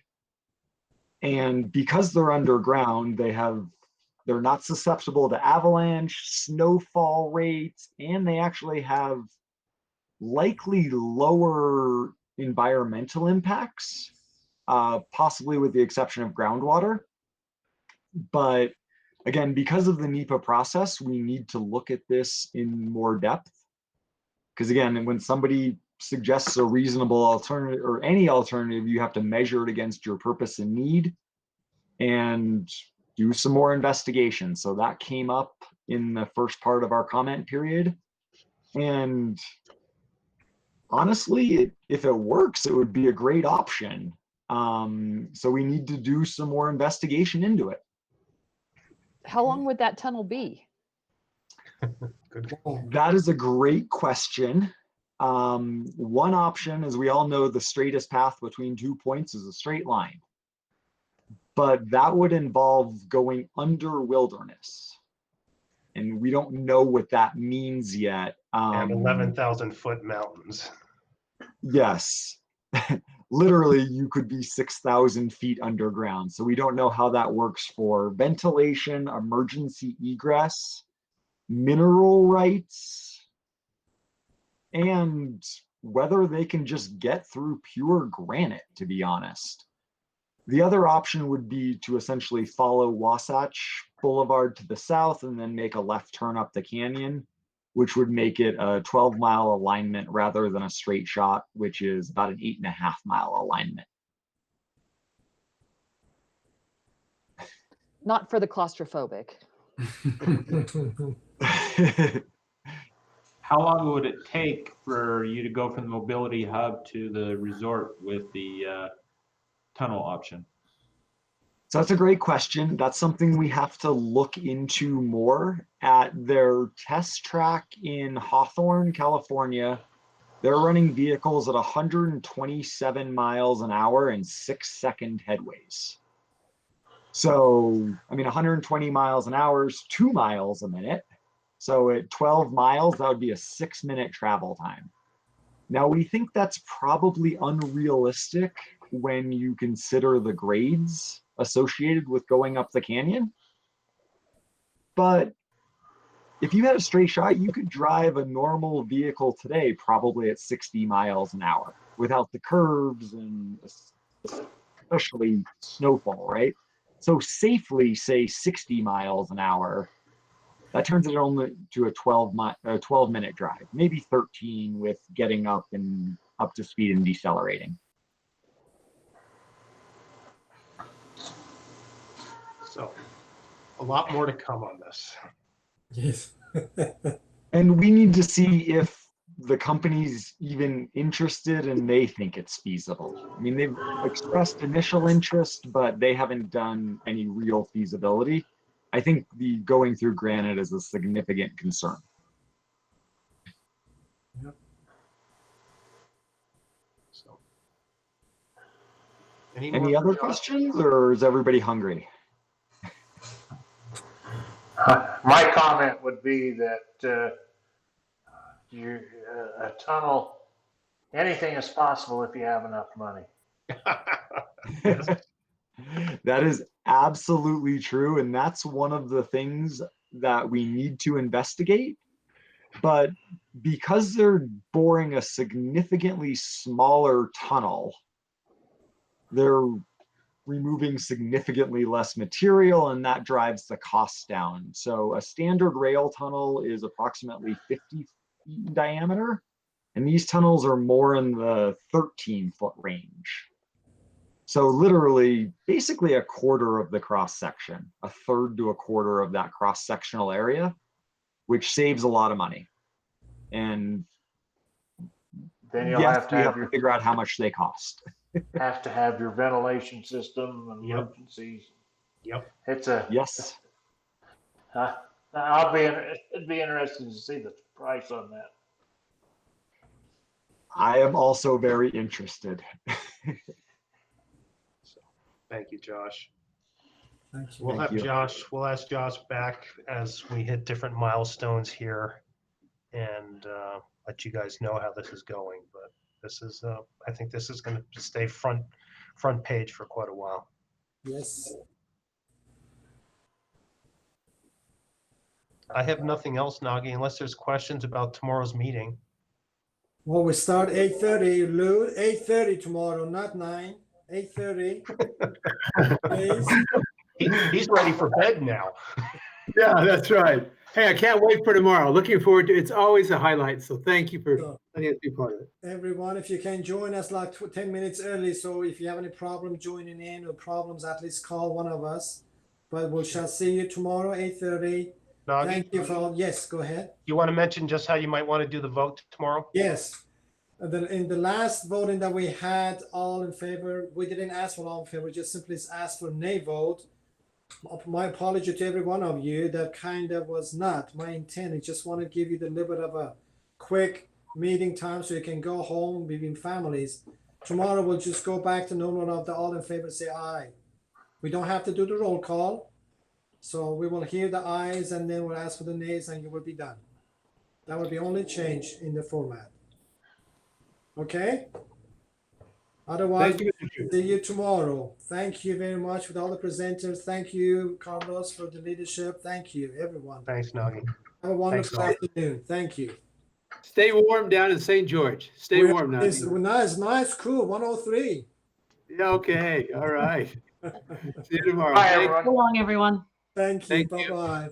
And because they're underground, they're not susceptible to avalanche, snowfall rates, and they actually have likely lower environmental impacts, possibly with the exception of groundwater. But again, because of the NEPA process, we need to look at this in more depth. Because again, when somebody suggests a reasonable alternative or any alternative, you have to measure it against your purpose and need and do some more investigation. So that came up in the first part of our comment period. And honestly, if it works, it would be a great option. So we need to do some more investigation into it. How long would that tunnel be? That is a great question. One option, as we all know, the straightest path between 2 points is a straight line. But that would involve going under wilderness. And we don't know what that means yet. And 11,000-foot mountains. Yes. Literally, you could be 6,000 feet underground. So we don't know how that works for ventilation, emergency egress, mineral rights, and whether they can just get through pure granite, to be honest. The other option would be to essentially follow Wasatch Boulevard to the south and then make a left turn up the canyon, which would make it a 12-mile alignment rather than a straight shot, which is about an 8.5-mile alignment. Not for the claustrophobic. How long would it take for you to go from the mobility hub to the resort with the tunnel option? So that's a great question. That's something we have to look into more. At their test track in Hawthorne, California, they're running vehicles at 127 miles an hour and 6-second headways. So, I mean, 120 miles an hour is 2 miles a minute. So at 12 miles, that would be a 6-minute travel time. Now, we think that's probably unrealistic when you consider the grades associated with going up the canyon. But if you had a straight shot, you could drive a normal vehicle today probably at 60 miles an hour without the curves and especially snowfall, right? So safely say 60 miles an hour, that turns it only to a 12-minute drive, maybe 13 with getting up to speed and decelerating. So a lot more to come on this. Yes. And we need to see if the company's even interested and they think it's feasible. I mean, they've expressed initial interest, but they haven't done any real feasibility. I think the going through granite is a significant concern. Yep. So, any other questions, or is everybody hungry? My comment would be that a tunnel, anything is possible if you have enough money. That is absolutely true. And that's one of the things that we need to investigate. But because they're boring a significantly smaller tunnel, they're removing significantly less material, and that drives the costs down. So a standard rail tunnel is approximately 50 feet in diameter, and these tunnels are more in the 13-foot range. So literally, basically a quarter of the cross section, a third to a quarter of that cross-sectional area, which saves a lot of money. And Then you'll yes, have to you have have to figure out how much they cost. have to have your ventilation system and emergencies. Yep. It's a yes. It'd be interesting to see the price on that. I am also very interested. Thank you, Josh. Thank you. We'll ask Josh back as we hit different milestones here and let you guys know how this is going. But this is, I think this is going to stay front page for quite a while. Yes. I have nothing else, Nagi, unless there's questions about tomorrow's meeting. Well, we start 8:30, Lou. 8:30 tomorrow, not 9. 8:30. He's ready for bed now. Yeah, that's right. Hey, I can't wait for tomorrow. Looking forward to it. It's always a highlight. So thank you for letting us be part of it. Everyone, if you can join us like 10 minutes early. So if you have any problem joining in or problems, at least call one of us. But we shall see you tomorrow, 8:30. Nagi, Thank you for all. Yes, go ahead. You want to mention just how you might want to do the vote tomorrow? Yes. In the last voting that we had, all in favor, we didn't ask for all in favor, just simply asked for nay vote. My apology to every one of you. That kind of was not my intent. I just want to give you the little bit of a quick meeting time so you can go home between families. Tomorrow we'll just go back to normal of the all in favor, say aye. We don't have to do the roll call. So we will hear the ayes and then we'll ask for the nays and you will be done. That will be only change in the format. Okay? Otherwise, see you tomorrow. Thank you very much with all the presenters. Thank you, Carlos, for the leadership. Thank you, everyone. Thanks, Nagi. Have a wonderful afternoon. Thank you. Stay warm down in St. George. Stay warm now. It's nice, cool, 103. Yeah, okay. All right. See you tomorrow. Bye, everyone. So long, everyone. Thank you. Bye-bye.